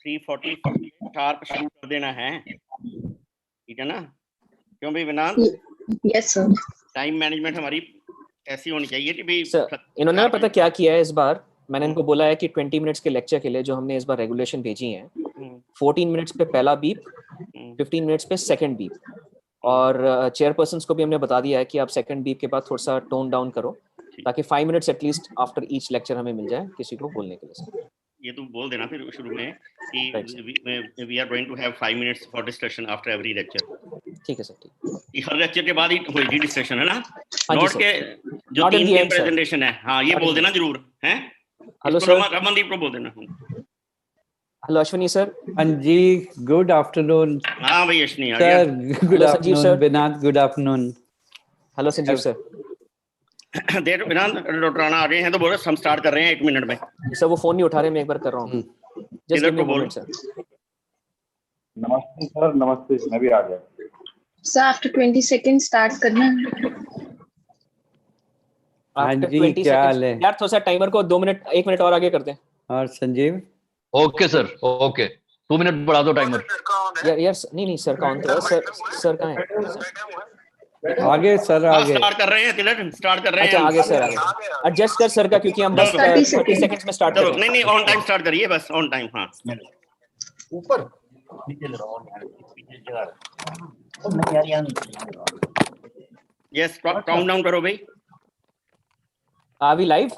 3:40 sharp शुरू कर देना है, ठीक है ना? क्यों भाई विनान? Yes sir. टाइम मैनेजमेंट हमारी ऐसी होनी चाहिए कि भाई इन्होंने ना पता क्या किया है इस बार, मैंने इनको बोला है कि 20 मिनट्स के लेक्चर के लिए जो हमने इस बार रेगुलेशन भेजी है, 14 मिनट्स पे पहला बीप, 15 मिनट्स पे सेकंड बीप, और चेयरपर्सन्स को भी हमने बता दिया है कि आप सेकंड बीप के बाद थोड़ा सा टोन डाउन करो ताकि 5 minutes at least after each lecture हमें मिल जाए किसी को बोलने के लिए। ये तो बोल देना फिर शुरू में कि we are going to have 5 minutes for discussion after every lecture. ठीक है सर, ठीक। हर लेक्चर के बाद ही होगी डिस्कशन, है ना? हाँ नोट के जो 3 दिन प्रेजेंटेशन है, हाँ ये बोल देना जरूर, हैं? हेलो सर, रमनदीप को बोल देना। Hello Ashwini sir. हाँ जी, गुड आफ्टरनून। हाँ भाई अश्विनी आ गया। सर, गुड आफ्टरनून विनाद, good afternoon. Hello Sanjeev sir. देर विनाद डॉक्टर राणा आ गए हैं तो बोलो हम स्टार्ट कर रहे हैं 1 मिनट में। सर वो फोन नहीं उठा रहे, मैं एक बार कर रहा हूँ, just give me a moment sir. नमस्ते सर, नमस्ते, मैं भी आ गया सर। आफ्टर 20 सेकंड स्टार्ट करना। हाँ जी, क्या हाल है यार? थोड़ा सा टाइमर को 2 मिनट 1 मिनट और आगे कर दें। और Sanjeev? Okay sir, okay 2 minute बढ़ा दो टाइमर। यार नहीं सर का ऑन तो है सर कहाँ है? आगे सर, आगे स्टार्ट कर रहे हैं, तिलक स्टार्ट कर रहे हैं। अच्छा आगे सर, आगे एडजस्ट कर सर का, क्योंकि हम बस 30 सेकंड्स में स्टार्ट कर रहे हैं। नहीं ऑन टाइम स्टार्ट करिए, बस ऑन टाइम। हाँ ऊपर यस, काउंट डाउन करो भाई। Are we live?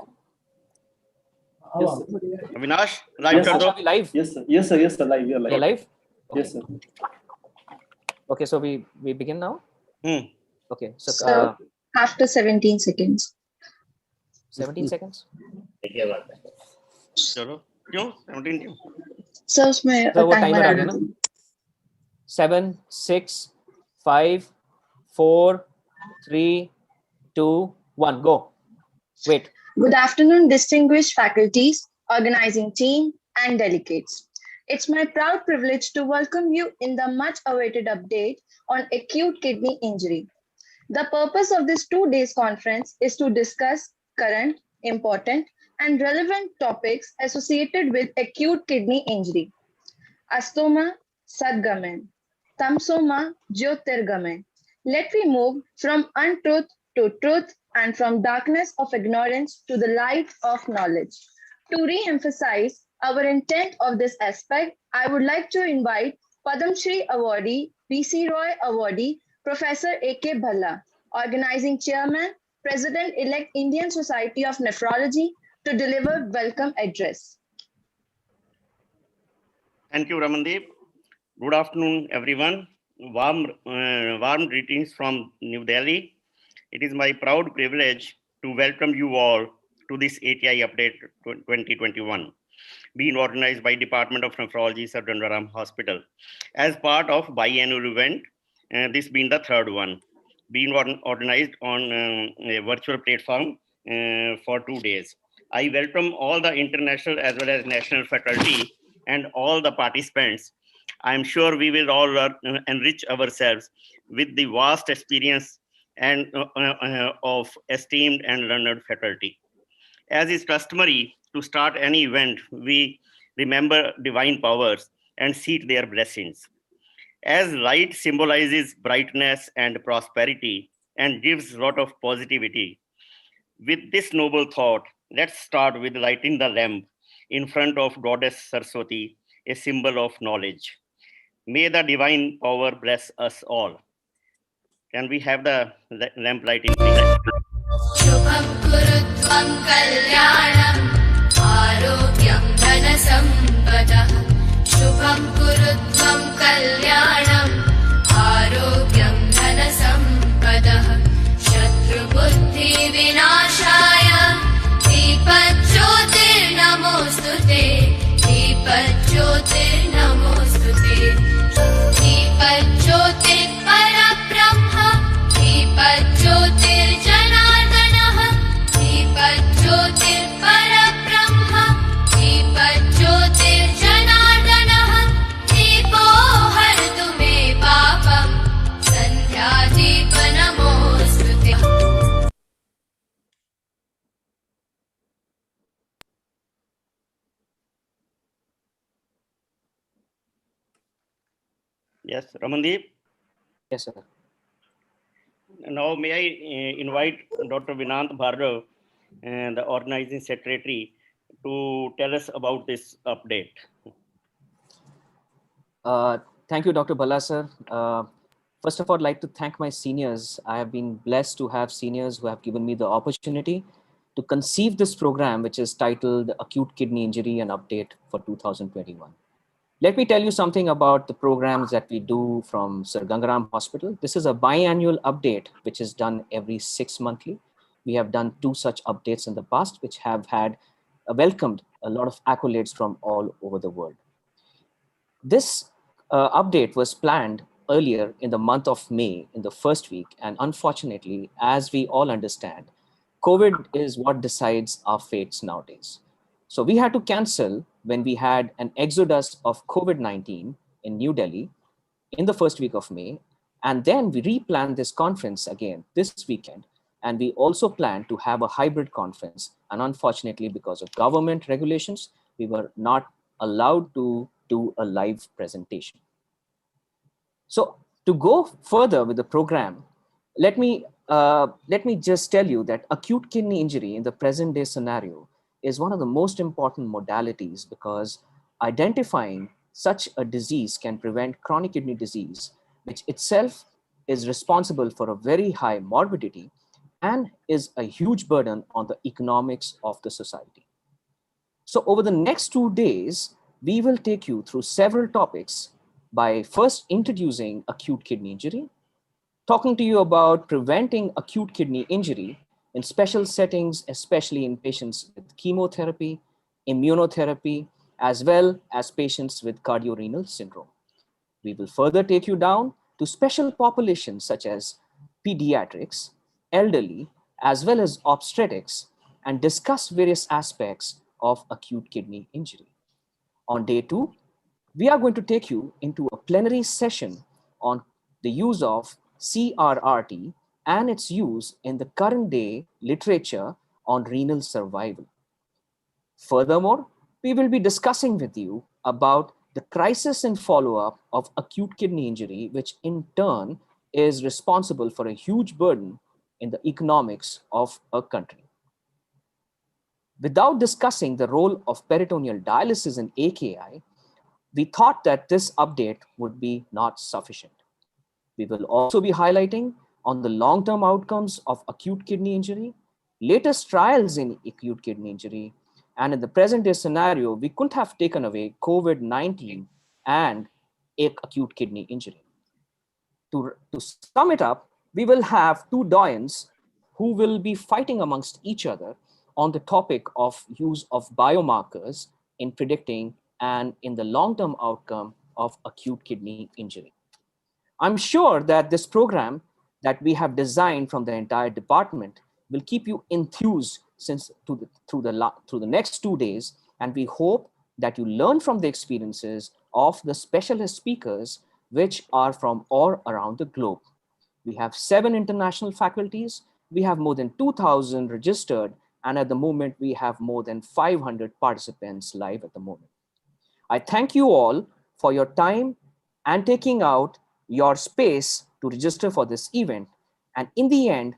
Avinash live कर दो। Live? yes sir, live, yes sir. Okay, so we begin now. Okay, so after 17 seconds. 17 seconds. चलो, क्यों 17 क्यों? सर उसमें टाइमर आ गया ना। 7 6 5 4 3 2 1 go. Wait. Good afternoon, distinguished faculties, organizing team, and delegates. It's my proud privilege to welcome you in the much-awaited update on acute kidney injury. The purpose of this 2 days conference is to discuss current, important, and relevant topics associated with acute kidney injury. Astoma Sadgamen, Tamsoma Jyotirgamen. Let me move from untruth to truth and from darkness of ignorance to the light of knowledge. To re-emphasize our intent of this aspect, I would like to invite Padam Shri awardee, PC Roy awardee, Professor A.K. Bhalla, Organizing Chairman, President-elect Indian Society of Nephrology, to deliver welcome address. Thank you, Ramandeep. Good afternoon, everyone. Warm greetings from New Delhi. It is my proud privilege to welcome you all to this ATI Update 2021, being organized by Department of Nephrology, Sir Dandaram Hospital, as part of biannual event, this being the third one, being organized on a virtual platform for 2 days. I welcome all the international as well as national faculty and all the participants. I am sure we will all enrich ourselves with the vast experience and of esteemed and learned faculty. As is customary to start any event, we remember divine powers and seek their blessings. As light symbolizes brightness and prosperity and gives a lot of positivity, with this noble thought, let's start with lighting the lamp in front of Goddess Saraswati, a symbol of knowledge. May the divine power bless us all. Can we have the lamp lighting, please? Shubham kurutvam kalyanam arogyam dhanasampadah. Shubham kurutvam kalyanam arogyam dhanasampadah. Shatru buddhi vinashaya deepajyotir namostute. Deepajyotir namostute. Deepajyotir parabrahma. Deepajyotir janardanah. Deepajyotir parabrahma. Deepajyotir janardanah. Yes, Ramandeep. Yes, sir. Now, may I invite Dr. Vinant Bhargav, the organizing secretary, to tell us about this update. Thank you, Dr. Bala, sir. First of all, I'd like to thank my seniors. I have been blessed to have seniors who have given me the opportunity to conceive this program, which is titled Acute Kidney Injury and Update for 2021. Let me tell you something about the programs that we do from Sir Gangaram Hospital. This is a biannual update, which is done every 6 monthly. We have done 2 such updates in the past, which have had welcomed a lot of accolades from all over the world. This update was planned earlier in the month of May in the first week. And unfortunately, as we all understand, COVID is what decides our fates nowadays. So we had to cancel when we had an exodus of COVID-19 in New Delhi in the first week of May. And then we replanned this conference again this weekend. And we also planned to have a hybrid conference. And unfortunately, because of government regulations, we were not allowed to do a live presentation. So to go further with the program, let me just tell you that acute kidney injury in the present day scenario is one of the most important modalities, because identifying such a disease can prevent chronic kidney disease, which itself is responsible for a very high morbidity and is a huge burden on the economics of the society. So over the next 2 days, we will take you through several topics by first introducing acute kidney injury, talking to you about preventing acute kidney injury in special settings, especially in patients with chemotherapy, immunotherapy, as well as patients with cardiorenal syndrome. We will further take you down to special populations such as pediatrics, elderly, as well as obstetrics, and discuss various aspects of acute kidney injury. On day 2, we are going to take you into a plenary session on the use of CRRT and its use in the current day literature on renal survival. Furthermore, we will be discussing with you about the crisis and follow-up of acute kidney injury, which in turn is responsible for a huge burden in the economics of a country. Without discussing the role of peritoneal dialysis in AKI, we thought that this update would be not sufficient. We will also be highlighting on the long-term outcomes of acute kidney injury, latest trials in acute kidney injury, and in the present day scenario, we couldn't have taken away COVID-19 and acute kidney injury. To sum it up, we will have 2 doyens who will be fighting amongst each other on the topic of use of biomarkers in predicting and in the long-term outcome of acute kidney injury. I'm sure that this program that we have designed from the entire department will keep you enthused through the next 2 days, and we hope that you learn from the experiences of the specialist speakers, which are from all around the globe. We have 7 international faculties. We have more than 2,000 registered, and at the moment we have more than 500 participants live at the moment. I thank you all for your time and taking out your space to register for this event. And in the end,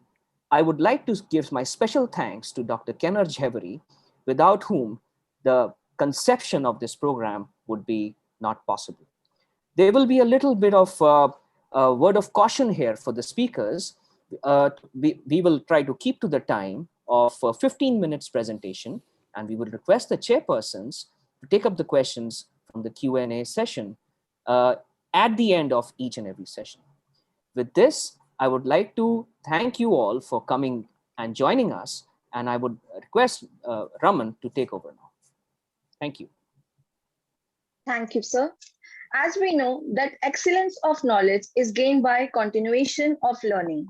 I would like to give my special thanks to Dr. Kenner Jhaveri, without whom the conception of this program would be not possible. There will be a little bit of a word of caution here for the speakers. We will try to keep to the time of 15 minutes presentation, and we will request the chairpersons to take up the questions from the Q&A session at the end of each and every session. With this, I would like to thank you all for coming and joining us, and I would request Raman to take over now. Thank you. Thank you, sir. As we know that excellence of knowledge is gained by continuation of learning.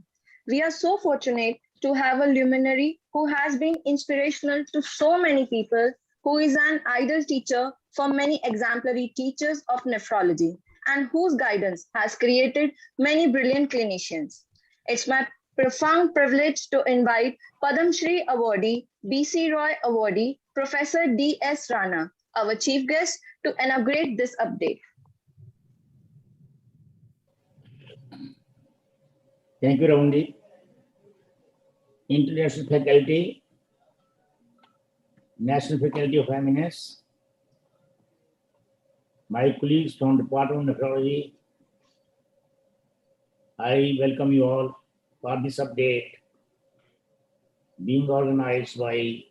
We are so fortunate to have a luminary who has been inspirational to so many people, who is an idol teacher for many exemplary teachers of nephrology, and whose guidance has created many brilliant clinicians. It's my profound privilege to invite Padam Shri awardee, B.C. Roy awardee, Professor D.S. Rana, our chief guest, to inaugurate this update. Thank you, Ravundi. International faculty, National Faculty of Eminence, my colleagues from Department of Nephrology, I welcome you all for this update being organized by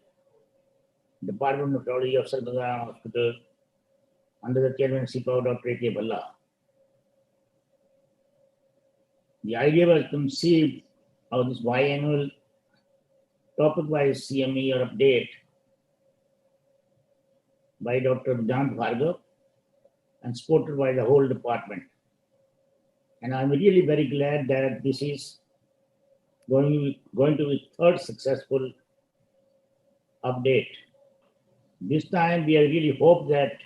Department of Nephrology of Sir Gangaram Hospital under the chairmanship of Dr. A.K. Bhalla. The idea was conceived of this biannual topic-wise CME or update by Dr. Vedant Bhargav and supported by the whole department. And I'm really very glad that this is going to be third successful update. This time we really hope that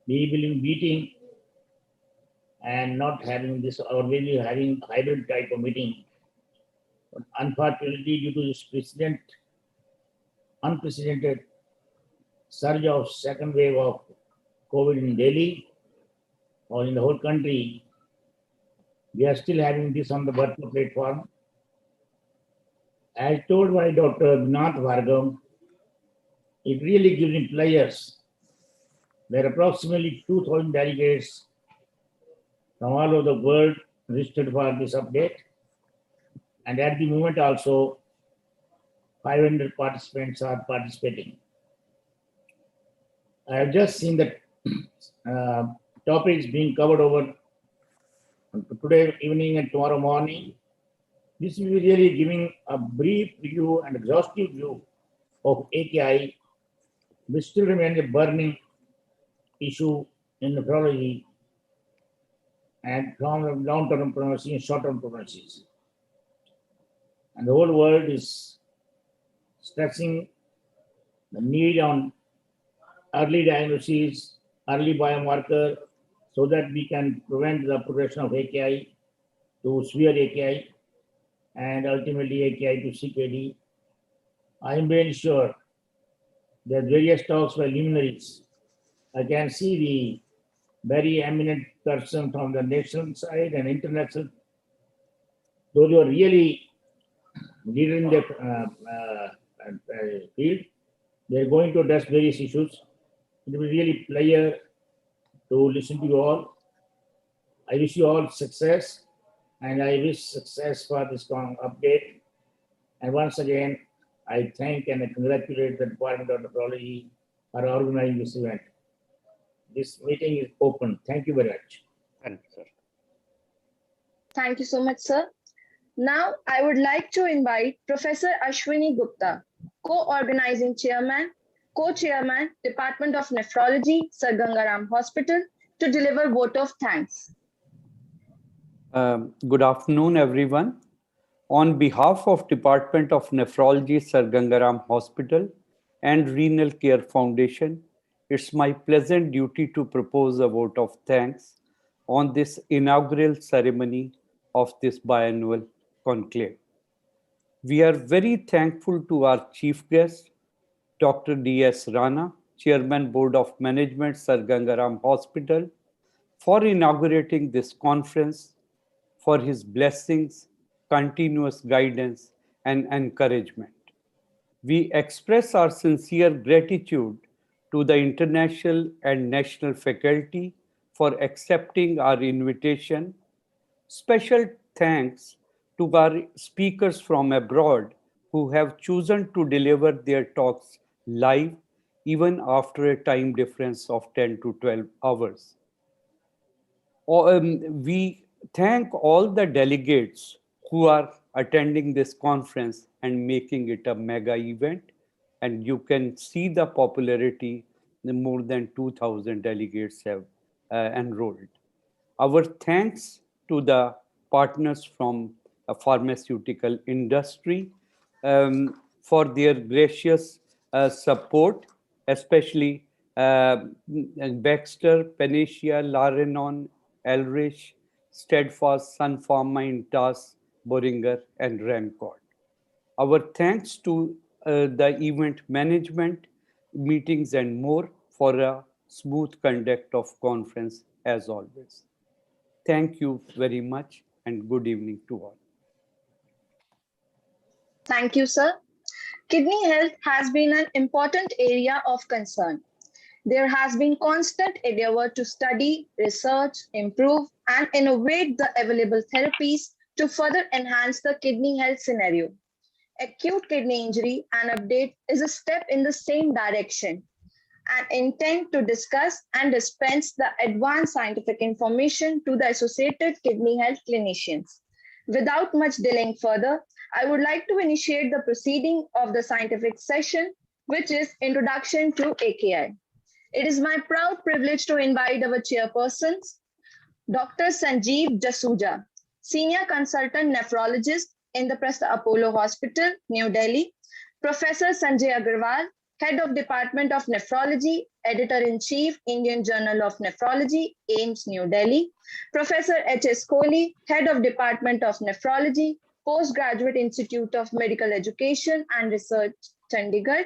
we will be meeting and not having this, or maybe having hybrid type of meeting. But unfortunately, due to this unprecedented surge of second wave of COVID in Delhi or in the whole country, we are still having this on the virtual platform. As told by Dr. Vedant Bhargav, it really gives me pleasure that approximately 2,000 delegates from all over the world registered for this update. And at the moment also, 500 participants are participating. I have just seen the topics being covered over today evening and tomorrow morning. This will be really giving a brief view and exhaustive view of AKI, which still remains a burning issue in nephrology and from long-term pregnancy and short-term pregnancies. And the whole world is stressing the need on early diagnosis, early biomarker, so that we can prevent the progression of AKI to severe AKI and ultimately AKI to CKD. I am very sure that various talks by luminaries. I can see the very eminent person from the national side and international. Those who are really leading the field, they're going to address various issues. It will be really pleasure to listen to you all. I wish you all success, and I wish success for this update. And once again, I thank and I congratulate the Department of Nephrology for organizing this event. This meeting is open. Thank you very much. Thank you, sir. Thank you so much, sir. Now, I would like to invite Professor Ashwini Gupta, co-organizing chairman, co-chairman, Department of Nephrology, Sir Gangaram Hospital, to deliver vote of thanks. Good afternoon, everyone. On behalf of Department of Nephrology, Sir Gangaram Hospital and Renal Care Foundation, it's my pleasant duty to propose a vote of thanks on this inaugural ceremony of this biannual conclave. We are very thankful to our chief guest, Dr. D.S. Rana, Chairman Board of Management, Sir Gangaram Hospital, for inaugurating this conference, for his blessings, continuous guidance, and encouragement. We express our sincere gratitude to the international and national faculty for accepting our invitation. Special thanks to our speakers from abroad who have chosen to deliver their talks live even after a time difference of 10 to 12 hours. We thank all the delegates who are attending this conference and making it a mega event. And you can see the popularity, more than 2,000 delegates have enrolled. Our thanks to the partners from a pharmaceutical industry for their gracious support, especially Baxter, Panacea, Larenon, Elrich, Steadfast, Sun Pharma, Intas, Boehringer, and Rancord. Our thanks to the event management, meetings, and more for a smooth conduct of conference as always. Thank you very much and good evening to all. Thank you, sir. Kidney health has been an important area of concern. There has been constant endeavor to study, research, improve, and innovate the available therapies to further enhance the kidney health scenario. Acute kidney injury and update is a step in the same direction and intend to discuss and dispense the advanced scientific information to the associated kidney health clinicians. Without much delaying further, I would like to initiate the proceeding of the scientific session, which is Introduction to AKI. It is my proud privilege to invite our chairpersons, Dr. Sanjeev Jasuja, Senior Consultant Nephrologist in the Prasta Apollo Hospital, New Delhi, Professor Sanjay Agarwal, Head of Department of Nephrology, Editor-in-Chief, Indian Journal of Nephrology, AIIMS, New Delhi, Professor H.S. Kohli, Head of Department of Nephrology, Postgraduate Institute of Medical Education and Research, Chandigarh.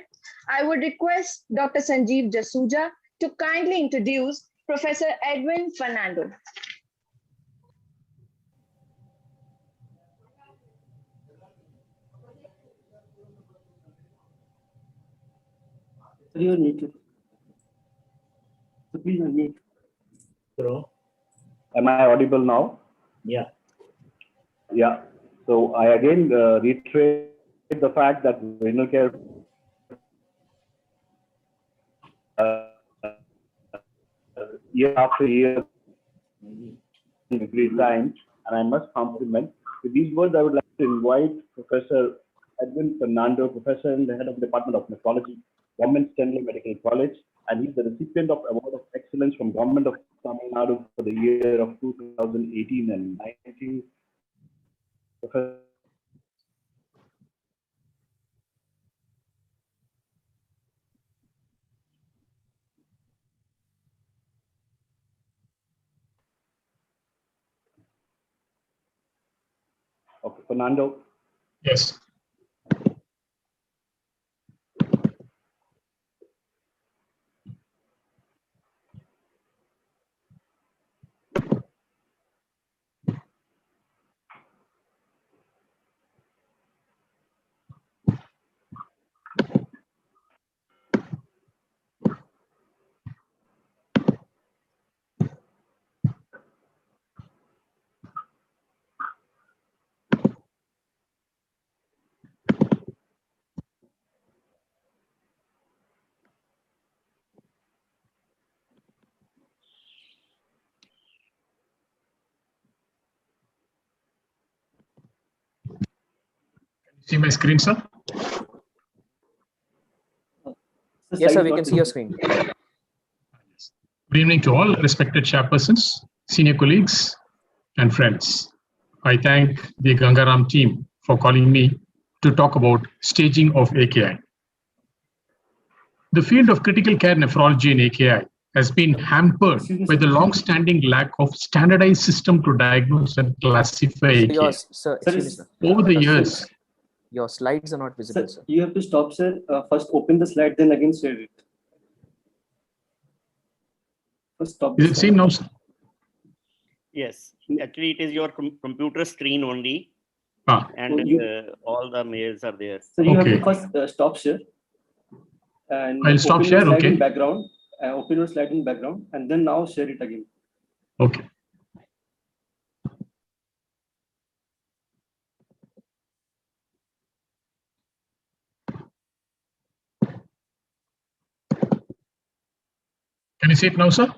I would request Dr. Sanjeev Jasuja to kindly introduce Professor Edwin Fernando. You're muted. So please unmute. Hello. Am I audible now? Yeah. Yeah. So I again reiterate the fact that renal care year after year every time, and I must compliment. With these words, I would like to invite Professor Edwin Fernando, Professor and the Head of the Department of Nephrology, Government Stanley Medical College, and he's the recipient of Award of Excellence from Government of Tamil Nadu for the year of 2018 and 19. Professor Okay, Fernando. Yes. See my screen, sir? Yes, sir, we can see your screen. Good evening to all respected chairpersons, senior colleagues, and friends. I thank the Gangaram team for calling me to talk about staging of AKI. The field of critical care nephrology in AKI has been hampered by the long-standing lack of standardized system to diagnose and classify AKI. Over the years, your slides are not visible, sir. You have to stop, sir. First open the slide, then again share it. First stop. Is it seen now, sir? Yes, actually it is your computer screen only, and all the mails are there. So you have to first stop share. And I'll stop share, okay. In background, open your slide in background, and then now share it again. Okay. Can you see it now, sir?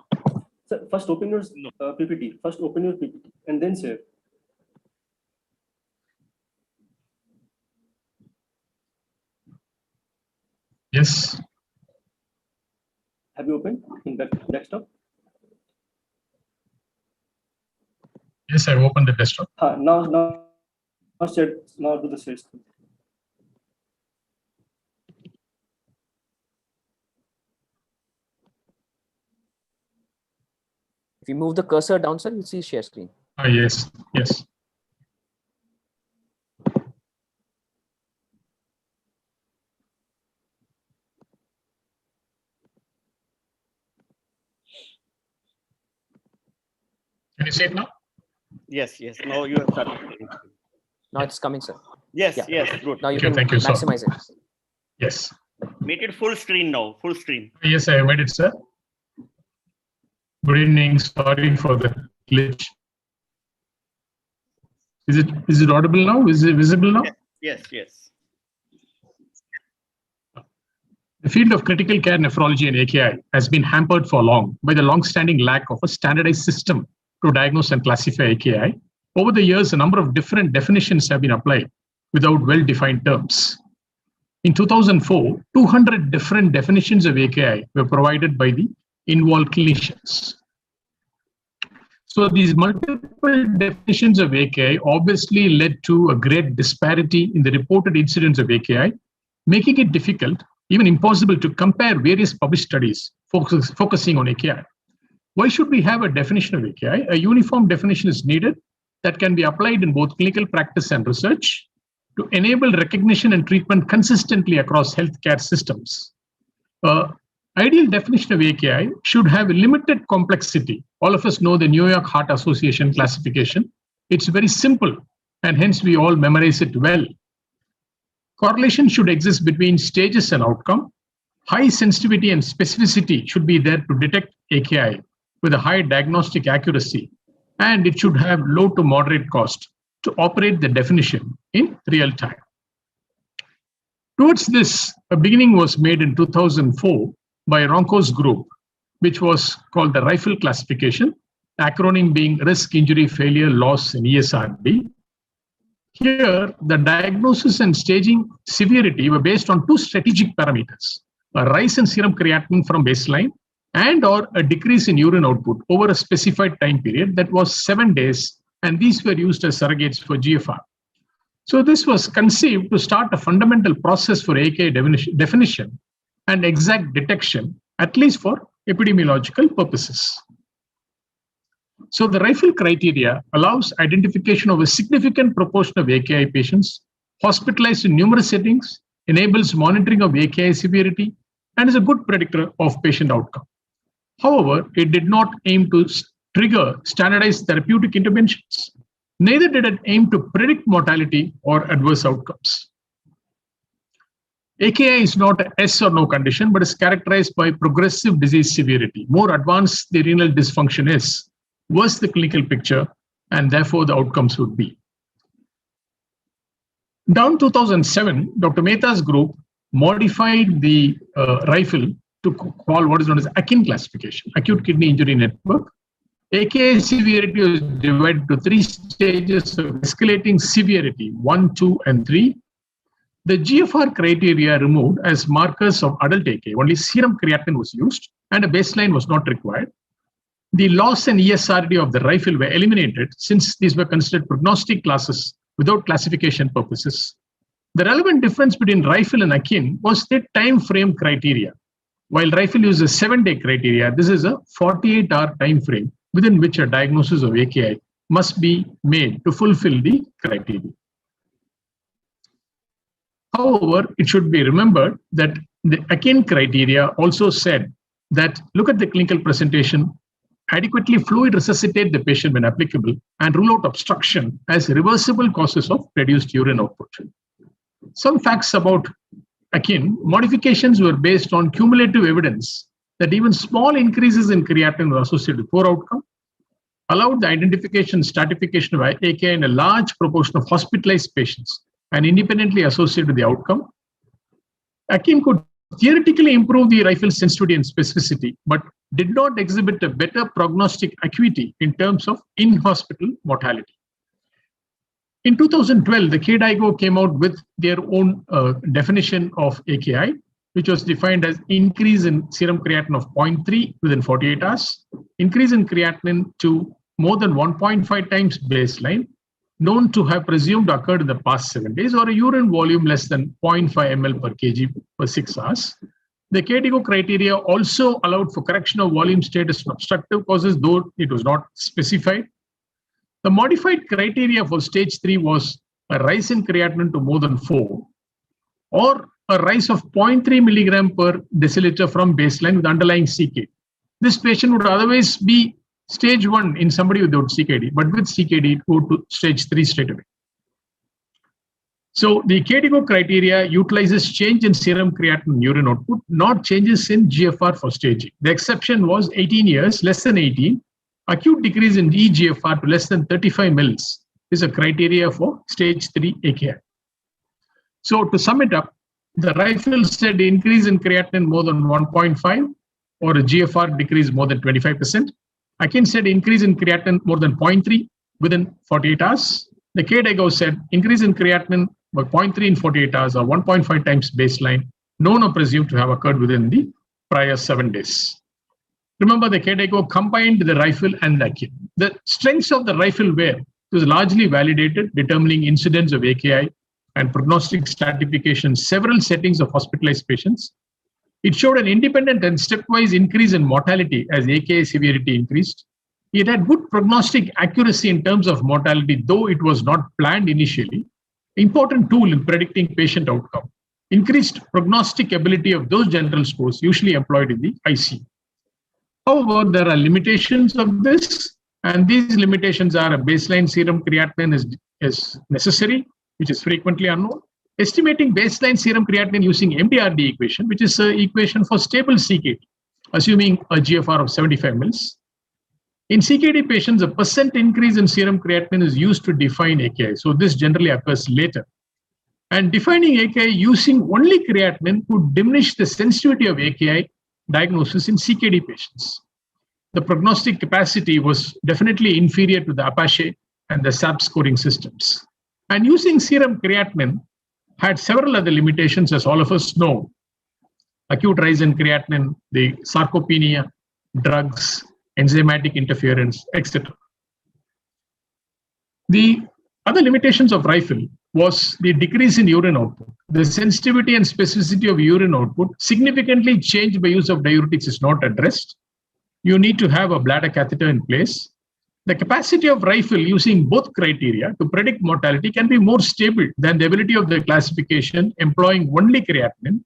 Sir, first open your PPT. First open your PPT and then share. Yes. Have you opened in desktop? Yes, I've opened the desktop. Now share. Now do the share screen. If you move the cursor down, sir, you'll see share screen. Yes, yes. Can you see it now? Yes, yes. Now you have started. Now it's coming, sir. Yes, Yeah. yes, good. Now you Okay, can thank you, sir. maximize it. Yes. Make it full screen now, full screen. Yes, I made it, sir. Good evening. Sorry for the glitch. Is it audible now? Is it visible now? Yes, yes. The field of critical care nephrology and AKI has been hampered for long by the long-standing lack of a standardized system to diagnose and classify AKI. Over the years, a number of different definitions have been applied without well-defined terms. In 2004, 200 different definitions of AKI were provided by the involved clinicians. So these multiple definitions of AKI obviously led to a great disparity in the reported incidence of AKI, making it difficult, even impossible, to compare various published studies focusing on AKI. Why should we have a definition of AKI? A uniform definition is needed that can be applied in both clinical practice and research to enable recognition and treatment consistently across healthcare systems. Ideal definition of AKI should have a limited complexity. All of us know the New York Heart Association classification. It's very simple, and hence we all memorize it well. Correlation should exist between stages and outcome. High sensitivity and specificity should be there to detect AKI with a high diagnostic accuracy, and it should have low to moderate cost to operate the definition in real time. Towards this, a beginning was made in 2004 by Ronco's group, which was called the RIFLE classification, acronym being Risk, Injury, Failure, Loss, and ESRD. Here, the diagnosis and staging severity were based on two strategic parameters: a rise in serum creatinine from baseline and or a decrease in urine output over a specified time period that was 7 days, and these were used as surrogates for GFR. So this was conceived to start a fundamental process for AKI definition and exact detection, at least for epidemiological purposes. So the RIFLE criteria allows identification of a significant proportion of AKI patients hospitalized in numerous settings, enables monitoring of AKI severity, and is a good predictor of patient outcome. However, it did not aim to trigger standardized therapeutic interventions. Neither did it aim to predict mortality or adverse outcomes. AKI is not a yes or no condition, but is characterized by progressive disease severity. More advanced the renal dysfunction is, worse the clinical picture, and therefore the outcomes would be. Down 2007, Dr. Mehta's group modified the RIFLE to call what is known as AKIN classification, Acute Kidney Injury Network. AKI severity was divided to 3 stages of escalating severity, 1, 2, and 3. The GFR criteria removed as markers of adult AKI. Only serum creatinine was used, and a baseline was not required. The loss and ESRD of the RIFLE were eliminated since these were considered prognostic classes without classification purposes. The relevant difference between RIFLE and AKIN was the time frame criteria. While RIFLE uses a 7-day criteria, this is a 48-hour time frame within which a diagnosis of AKI must be made to fulfill the criteria. However, it should be remembered that the AKIN criteria also said that look at the clinical presentation, adequately fluid resuscitate the patient when applicable, and rule out obstruction as reversible causes of reduced urine output. Some facts about AKIN: modifications were based on cumulative evidence that even small increases in creatinine were associated with poor outcome, allowed the identification and stratification of AKI in a large proportion of hospitalized patients, and independently associated with the outcome. AKIN could theoretically improve the RIFLE sensitivity and specificity, but did not exhibit a better prognostic acuity in terms of in-hospital mortality. In 2012, the KDIGO came out with their own definition of AKI, which was defined as increase in serum creatinine of 0.3 within 48 hours, increase in creatinine to more than 1.5 times baseline, known to have presumed occurred in the past 7 days, or a urine volume less than 0.5 ml per kg per 6 hours. The KDIGO criteria also allowed for correction of volume status and obstructive causes, though it was not specified. The modified criteria for stage 3 was a rise in creatinine to more than 4, or a rise of 0.3 milligram per deciliter from baseline with underlying CKD. This patient would otherwise be stage 1 in somebody without CKD, but with CKD, it would go to stage 3 straight away. So the KDIGO criteria utilizes change in serum creatinine urine output, not changes in GFR for staging. The exception was 18 years, less than 18. Acute decrease in eGFR to less than 35 mils is a criteria for stage 3 AKI. So to sum it up, the RIFLE said increase in creatinine more than 1.5 or a GFR decrease more than 25%. Akin said increase in creatinine more than 0.3 within 48 hours. The KDIGO said increase in creatinine by 0.3 in 48 hours or 1.5 times baseline, known or presumed to have occurred within the prior 7 days. Remember, the KDIGO combined the RIFLE and the Akin. The strengths of the RIFLE were it was largely validated, determining incidence of AKI and prognostic stratification in several settings of hospitalized patients. It showed an independent and stepwise increase in mortality as AKI severity increased. It had good prognostic accuracy in terms of mortality, though it was not planned initially. Important tool in predicting patient outcome. Increased prognostic ability of those general scores usually employed in the ICU. However, there are limitations of this, and these limitations are a baseline serum creatinine is necessary, which is frequently unknown. Estimating baseline serum creatinine using MDRD equation, which is an equation for stable CKD, assuming a GFR of 75 mils. In CKD patients, a percent increase in serum creatinine is used to define AKI. So this generally occurs later. And defining AKI using only creatinine could diminish the sensitivity of AKI diagnosis in CKD patients. The prognostic capacity was definitely inferior to the Apache and the SAP scoring systems. And using serum creatinine had several other limitations, as all of us know. Acute rise in creatinine, the sarcopenia, drugs, enzymatic interference, etc. The other limitations of RIFLE was the decrease in urine output. The sensitivity and specificity of urine output significantly changed by use of diuretics is not addressed. You need to have a bladder catheter in place. The capacity of RIFLE using both criteria to predict mortality can be more stable than the ability of the classification employing only creatinine.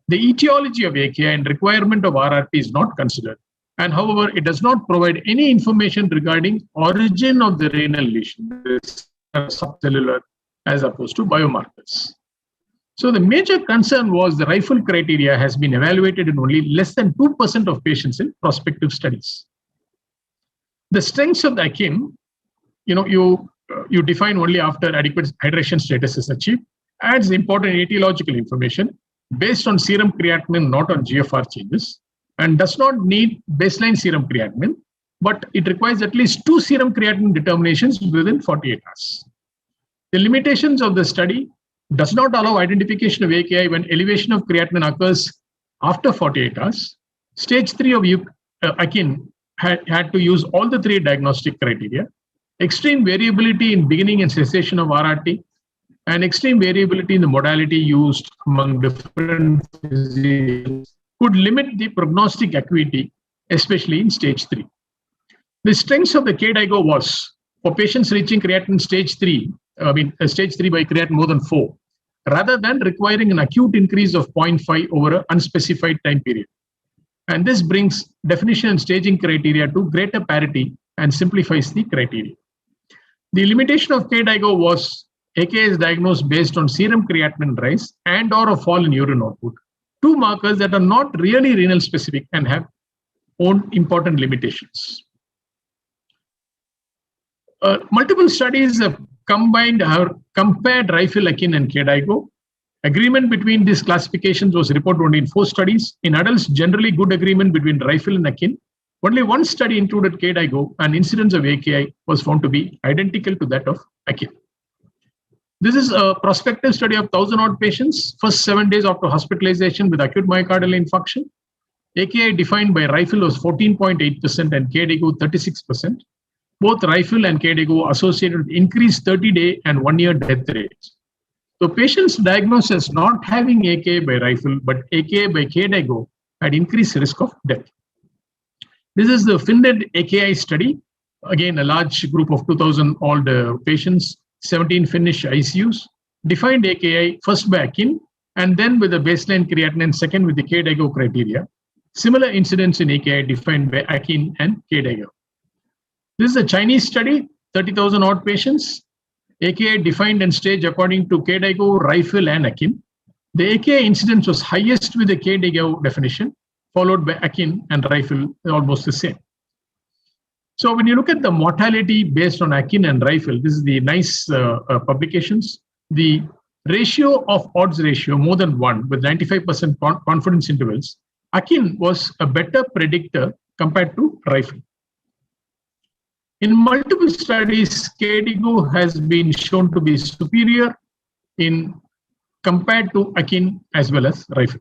The etiology of AKI and requirement of RRT is not considered. And however, it does not provide any information regarding origin of the renal lesion, subcellular, as opposed to biomarkers. So the major concern was the RIFLE criteria has been evaluated in only less than 2% of patients in prospective studies. The strengths of the Akin, you define only after adequate hydration status is achieved, adds important etiological information based on serum creatinine, not on GFR changes, and does not need baseline serum creatinine, but it requires at least 2 serum creatinine determinations within 48 hours. The limitations of the study does not allow identification of AKI when elevation of creatinine occurs after 48 hours. Stage 3 of Akin had to use all the 3 diagnostic criteria. Extreme variability in beginning and cessation of RRT, and extreme variability in the modality used among different physicians could limit the prognostic acuity, especially in stage 3. The strengths of the KDIGO was for patients reaching creatinine stage 3 by creatinine more than 4, rather than requiring an acute increase of 0.5 over an unspecified time period. And this brings definition and staging criteria to greater parity and simplifies the criteria. The limitation of KDIGO was AKI is diagnosed based on serum creatinine rise and or a fall in urine output, 2 markers that are not really renal specific and have own important limitations. Multiple studies have compared RIFLE, Akin, and KDIGO. Agreement between these classifications was reported only in 4 studies. In adults, generally good agreement between RIFLE and Akin. Only 1 study included KDIGO, and incidence of AKI was found to be identical to that of Akin. This is a prospective study of 1,000-odd patients, first 7 days after hospitalization with acute myocardial infarction. AKI defined by RIFLE was 14.8% and KDIGO 36%. Both RIFLE and KDIGO associated with increased 30-day and 1-year death rates. So patients diagnosed as not having AKI by RIFLE but AKI by KDIGO had increased risk of death. This is the FINDED AKI study. Again, a large group of 2,000-odd patients, 17 Finnish ICUs, defined AKI first by Akin and then with the baseline creatinine second with the KDIGO criteria. Similar incidents in AKI defined by Akin and KDIGO. This is a Chinese study, 30,000-odd patients. AKI defined and staged according to KDIGO, RIFLE, and Akin. The AKI incidence was highest with the KDIGO definition, followed by Akin and RIFLE, almost the same. So when you look at the mortality based on Akin and RIFLE, this is the nice publications. The ratio of odds ratio more than 1 with 95% confidence intervals, Akin was a better predictor compared to RIFLE. In multiple studies, KDIGO has been shown to be superior in compared to Akin as well as RIFLE.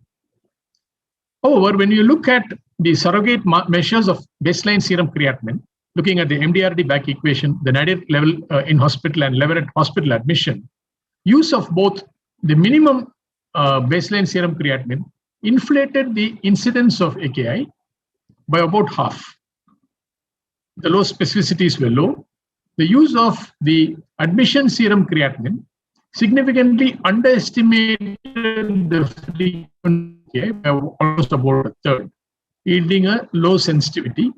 However, when you look at the surrogate measures of baseline serum creatinine, looking at the MDRD back equation, the nadir level in hospital and level at hospital admission, use of both the minimum baseline serum creatinine inflated the incidence of AKI by about half. The low specificities were low. The use of the admission serum creatinine significantly underestimated the frequency by almost about a third, yielding a low sensitivity.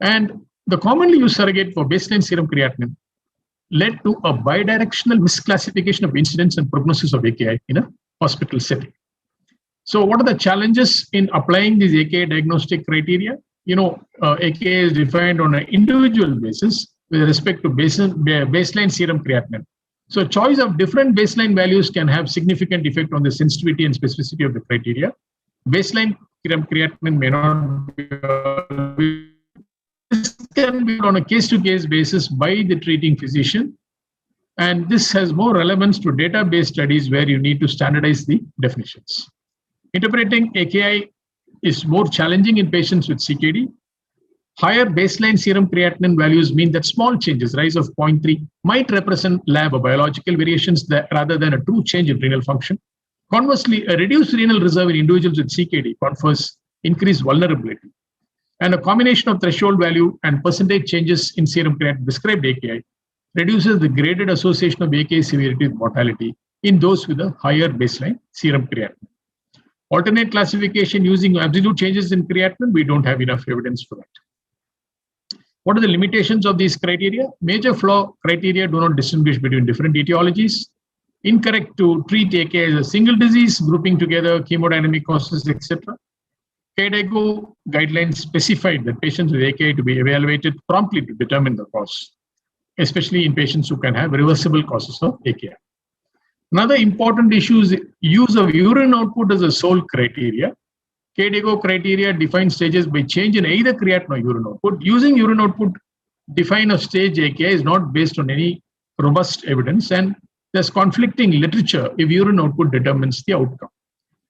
And the commonly used surrogate for baseline serum creatinine led to a bidirectional misclassification of incidence and prognosis of AKI in a hospital setting. So what are the challenges in applying these AKI diagnostic criteria? AKI is defined on an individual basis with respect to baseline serum creatinine. So choice of different baseline values can have significant effect on the sensitivity and specificity of the criteria. Baseline serum creatinine may not be. This can be on a case-to-case basis by the treating physician. And this has more relevance to database studies where you need to standardize the definitions. Interpreting AKI is more challenging in patients with CKD. Higher baseline serum creatinine values mean that small changes, rise of 0.3, might represent lab or biological variations rather than a true change in renal function. Conversely, a reduced renal reserve in individuals with CKD confers increased vulnerability. And a combination of threshold value and percentage changes in serum creatinine described AKI reduces the graded association of AKI severity with mortality in those with a higher baseline serum creatinine. Alternate classification using absolute changes in creatinine, we don't have enough evidence for that. What are the limitations of these criteria? Major flaw criteria do not distinguish between different etiologies. Incorrect to treat AKI as a single disease, grouping together hemodynamic causes, etc. KDIGO guidelines specified that patients with AKI to be evaluated promptly to determine the cause, especially in patients who can have reversible causes of AKI. Another important issue is use of urine output as a sole criteria. KDIGO criteria define stages by change in either creatinine or urine output. Using urine output define a stage AKI is not based on any robust evidence, and there's conflicting literature if urine output determines the outcome.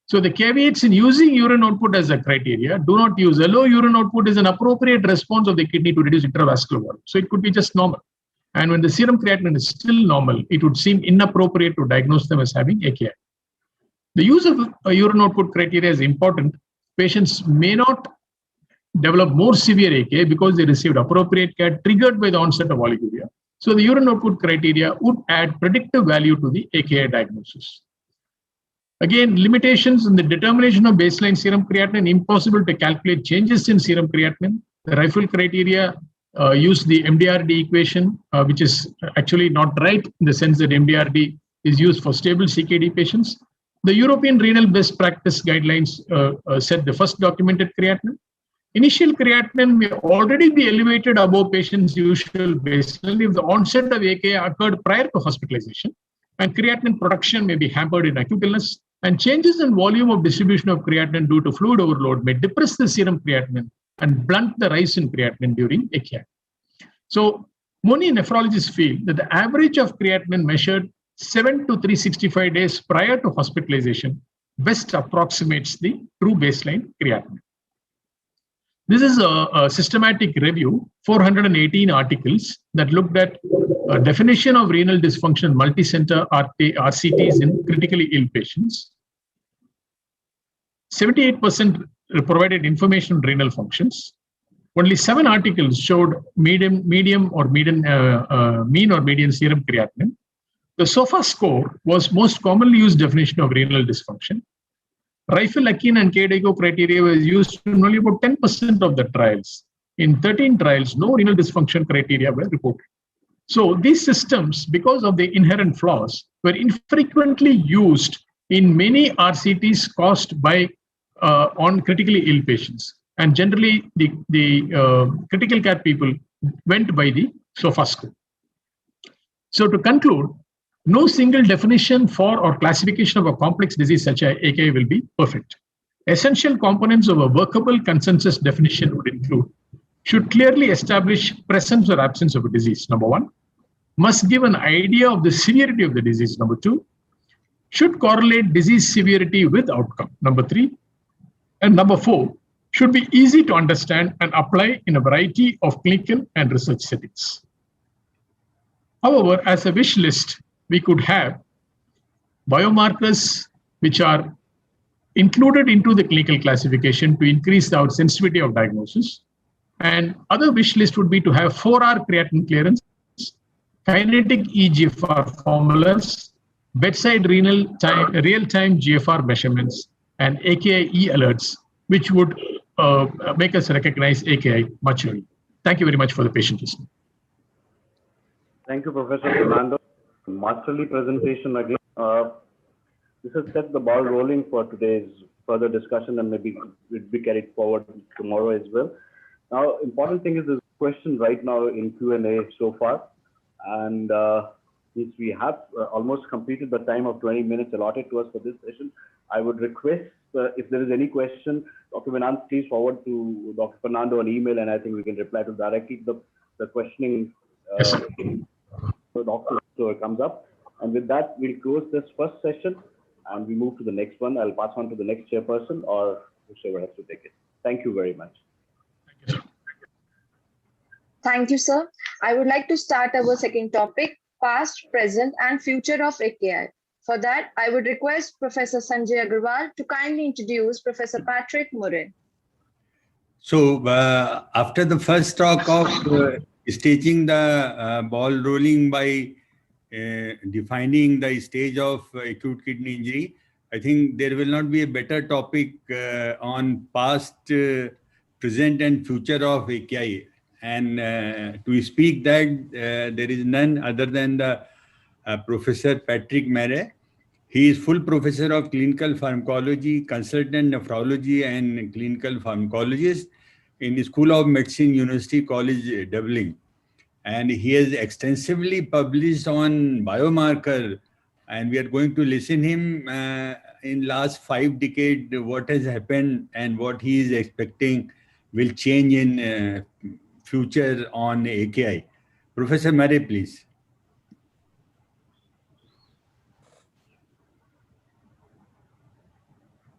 So the caveats in using urine output as a criteria: do not use a low urine output is an appropriate response of the kidney to reduce intravascular volume. So it could be just normal. And when the serum creatinine is still normal, it would seem inappropriate to diagnose them as having AKI. The use of a urine output criteria is important. Patients may not develop more severe AKI because they received appropriate care triggered by the onset of oliguria. So the urine output criteria would add predictive value to the AKI diagnosis. Again, limitations in the determination of baseline serum creatinine, impossible to calculate changes in serum creatinine. The RIFLE criteria use the MDRD equation, which is actually not right in the sense that MDRD is used for stable CKD patients. The European Renal Best Practice Guidelines set the first documented creatinine. Initial creatinine may already be elevated above patients' usual baseline if the onset of AKI occurred prior to hospitalization, and creatinine production may be hampered in acute illness, and changes in volume of distribution of creatinine due to fluid overload may depress the serum creatinine and blunt the rise in creatinine during AKI. So many nephrologists feel that the average of creatinine measured 7 to 365 days prior to hospitalization best approximates the true baseline creatinine. This is a systematic review, 418 articles that looked at a definition of renal dysfunction multicenter RCTs in critically ill patients. 78% provided information on renal functions. Only 7 articles showed mean or median serum creatinine. The SOFA score was most commonly used definition of renal dysfunction. RIFLE, Akin, and KDIGO criteria was used in only about 10% of the trials. In 13 trials, no renal dysfunction criteria were reported. So these systems, because of the inherent flaws, were infrequently used in many RCTs caused by on critically ill patients. And generally, the critical care people went by the SOFA score. So to conclude, no single definition for or classification of a complex disease such as AKI will be perfect. Essential components of a workable consensus definition would include: should clearly establish presence or absence of a disease, number one; must give an idea of the severity of the disease, number two; should correlate disease severity with outcome, number three; and number four, should be easy to understand and apply in a variety of clinical and research settings. However, as a wish list, we could have biomarkers which are included into the clinical classification to increase our sensitivity of diagnosis. And other wish list would be to have 4-hour creatinine clearance, kinetic eGFR formulas, bedside real-time GFR measurements, and AKI alerts, which would make us recognize AKI much earlier. Thank you very much for the patient listening. Thank you, Professor Fernando. Masterly presentation again. This has set the ball rolling for today's further discussion, and maybe will be carried forward tomorrow as well. Now, important thing is this question right now in Q&A so far, and since we have almost completed the time of 20 minutes allotted to us for this session, I would request if there is any question, Dr. Vinant, please forward to Dr. Fernando an email, and I think we can reply to directly the questioning. So Dr. So it comes up, and with that we'll close this first session and we move to the next one. I'll pass on to the next chairperson or whoever has to take it. Thank you very much. Thank you, sir. I would like to start our second topic, past, present, and future of AKI. For that, I would request Professor Sanjay Agarwal to kindly introduce Professor Patrick Murray. So after the first talk of staging the ball rolling by defining the stage of acute kidney injury, I think there will not be a better topic on past, present and future of AKI. And to speak that, there is none other than the Professor Patrick Murray. He is full professor of clinical pharmacology, consultant nephrology and clinical pharmacologist in the School of Medicine, University College Dublin. And he has extensively published on biomarker, and we are going to listen him in last 5 decades what has happened and what he is expecting will change in future on AKI. Professor Murray, please.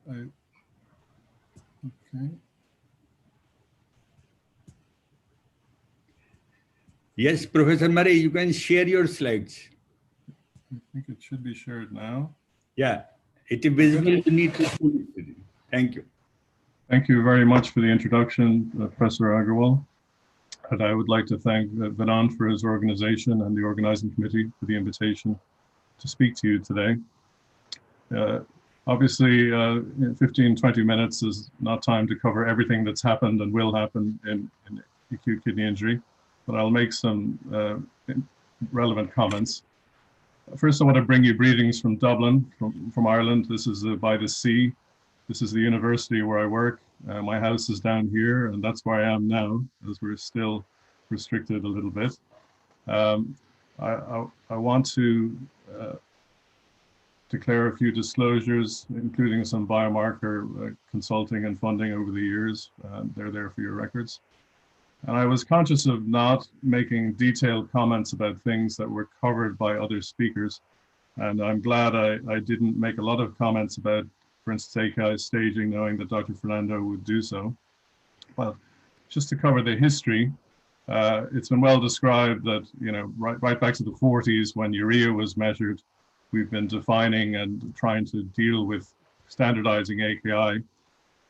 Okay. Yes, Professor Murray, you can share your slides. I think it should be shared now. Yeah, it is visible. You need to pull it. Thank you. Thank you very much for the introduction, Professor Agarwal. And I would like to thank Vinant for his organization and the organizing committee for the invitation to speak to you today. Obviously, 15, 20 minutes is not time to cover everything that's happened and will happen in acute kidney injury, but I'll make some relevant comments. First, I want to bring you greetings from Dublin, from Ireland. This is by the sea. This is the university where I work. My house is down here, and that's where I am now, as we're still restricted a little bit. I want to declare a few disclosures, including some biomarker consulting and funding over the years. They're there for your records. And I was conscious of not making detailed comments about things that were covered by other speakers. And I'm glad I didn't make a lot of comments about, for instance, AKI staging, knowing that Dr. Fernando would do so. Well, just to cover the history, it's been well described that, you know, right back to the 40s when urea was measured, we've been defining and trying to deal with standardizing AKI.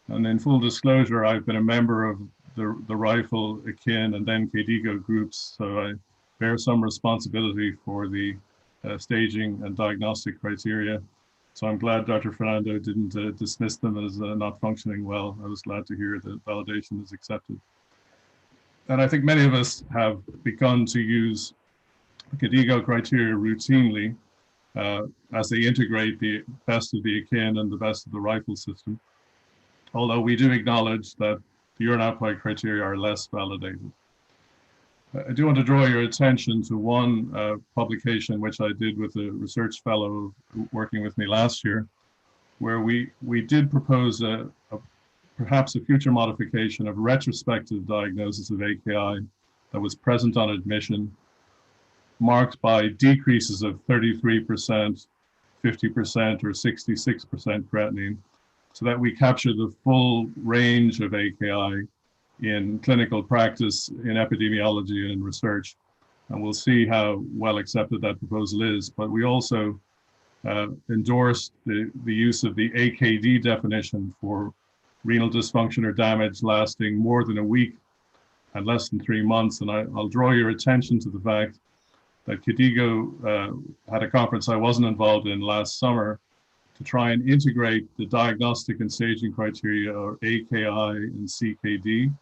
And in full disclosure, I've been a member of the RIFLE, AKIN, and then KDIGO groups, so I bear some responsibility for the staging and diagnostic criteria. So I'm glad Dr. Fernando didn't dismiss them as not functioning well. I was glad to hear that validation is accepted. And I think many of us have begun to use KDIGO criteria routinely as they integrate the best of the akin and the best of the rifle system. Although we do acknowledge that the urine output criteria are less validated. I do want to draw your attention to one publication which I did with a research fellow working with me last year, where we did propose perhaps a future modification of retrospective diagnosis of AKI that was present on admission, marked by decreases of 33%, 50%, or 66% creatinine, so that we capture the full range of AKI in clinical practice, in epidemiology, and in research. And we'll see how well accepted that proposal is. But we also endorsed the use of the AKD definition for renal dysfunction or damage lasting more than a week and less than 3 months. And I'll draw your attention to the fact that KDIGO had a conference I wasn't involved in last summer to try and integrate the diagnostic and staging criteria, or AKI and CKD.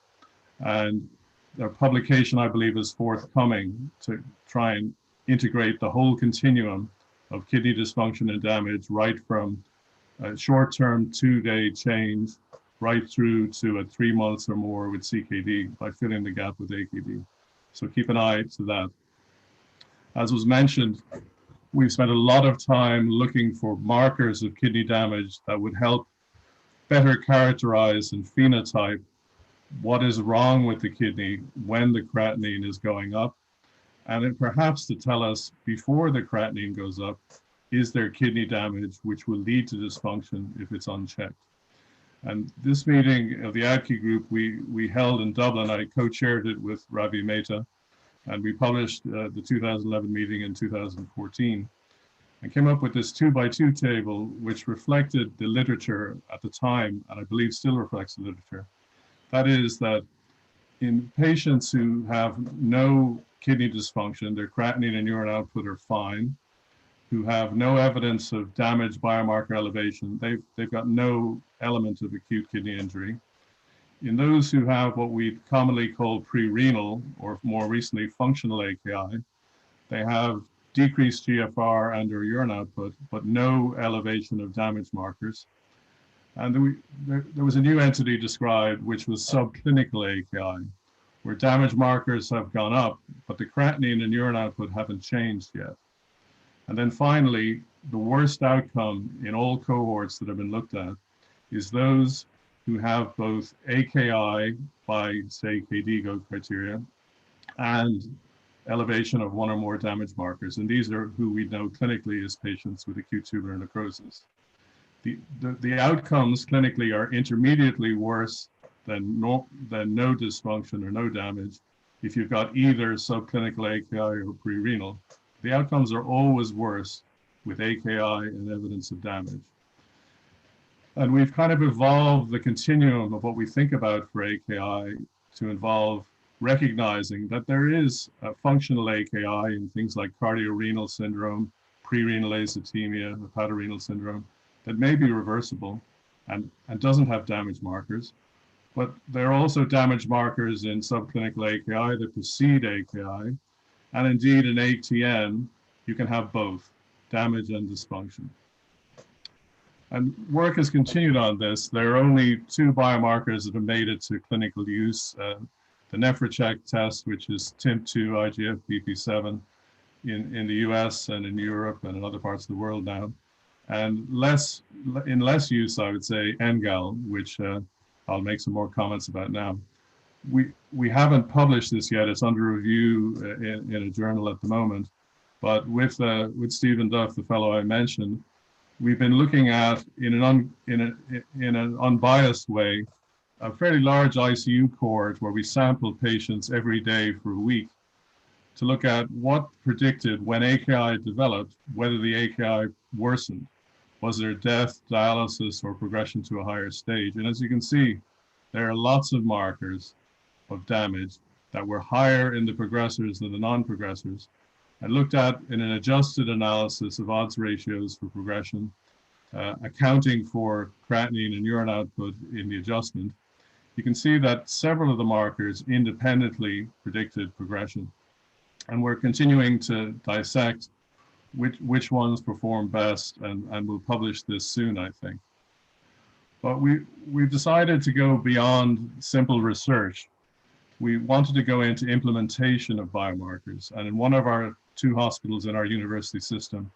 And their publication, I believe, is forthcoming to try and integrate the whole continuum of kidney dysfunction and damage, right from a short-term 2-day change right through to a 3 months or more with CKD by filling the gap with AKD. So keep an eye to that. As was mentioned, we've spent a lot of time looking for markers of kidney damage that would help better characterize and phenotype what is wrong with the kidney when the creatinine is going up, and then perhaps to tell us before the creatinine goes up, is there kidney damage which will lead to dysfunction if it's unchecked. And this meeting of the ADKI group we held in Dublin, I co-chaired it with Ravi Mehta, and we published the 2011 meeting in 2014, and came up with this 2x2 table which reflected the literature at the time, and I believe still reflects the literature. That is that in patients who have no kidney dysfunction, their creatinine and urine output are fine, who have no evidence of damage biomarker elevation, they've got no element of acute kidney injury. In those who have what we commonly call pre-renal, or more recently functional AKI, they have decreased GFR and or urine output, but no elevation of damage markers. And there was a new entity described, which was subclinical AKI, where damage markers have gone up, but the creatinine and urine output haven't changed yet. And then finally, the worst outcome in all cohorts that have been looked at is those who have both AKI by, say, KDIGO criteria and elevation of one or more damage markers. And these are who we know clinically as patients with acute tubular necrosis. The outcomes clinically are intermediately worse than no dysfunction or no damage if you've got either subclinical AKI or pre-renal. The outcomes are always worse with AKI and evidence of damage. And we've kind of evolved the continuum of what we think about for AKI to involve recognizing that there is a functional AKI in things like cardiorenal syndrome, pre-renal azotemia, hepatorenal syndrome, that may be reversible and doesn't have damage markers. But there are also damage markers in subclinical AKI that precede AKI. And indeed in ATN, you can have both damage and dysfunction. And work has continued on this. There are only 2 biomarkers that have made it to clinical use. The NephroCheck test, which is TIMP2 IGF-BP7 in the US and in Europe and in other parts of the world now. And in less use, I would say, NGAL, which I'll make some more comments about now. We haven't published this yet. It's under review in a journal at the moment. But with Stephen Duff, the fellow I mentioned, we've been looking at, in an unbiased way, a fairly large ICU cohort where we sampled patients every day for a week to look at what predicted when AKI developed, whether the AKI worsened. Was there death, dialysis, or progression to a higher stage? And as you can see, there are lots of markers of damage that were higher in the progressors than the non-progressors, and looked at in an adjusted analysis of odds ratios for progression, accounting for creatinine and urine output in the adjustment. You can see that several of the markers independently predicted progression. And we're continuing to dissect which ones perform best, and we'll publish this soon, I think. But we've decided to go beyond simple research. We wanted to go into implementation of biomarkers. And in one of our 2 hospitals in our university system,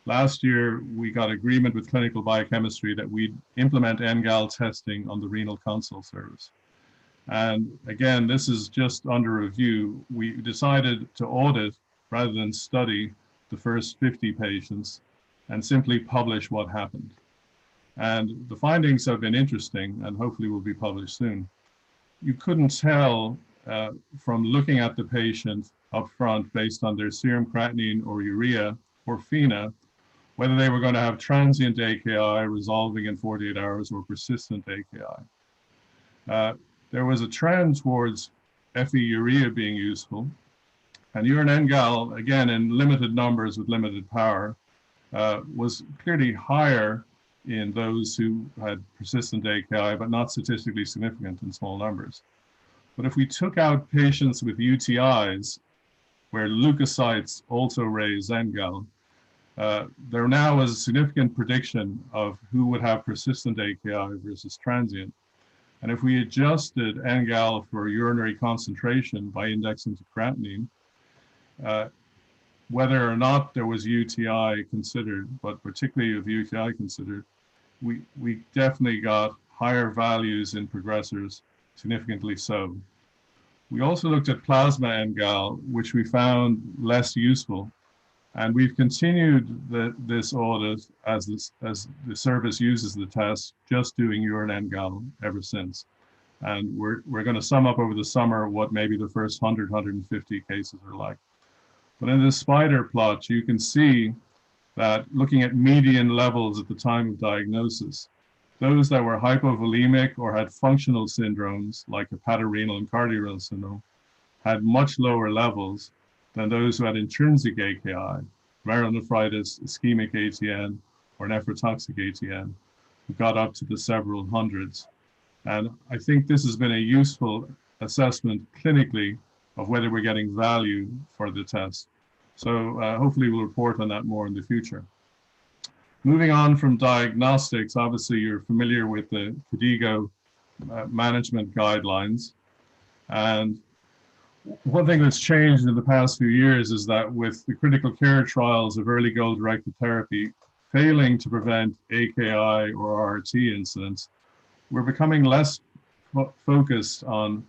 last year we got agreement with clinical biochemistry that we'd implement NGAL testing on the renal consult service. And again, this is just under review. We decided to audit rather than study the first 50 patients and simply publish what happened. And the findings have been interesting and hopefully will be published soon. You couldn't tell from looking at the patient up front based on their serum creatinine or urea or FeNA whether they were going to have transient AKI resolving in 48 hours or persistent AKI. There was a trend towards Fe urea being useful, and urine NGAL, again in limited numbers with limited power, was clearly higher in those who had persistent AKI, but not statistically significant in small numbers. But if we took out patients with UTIs, where leukocytes also raise NGAL, there now was a significant prediction of who would have persistent AKI versus transient. And if we adjusted NGAL for urinary concentration by indexing to creatinine, whether or not there was UTI considered, but particularly with UTI considered, we definitely got higher values in progressors, significantly so. We also looked at plasma NGAL, which we found less useful. And we've continued this audit as the service uses the test, just doing urine NGAL ever since. And we're going to sum up over the summer what maybe the first 100, 150 cases are like. But in this spider plot, you can see that looking at median levels at the time of diagnosis, those that were hypovolemic or had functional syndromes like hepatorenal and cardiorenal syndrome had much lower levels than those who had intrinsic AKI, glomerulonephritis, ischemic ATN, or nephrotoxic ATN, who got up to the several hundreds. And I think this has been a useful assessment clinically of whether we're getting value for the test. So hopefully we'll report on that more in the future. Moving on from diagnostics, obviously you're familiar with the KDIGO management guidelines. And one thing that's changed in the past few years is that with the critical care trials of early goal-directed therapy failing to prevent AKI or RRT incidents, we're becoming less focused on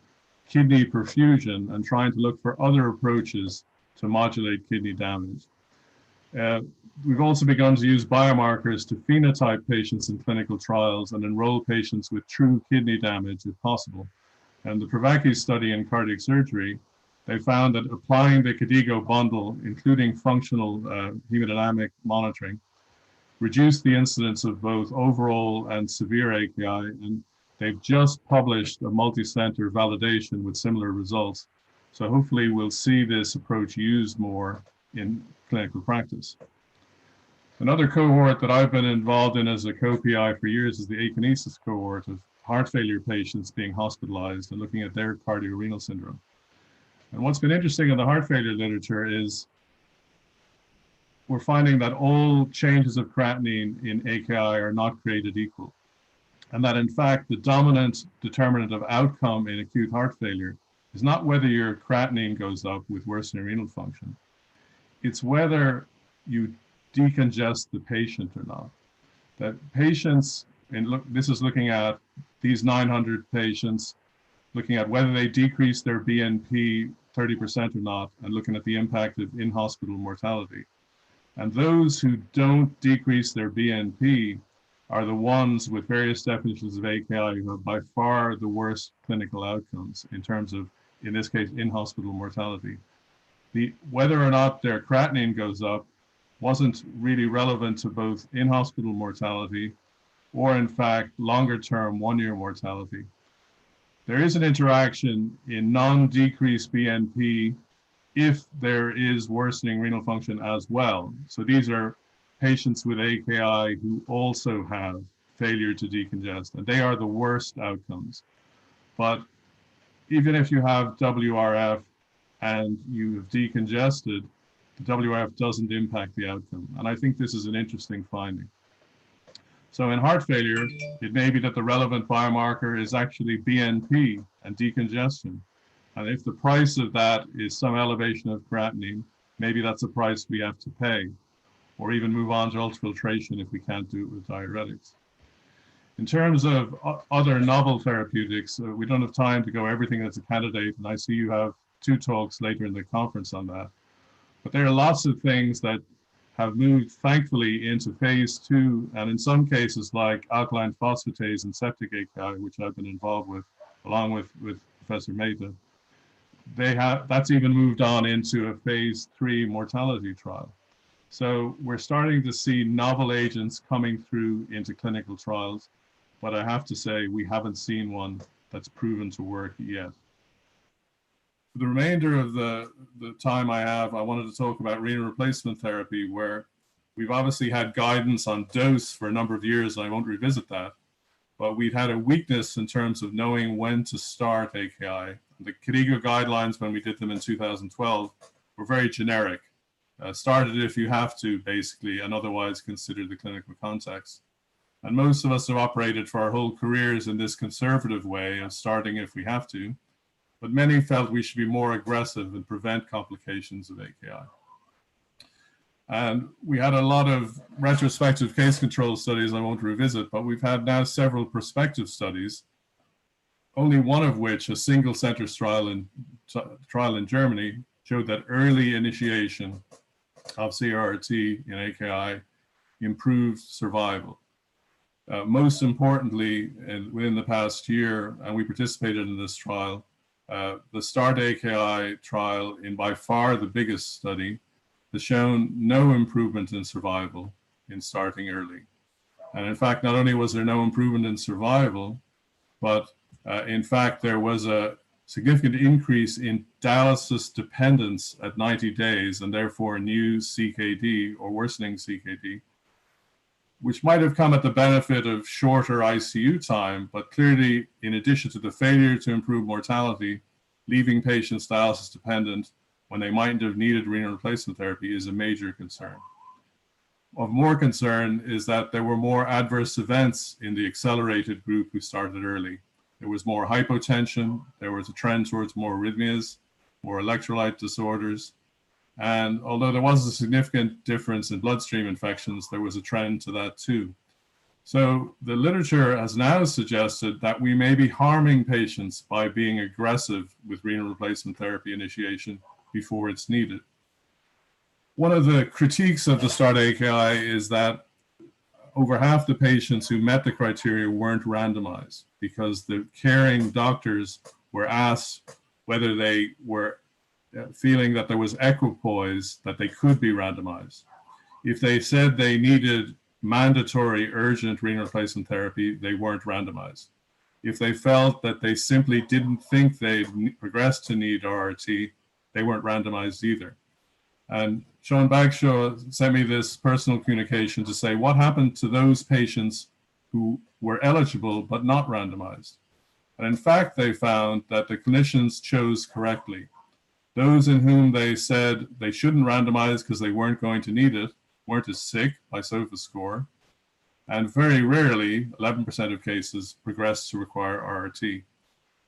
kidney perfusion and trying to look for other approaches to modulate kidney damage. We've also begun to use biomarkers to phenotype patients in clinical trials and enroll patients with true kidney damage if possible. And the Pravaki study in cardiac surgery, they found that applying the KDIGO bundle, including functional hemodynamic monitoring, reduced the incidence of both overall and severe AKI, and they've just published a multi-center validation with similar results. So hopefully we'll see this approach used more in clinical practice. Another cohort that I've been involved in as a co-PI for years is the akinesis cohort of heart failure patients being hospitalized and looking at their cardiorenal syndrome. And what's been interesting in the heart failure literature is we're finding that all changes of creatinine in AKI are not created equal. And that in fact, the dominant determinant of outcome in acute heart failure is not whether your creatinine goes up with worsening renal function. It's whether you decongest the patient or not. That patients, and this is looking at these 900 patients, looking at whether they decrease their BNP 30% or not, and looking at the impact of in-hospital mortality. And those who don't decrease their BNP are the ones with various definitions of AKI who have by far the worst clinical outcomes in terms of, in this case, in-hospital mortality. Whether or not their creatinine goes up wasn't really relevant to both in-hospital mortality or in fact, longer-term one-year mortality. There is an interaction in non-decreased BNP if there is worsening renal function as well. So these are patients with AKI who also have failure to decongest, and they are the worst outcomes. But even if you have WRF and you have decongested, the WRF doesn't impact the outcome. And I think this is an interesting finding. So in heart failure, it may be that the relevant biomarker is actually BNP and decongestion. And if the price of that is some elevation of creatinine, maybe that's a price we have to pay, or even move on to ultrafiltration if we can't do it with diuretics. In terms of other novel therapeutics, we don't have time to go everything that's a candidate, and I see you have 2 talks later in the conference on that. But there are lots of things that have moved, thankfully, into phase 2, and in some cases, like alkaline phosphatase and septic AKI, which I've been involved with, along with Professor Mehta, that's even moved on into a phase 3 mortality trial. So we're starting to see novel agents coming through into clinical trials, but I have to say we haven't seen one that's proven to work yet. For the remainder of the time I have, I wanted to talk about renal replacement therapy, where we've obviously had guidance on dose for a number of years, and I won't revisit that, but we've had a weakness in terms of knowing when to start AKI. The KDIGO guidelines, when we did them in 2012, were very generic. Start it if you have to, basically, and otherwise consider the clinical context. And most of us have operated for our whole careers in this conservative way of starting if we have to, but many felt we should be more aggressive and prevent complications of AKI. And we had a lot of retrospective case control studies I won't revisit, but we've had now several prospective studies, only one of which, a single center trial in Germany, showed that early initiation of CRRT in AKI improved survival. Most importantly, within the past year, and we participated in this trial, the START AKI trial, in by far the biggest study, has shown no improvement in survival in starting early. And in fact, not only was there no improvement in survival, but in fact, there was a significant increase in dialysis dependence at 90 days, and therefore new CKD or worsening CKD, which might have come at the benefit of shorter ICU time, but clearly, in addition to the failure to improve mortality, leaving patients dialysis dependent when they mightn't have needed renal replacement therapy is a major concern. Of more concern is that there were more adverse events in the accelerated group who started early. There was more hypotension, there was a trend towards more arrhythmias, more electrolyte disorders, and although there was a significant difference in bloodstream infections, there was a trend to that too. So the literature has now suggested that we may be harming patients by being aggressive with renal replacement therapy initiation before it's needed. One of the critiques of the START AKI is that over half the patients who met the criteria weren't randomized because the caring doctors were asked whether they were feeling that there was equipoise, that they could be randomized. If they said they needed mandatory urgent renal replacement therapy, they weren't randomized. If they felt that they simply didn't think they'd progressed to need RRT, they weren't randomized either. And Sean Bagshaw sent me this personal communication to say, what happened to those patients who were eligible but not randomized? And in fact, they found that the clinicians chose correctly. Those in whom they said they shouldn't randomize because they weren't going to need it weren't as sick by SOFA score, and very rarely, 11% of cases, progressed to require RRT.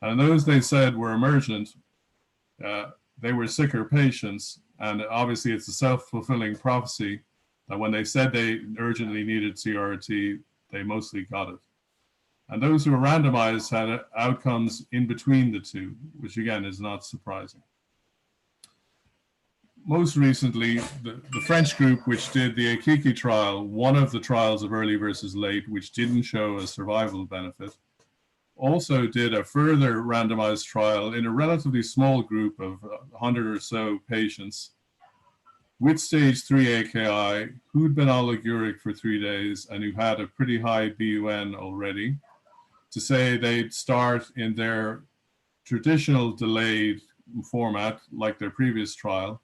And those they said were emergent, they were sicker patients, and obviously it's a self-fulfilling prophecy that when they said they urgently needed CRRT, they mostly got it. And those who were randomized had outcomes in between the two, which again is not surprising. Most recently, the French group, which did the AKIKI trial, one of the trials of early versus late, which didn't show a survival benefit, also did a further randomized trial in a relatively small group of 100 or so patients with stage 3 AKI who'd been oliguric for 3 days and who had a pretty high BUN already, to say they'd start in their traditional delayed format like their previous trial,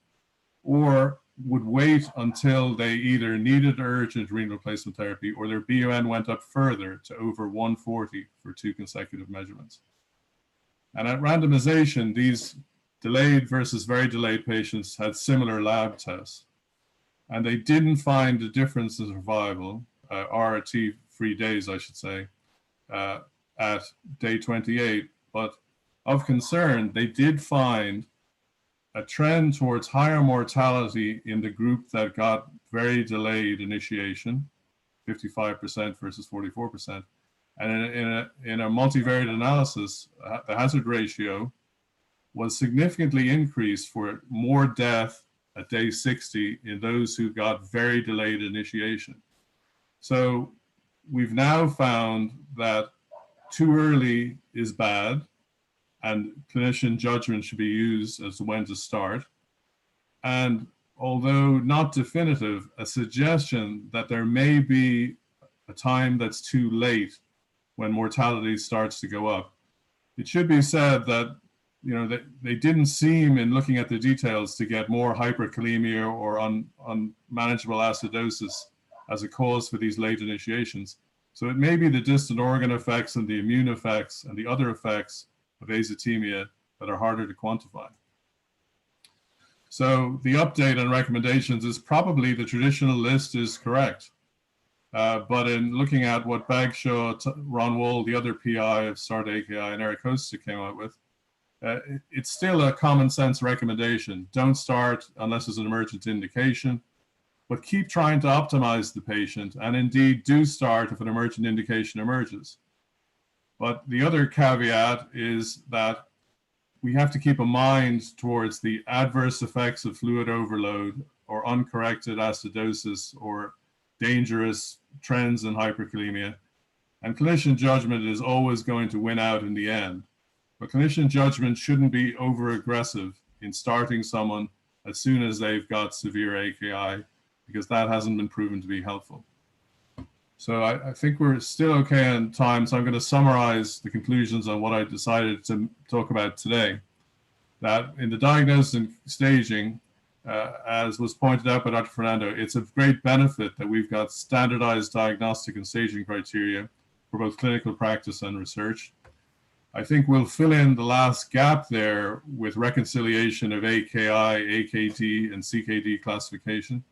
or would wait until they either needed urgent renal replacement therapy or their BUN went up further to over 140 for 2 consecutive measurements. And at randomization, these delayed versus very delayed patients had similar lab tests. And they didn't find a difference in survival, RRT-free days, I should say, at day 28. But of concern, they did find a trend towards higher mortality in the group that got very delayed initiation, 55% versus 44%. And in a multivariate analysis, the hazard ratio was significantly increased for more death at day 60 in those who got very delayed initiation. So we've now found that too early is bad, and clinician judgment should be used as to when to start. And although not definitive, a suggestion that there may be a time that's too late when mortality starts to go up. It should be said that they didn't seem, in looking at the details, to get more hyperkalemia or unmanageable acidosis as a cause for these late initiations. So it may be the distant organ effects and the immune effects and the other effects of azotemia that are harder to quantify. So the update and recommendations is probably the traditional list is correct. But in looking at what Bagshaw, Ron Wall, the other PI of START-AKI, and Eric Costa came out with, it's still a common sense recommendation. Don't start unless there's an emergent indication, but keep trying to optimize the patient, and indeed do start if an emergent indication emerges. But the other caveat is that we have to keep a mind towards the adverse effects of fluid overload or uncorrected acidosis or dangerous trends in hyperkalemia. And clinician judgment is always going to win out in the end. But clinician judgment shouldn't be over-aggressive in starting someone as soon as they've got severe AKI, because that hasn't been proven to be helpful. So I think we're still okay on time, so I'm going to summarize the conclusions on what I decided to talk about today. That in the diagnosis and staging, as was pointed out by Dr. Fernando, it's of great benefit that we've got standardized diagnostic and staging criteria for both clinical practice and research. I think we'll fill in the last gap there with reconciliation of AKI, AKD, and CKD classification.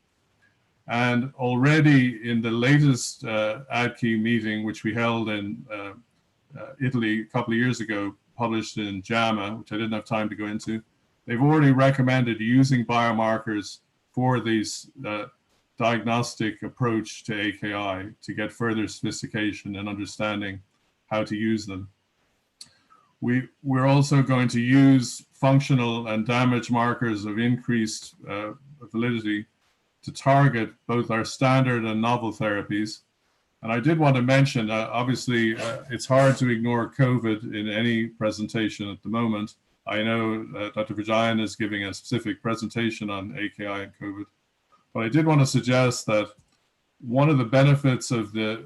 And already in the latest ADCI meeting, which we held in Italy a couple of years ago, published in JAMA, which I didn't have time to go into, they've already recommended using biomarkers for these diagnostic approach to AKI to get further sophistication and understanding how to use them. We're also going to use functional and damage markers of increased validity to target both our standard and novel therapies. And I did want to mention, obviously, it's hard to ignore COVID in any presentation at the moment. I know Dr. Vijayan is giving a specific presentation on AKI and COVID, but I did want to suggest that one of the benefits of the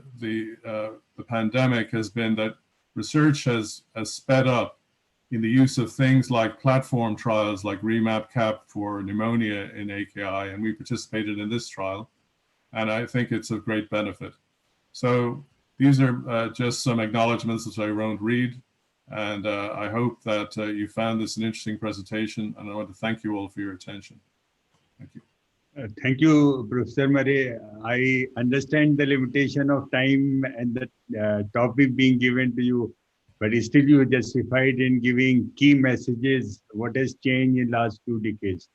pandemic has been that research has sped up in the use of things like platform trials like REMAP-CAP for pneumonia in AKI, and we participated in this trial, and I think it's of great benefit. So these are just some acknowledgements that I won't read, and I hope that you found this an interesting presentation, and I want to thank you all for your attention. Thank you. Thank you, Professor Murray. I understand the limitation of time and the topic being given to you, but still you justified in giving key messages, what has changed in last 2 decades.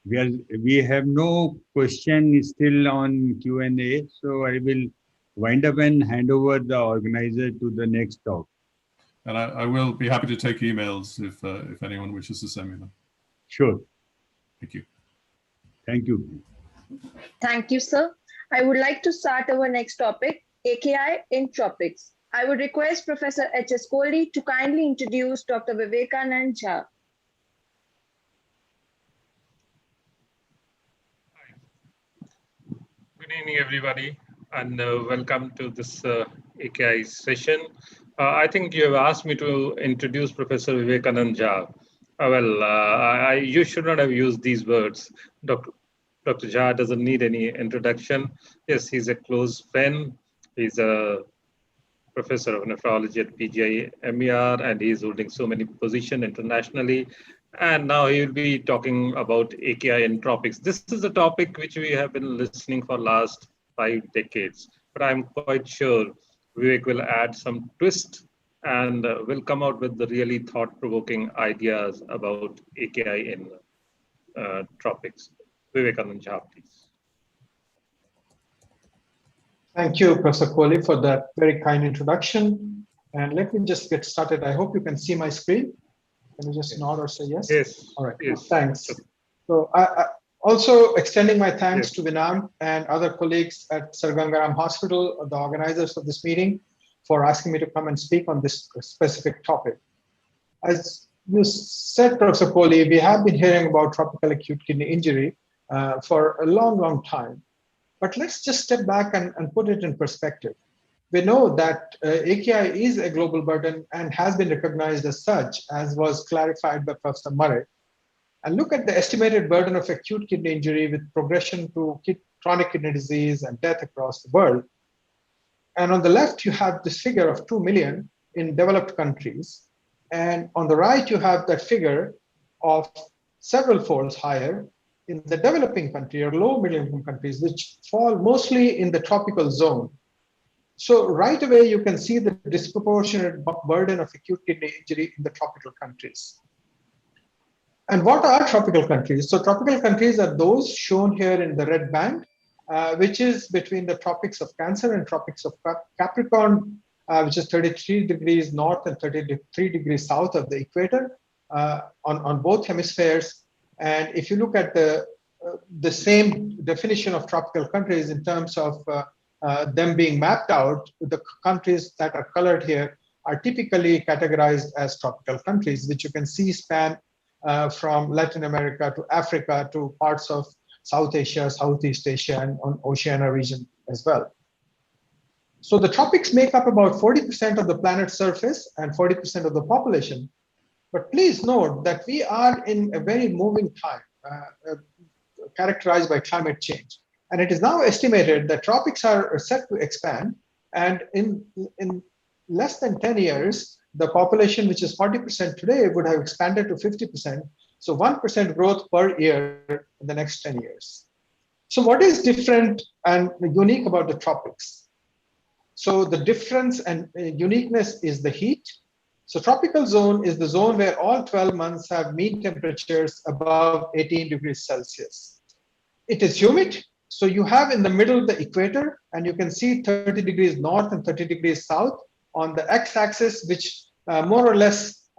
We have no question still on Q&A, so I will wind up and hand over the organizer to the next talk. And I will be happy to take emails if anyone wishes to send me them. Sure. Thank you. Thank you. Thank you, sir. I would like to start our next topic, AKI in tropics. I would request Professor H.S. Kohli to kindly introduce Dr. Vivekanand Jha. Good evening, everybody, and welcome to this AKI session. I think you have asked me to introduce Professor Vivekanand Jha. You should not have used these words. Dr. Jha doesn't need any introduction. Yes, he's a close friend. He's a professor of nephrology at PGI MER, and he's holding so many positions internationally. And now he will be talking about AKI in tropics. This is a topic which we have been listening for last 5 decades, but I'm quite sure Vivek will add some twist and will come out with the really thought-provoking ideas about AKI in tropics. Vivekanand Jha, please. Thank you, Professor Kohli, for that very kind introduction. And let me just get started. I hope you can see my screen. Can you just nod or say yes? Yes. All right. Yes. Thanks. So I also extending my thanks to Vinam and other colleagues at Sir Gangaram Hospital, the organizers of this meeting, for asking me to come and speak on this specific topic. As you said, Professor Kohli, we have been hearing about tropical acute kidney injury for a long, long time. But let's just step back and put it in perspective. We know that AKI is a global burden and has been recognized as such, as was clarified by Professor Murray. And look at the estimated burden of acute kidney injury with progression to chronic kidney disease and death across the world. And on the left, you have this figure of 2 million in developed countries. And on the right, you have that figure of several folds higher in the developing country or low middle income countries, which fall mostly in the tropical zone. So right away, you can see the disproportionate burden of acute kidney injury in the tropical countries. And what are tropical countries? So tropical countries are those shown here in the red band, which is between the tropics of Cancer and tropics of Capricorn, which is 33 degrees north and 33 degrees south of the equator on both hemispheres. And if you look at the same definition of tropical countries in terms of them being mapped out, the countries that are colored here are typically categorized as tropical countries, which you can see span from Latin America to Africa to parts of South Asia, Southeast Asia, and on Oceania region as well. So the tropics make up about 40% of the planet's surface and 40% of the population. But please note that we are in a very moving time, characterized by climate change. And it is now estimated that tropics are set to expand. And in less than 10 years, the population, which is 40% today, would have expanded to 50%. So 1% growth per year in the next 10 years. So what is different and unique about the tropics? So the difference and uniqueness is the heat. So tropical zone is the zone where all 12 months have mean temperatures above 18 degrees Celsius. It is humid. So you have in the middle the equator, and you can see 30 degrees north and 30 degrees south on the x-axis, which more or less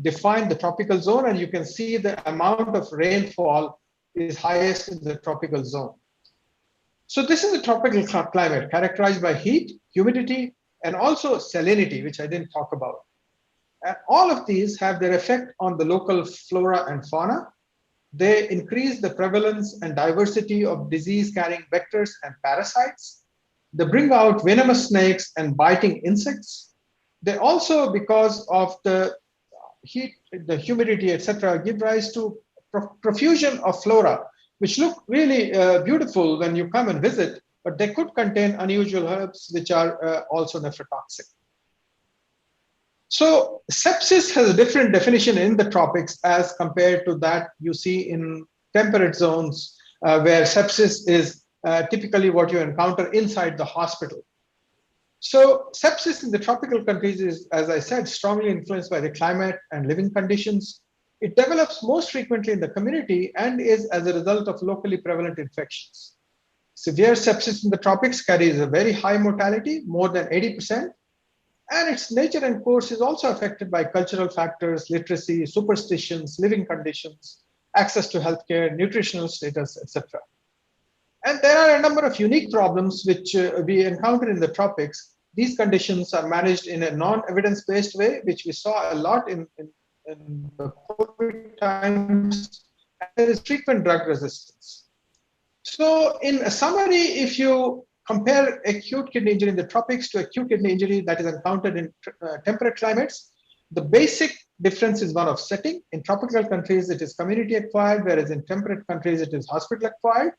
define the tropical zone. And you can see the amount of rainfall is highest in the tropical zone. So this is a tropical climate characterized by heat, humidity, and also salinity, which I didn't talk about. And all of these have their effect on the local flora and fauna. They increase the prevalence and diversity of disease-carrying vectors and parasites. They bring out venomous snakes and biting insects. They also, because of the heat, the humidity, etc., give rise to profusion of flora, which look really beautiful when you come and visit, but they could contain unusual herbs, which are also nephrotoxic. So sepsis has a different definition in the tropics as compared to that you see in temperate zones, where sepsis is typically what you encounter inside the hospital. So sepsis in the tropical countries is, as I said, strongly influenced by the climate and living conditions. It develops most frequently in the community and is as a result of locally prevalent infections. Severe sepsis in the tropics carries a very high mortality, more than 80%. And its nature and course is also affected by cultural factors, literacy, superstitions, living conditions, access to healthcare, nutritional status, etc. And there are a number of unique problems which we encounter in the tropics. These conditions are managed in a non-evidence-based way, which we saw a lot in the COVID times. There is frequent drug resistance. So in a summary, if you compare acute kidney injury in the tropics to acute kidney injury that is encountered in temperate climates, the basic difference is one of setting. In tropical countries, it is community acquired, whereas in temperate countries, it is hospital acquired.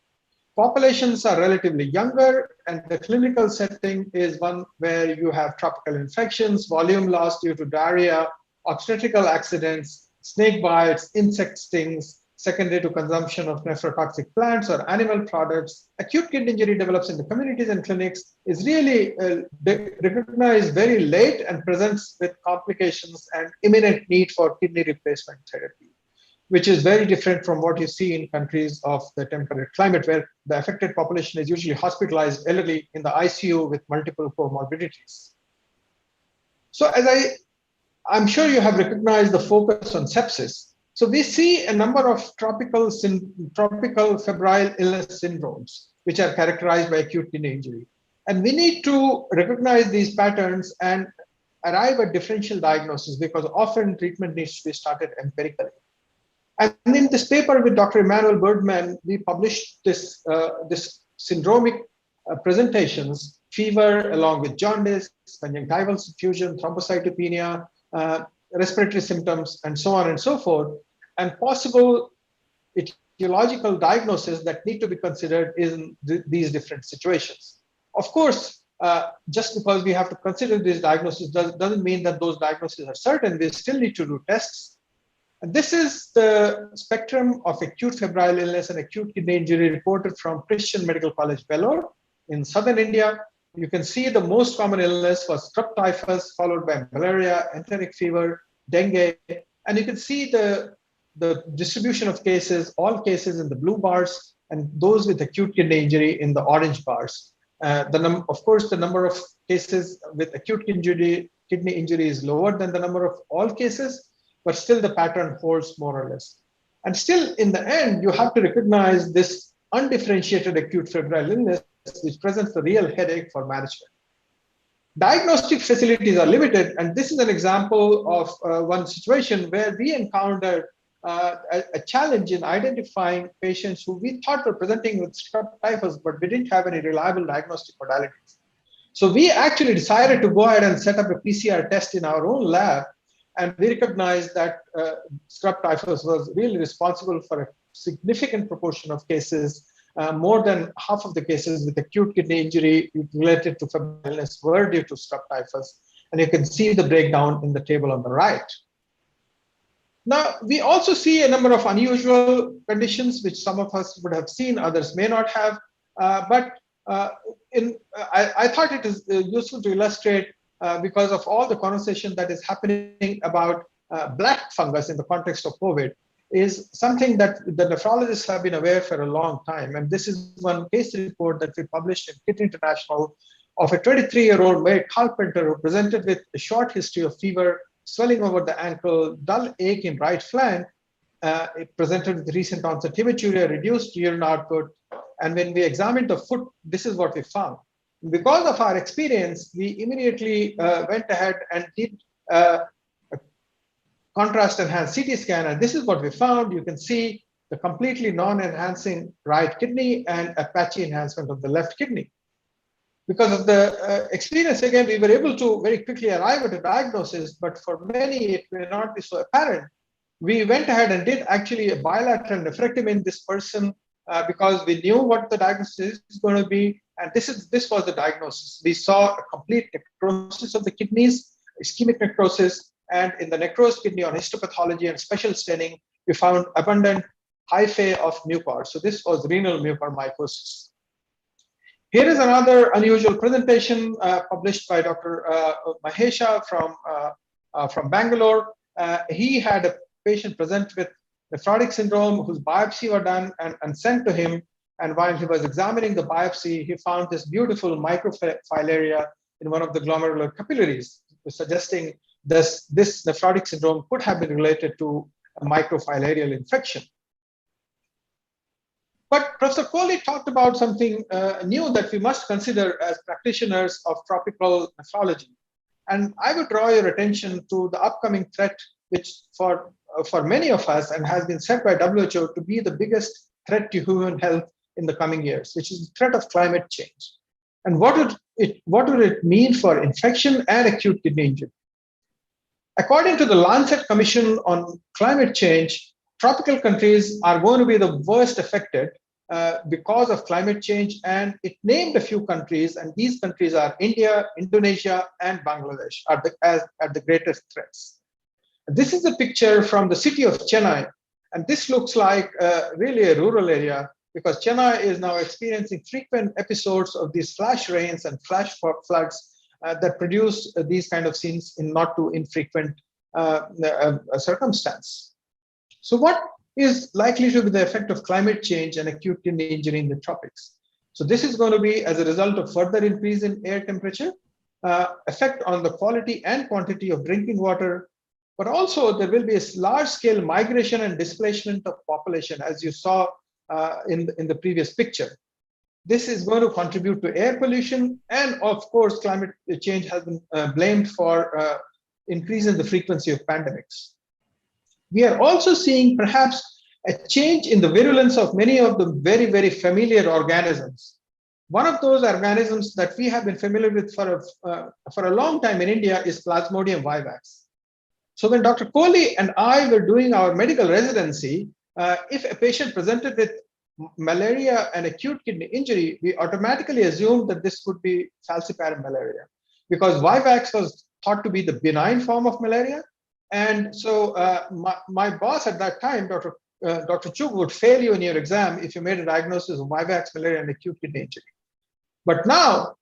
Populations are relatively younger, and the clinical setting is one where you have tropical infections, volume loss due to diarrhea, obstetrical accidents, snake bites, insect stings, secondary to consumption of nephrotoxic plants or animal products. Acute kidney injury develops in the communities and clinics, is really recognized very late and presents with complications and imminent need for kidney replacement therapy, which is very different from what you see in countries of the temperate climate, where the affected population is usually hospitalized elderly in the ICU with multiple comorbidities. So as I'm sure you have recognized the focus on sepsis. So we see a number of tropical febrile illness syndromes, which are characterized by acute kidney injury. And we need to recognize these patterns and arrive at differential diagnosis, because often treatment needs to be started empirically. And in this paper with Dr. Emmanuel Birdman, we published this syndromic presentations, fever along with jaundice, conjunctival suffusion, thrombocytopenia, respiratory symptoms, and so on and so forth, and possible etiological diagnosis that need to be considered in these different situations. Of course, just because we have to consider these diagnoses doesn't mean that those diagnoses are certain. We still need to do tests. And this is the spectrum of acute febrile illness and acute kidney injury reported from Christian Medical College, Vellore in southern India. You can see the most common illness was strep typhus, followed by malaria, enteric fever, dengue. And you can see the distribution of cases, all cases in the blue bars, and those with acute kidney injury in the orange bars. Of course, the number of cases with acute kidney injury is lower than the number of all cases, but still the pattern holds more or less. And still, in the end, you have to recognize this undifferentiated acute febrile illness, which presents the real headache for management. Diagnostic facilities are limited, and this is an example of one situation where we encountered a challenge in identifying patients who we thought were presenting with strep typhus, but we didn't have any reliable diagnostic modalities. So we actually decided to go ahead and set up a PCR test in our own lab, and we recognized that strep typhus was really responsible for a significant proportion of cases. More than half of the cases with acute kidney injury related to febrile illness were due to strep typhus. And you can see the breakdown in the table on the right. Now, we also see a number of unusual conditions, which some of us would have seen, others may not have. I thought it is useful to illustrate, because of all the conversation that is happening about black fungus in the context of COVID, is something that the nephrologists have been aware for a long time. And this is one case report that we published in Kidney International of a 23-year-old male carpenter who presented with a short history of fever, swelling over the ankle, dull ache in right flank. It presented with recent onset hematuria, reduced urine output. And when we examined the foot, this is what we found. Because of our experience, we immediately went ahead and did contrast enhanced CT scan, and this is what we found. You can see the completely non-enhancing right kidney and a patchy enhancement of the left kidney. Because of the experience, again, we were able to very quickly arrive at a diagnosis, but for many, it may not be so apparent. We went ahead and did actually a bilateral nephrectomy in this person because we knew what the diagnosis is going to be, and this was the diagnosis. We saw a complete necrosis of the kidneys, ischemic necrosis, and in the necrosed kidney on histopathology and special staining, we found abundant hyphae of mucor. So this was renal mucormycosis. Here is another unusual presentation published by Dr. Mahesha from Bangalore. He had a patient present with nephrotic syndrome whose biopsy was done and sent to him. And while he was examining the biopsy, he found this beautiful microfilaria in one of the glomerular capillaries, suggesting this nephrotic syndrome could have been related to a microfilarial infection. But Professor Kohli talked about something new that we must consider as practitioners of tropical nephrology. And I would draw your attention to the upcoming threat, which for many of us and has been said by WHO to be the biggest threat to human health in the coming years, which is the threat of climate change. And what would it mean for infection and acute kidney injury? According to the Lancet Commission on Climate Change, tropical countries are going to be the worst affected because of climate change, and it named a few countries, and these countries are India, Indonesia, and Bangladesh are at the greatest threats. This is a picture from the city of Chennai, and this looks like really a rural area, because Chennai is now experiencing frequent episodes of these flash rains and flash floods that produce these kind of scenes in not too infrequent circumstance. So what is likely to be the effect of climate change and acute kidney injury in the tropics? So this is going to be as a result of further increase in air temperature, effect on the quality and quantity of drinking water, but also there will be a large-scale migration and displacement of population, as you saw in the previous picture. This is going to contribute to air pollution, and of course, climate change has been blamed for increase in the frequency of pandemics. We are also seeing perhaps a change in the virulence of many of the very, very familiar organisms. One of those organisms that we have been familiar with for a long time in India is Plasmodium vivax. So when Dr. Kohli and I were doing our medical residency, if a patient presented with malaria and acute kidney injury, we automatically assumed that this would be falciparum malaria, because vivax was thought to be the benign form of malaria. And so my boss at that time, Dr. Chug, would fail you in your exam if you made a diagnosis of vivax malaria and acute kidney injury. But now,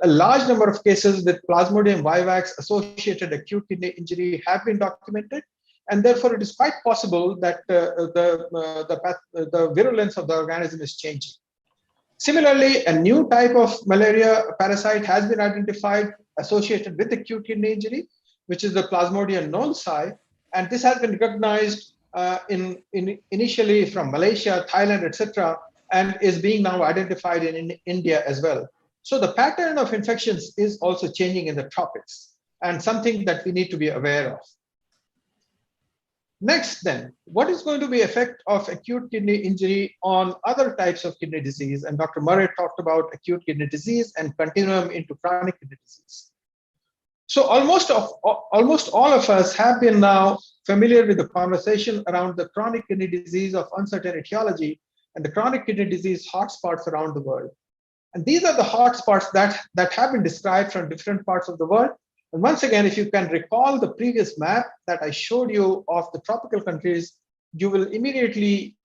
a large number of cases with Plasmodium vivax associated acute kidney injury have been documented, and therefore it is quite possible that the virulence of the organism is changing. Similarly, a new type of malaria parasite has been identified associated with acute kidney injury, which is the Plasmodium knowlesi, and this has been recognized initially from Malaysia, Thailand, etc., and is being now identified in India as well. So the pattern of infections is also changing in the tropics, and something that we need to be aware of. Next then, what is going to be the effect of acute kidney injury on other types of kidney disease? And Dr. Murray talked about acute kidney disease and continuum into chronic kidney disease. So almost all of us have been now familiar with the conversation around the chronic kidney disease of uncertain etiology and the chronic kidney disease hotspots around the world. And these are the hotspots that have been described from different parts of the world. And once again, if you can recall the previous map that I showed you of the tropical countries, you will immediately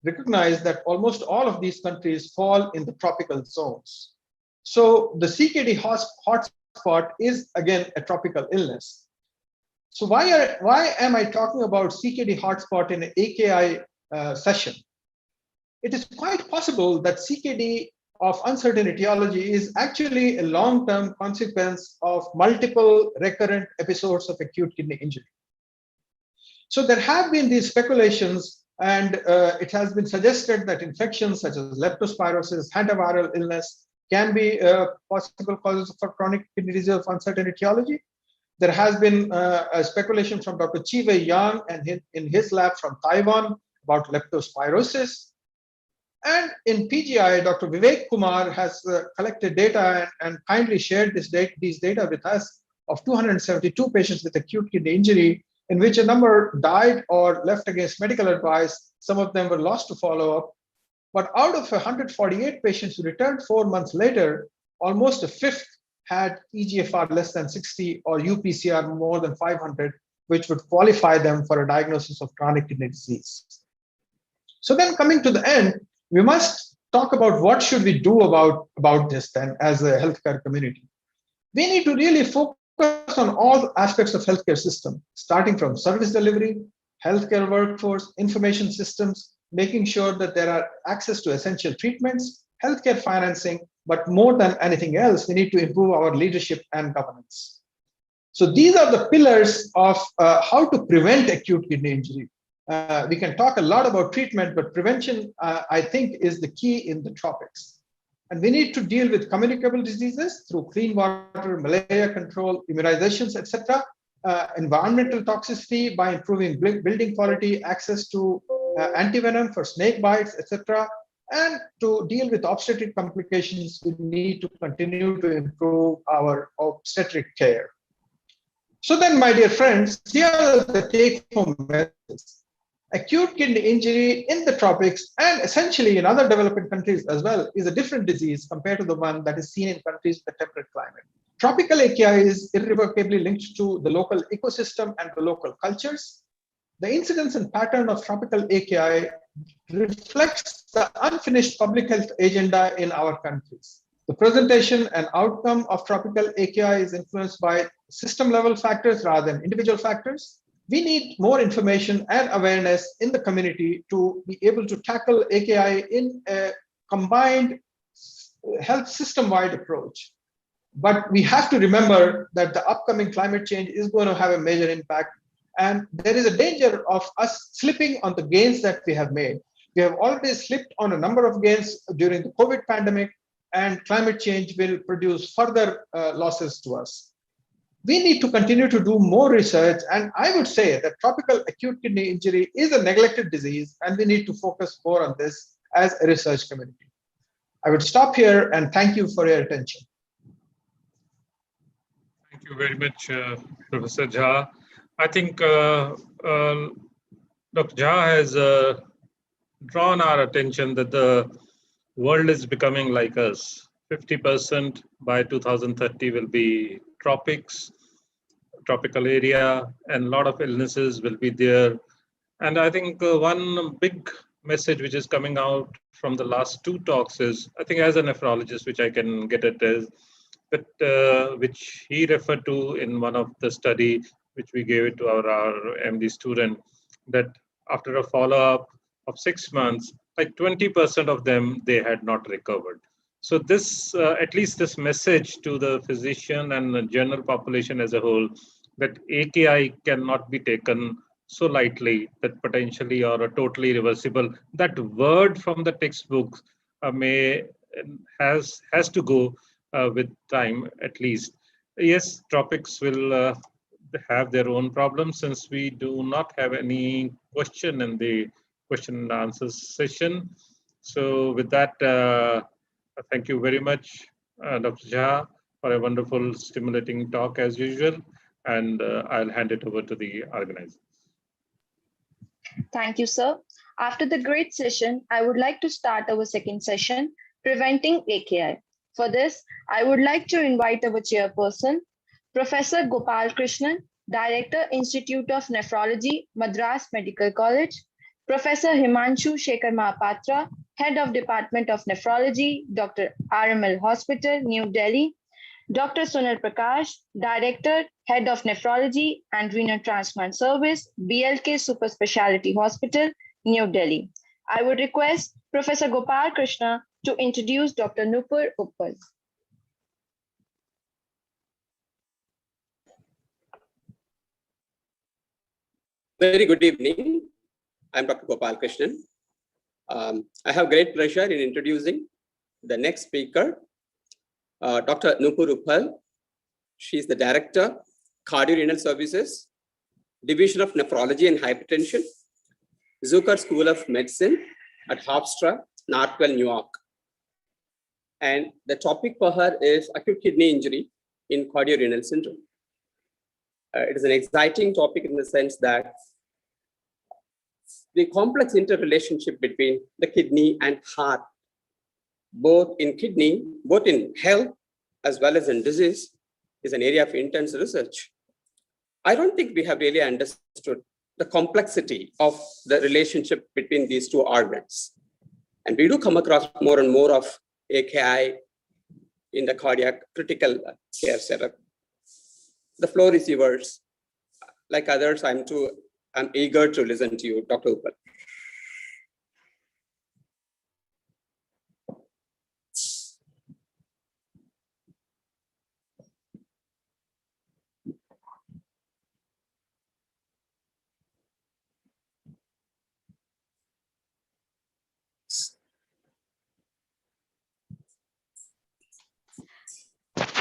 recognize that almost all of these countries fall in the tropical zones. So the CKD hotspot is again a tropical illness. So why am I talking about CKD hotspot in an AKI session? It is quite possible that CKD of uncertain etiology is actually a long-term consequence of multiple recurrent episodes of acute kidney injury. So there have been these speculations, and it has been suggested that infections such as leptospirosis, hantaviral illness can be possible causes for chronic kidney disease of uncertain etiology. There has been a speculation from Dr. Chi-Wei Yang and in his lab from Taiwan about leptospirosis. And in PGI, Dr. Vivek Kumar has collected data and kindly shared these data with us of 272 patients with acute kidney injury, in which a number died or left against medical advice. Some of them were lost to follow-up. But out of 148 patients who returned 4 months later, almost a fifth had EGFR less than 60 or UPCR more than 500, which would qualify them for a diagnosis of chronic kidney disease. So then coming to the end, we must talk about what should we do about this then as a healthcare community. We need to really focus on all aspects of healthcare system, starting from service delivery, healthcare workforce, information systems, making sure that there are access to essential treatments, healthcare financing, but more than anything else, we need to improve our leadership and governance. So these are the pillars of how to prevent acute kidney injury. We can talk a lot about treatment, but prevention, I think, is the key in the tropics. And we need to deal with communicable diseases through clean water, malaria control, immunizations, etc. Environmental toxicity by improving building quality, access to antivenom for snake bites, etc. And to deal with obstetric complications, we need to continue to improve our obstetric care. So then, my dear friends, here are the take-home messages. Acute kidney injury in the tropics and essentially in other developing countries as well is a different disease compared to the one that is seen in countries with a temperate climate. Tropical AKI is irrevocably linked to the local ecosystem and the local cultures. The incidence and pattern of tropical AKI reflects the unfinished public health agenda in our countries. The presentation and outcome of tropical AKI is influenced by system level factors rather than individual factors. We need more information and awareness in the community to be able to tackle AKI in a combined health system-wide approach. But we have to remember that the upcoming climate change is going to have a major impact, and there is a danger of us slipping on the gains that we have made. We have already slipped on a number of gains during the COVID pandemic, and climate change will produce further losses to us. We need to continue to do more research, and I would say that tropical acute kidney injury is a neglected disease, and we need to focus more on this as a research community. I would stop here and thank you for your attention. Thank you very much, Professor Jha. I think Dr. Jha has drawn our attention that the world is becoming like us. 50% by 2030 will be tropics, tropical area, and a lot of illnesses will be there. And I think one big message which is coming out from the last two talks is, I think as a nephrologist, which I can get it as, that which he referred to in one of the study, which we gave it to our MD student, that after a follow-up of 6 months, like 20% of them, they had not recovered. So this, at least this message to the physician and the general population as a whole, that AKI cannot be taken so lightly, that potentially or a totally reversible. That word from the textbooks has to go with time at least. Yes, tropics will have their own problems, since we do not have any question in the question and answer session. So with that, thank you very much, Dr. Jha, for a wonderful, stimulating talk as usual. And I'll hand it over to the organizers. Thank you, sir. After the great session, I would like to start our second session, Preventing AKI. For this, I would like to invite our chairperson, Professor Gopal Krishnan, Director, Institute of Nephrology, Madras Medical College, Professor Himanshu Shekhar Mahapatra, Head of Department of Nephrology, Dr. RML Hospital, New Delhi, Dr. Sunil Prakash, Director, Head of Nephrology and Renal Transplant Service, BLK Super Speciality Hospital, New Delhi. I would request Professor Gopal Krishna to introduce Dr. Nupur Uppal. Very good evening. I'm Dr. Gopal Krishnan. I have great pleasure in introducing the next speaker, Dr. Nupur Uppal. She is the Director, Cardiorenal Services, Division of Nephrology and Hypertension, Zucker School of Medicine at Hofstra, Northwell, New York. And the topic for her is acute kidney injury in cardiorenal syndrome. It is an exciting topic in the sense that the complex interrelationship between the kidney and heart, both in health as well as in disease, is an area of intense research. I don't think we have really understood the complexity of the relationship between these two organs. And we do come across more and more of AKI in the cardiac critical care setup. The floor is yours. Like others, I'm eager to listen to you, Dr. Uppal.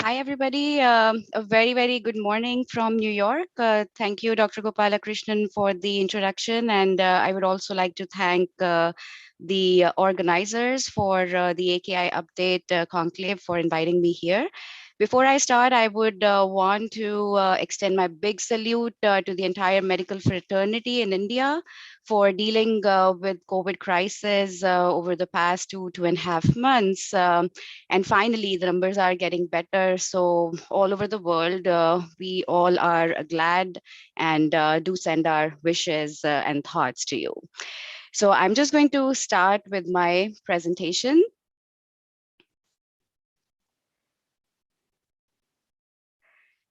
Hi, everybody. A very, very good morning from New York. Thank you, Dr. Gopala Krishnan, for the introduction. And I would also like to thank the organizers for the AKI Update Conclave for inviting me here. Before I start, I would want to extend my big salute to the entire medical fraternity in India for dealing with COVID crisis over the past 2.5 months. And finally, the numbers are getting better. So all over the world, we all are glad and do send our wishes and thoughts to you. So I'm just going to start with my presentation.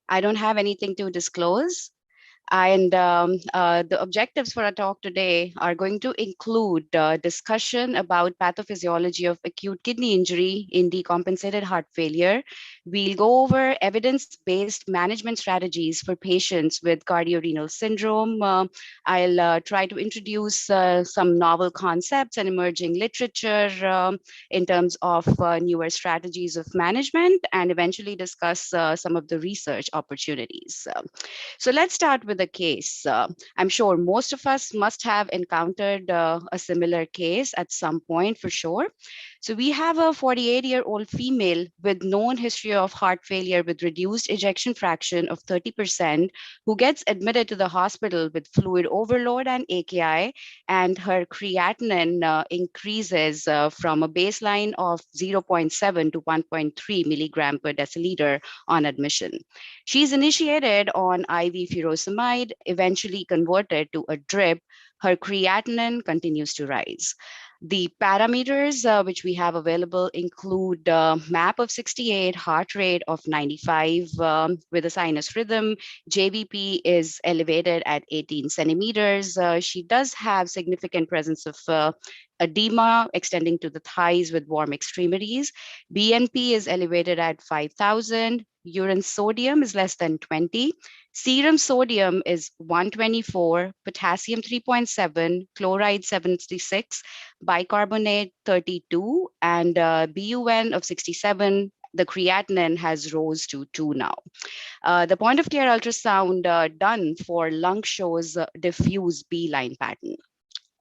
I don't have anything to disclose. And the objectives for our talk today are going to include discussion about pathophysiology of acute kidney injury in decompensated heart failure. We'll go over evidence-based management strategies for patients with cardiorenal syndrome. I'll try to introduce some novel concepts and emerging literature in terms of newer strategies of management, and eventually discuss some of the research opportunities. So let's start with a case. I'm sure most of us must have encountered a similar case at some point for sure. So we have a 48-year-old female with known history of heart failure with reduced ejection fraction of 30% who gets admitted to the hospital with fluid overload and AKI, and her creatinine increases from a baseline of 0.7 to 1.3 milligram per deciliter on admission. She's initiated on IV furosemide, eventually converted to a drip. Her creatinine continues to rise. The parameters which we have available include MAP of 68, heart rate of 95 with a sinus rhythm. JVP is elevated at 18 centimeters. She does have significant presence of edema extending to the thighs with warm extremities. BNP is elevated at 5,000. Urine sodium is less than 20. Serum sodium is 124, potassium 3.7, chloride 76, bicarbonate 32, and BUN of 67. The creatinine has rose to 2 now. The point of care ultrasound done for lung shows diffuse B-line pattern.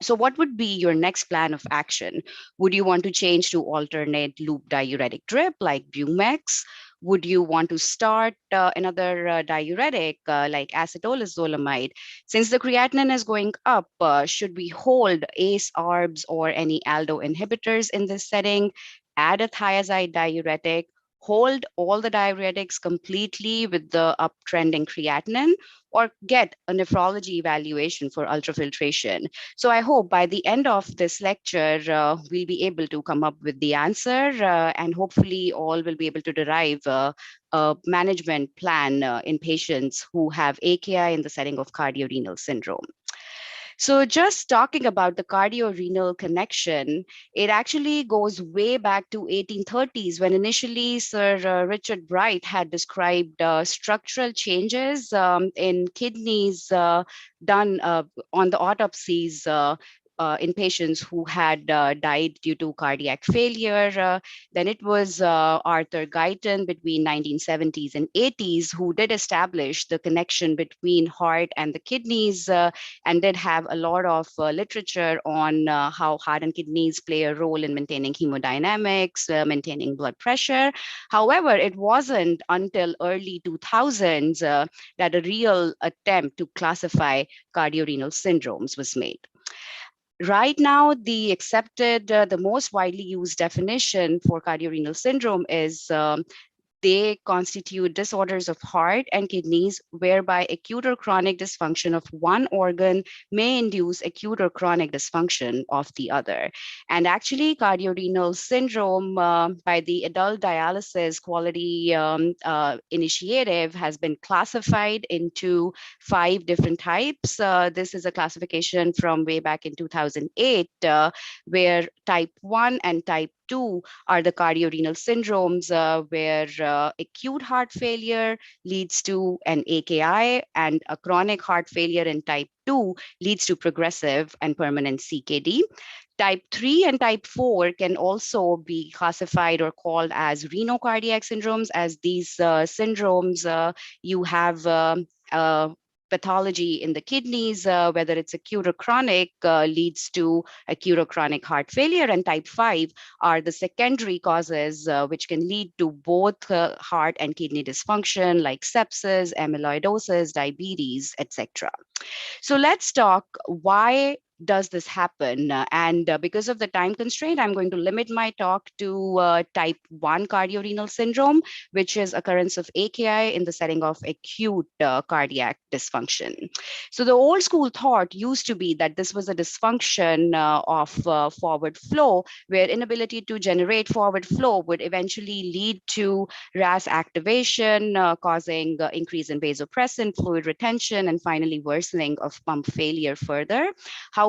So what would be your next plan of action? Would you want to change to alternate loop diuretic drip like Bumex? Would you want to start another diuretic like acetylcholine? Since the creatinine is going up, should we hold ACE, ARBs, or any ALDO inhibitors in this setting? Add a thiazide diuretic? Hold all the diuretics completely with the uptrending creatinine, or get a nephrology evaluation for ultrafiltration? So I hope by the end of this lecture, we'll be able to come up with the answer, and hopefully all will be able to derive a management plan in patients who have AKI in the setting of cardiorenal syndrome. So just talking about the cardiorenal connection, it actually goes way back to 1830s when initially Sir Richard Bright had described structural changes in kidneys done on the autopsies in patients who had died due to cardiac failure. Then it was Arthur Guyton between 1970s and 80s who did establish the connection between heart and the kidneys, and did have a lot of literature on how heart and kidneys play a role in maintaining hemodynamics, maintaining blood pressure. However, it wasn't until early 2000s that a real attempt to classify cardiorenal syndromes was made. Right now, the accepted, the most widely used definition for cardiorenal syndrome is they constitute disorders of heart and kidneys whereby acute or chronic dysfunction of one organ may induce acute or chronic dysfunction of the other. And actually, cardiorenal syndrome by the Adult Dialysis Quality Initiative has been classified into 5 different types. This is a classification from way back in 2008, where type 1 and type 2 are the cardiorenal syndromes where acute heart failure leads to an AKI, and a chronic heart failure in type 2 leads to progressive and permanent CKD. Type 3 and type 4 can also be classified or called as renocardiac syndromes, as these syndromes you have pathology in the kidneys, whether it's acute or chronic, leads to acute or chronic heart failure, and type 5 are the secondary causes which can lead to both heart and kidney dysfunction like sepsis, amyloidosis, diabetes, etc. So let's talk why does this happen? And because of the time constraint, I'm going to limit my talk to type 1 cardiorenal syndrome, which is occurrence of AKI in the setting of acute cardiac dysfunction. So the old school thought used to be that this was a dysfunction of forward flow, where inability to generate forward flow would eventually lead to RAS activation, causing increase in vasopressin, fluid retention, and finally worsening of pump failure further.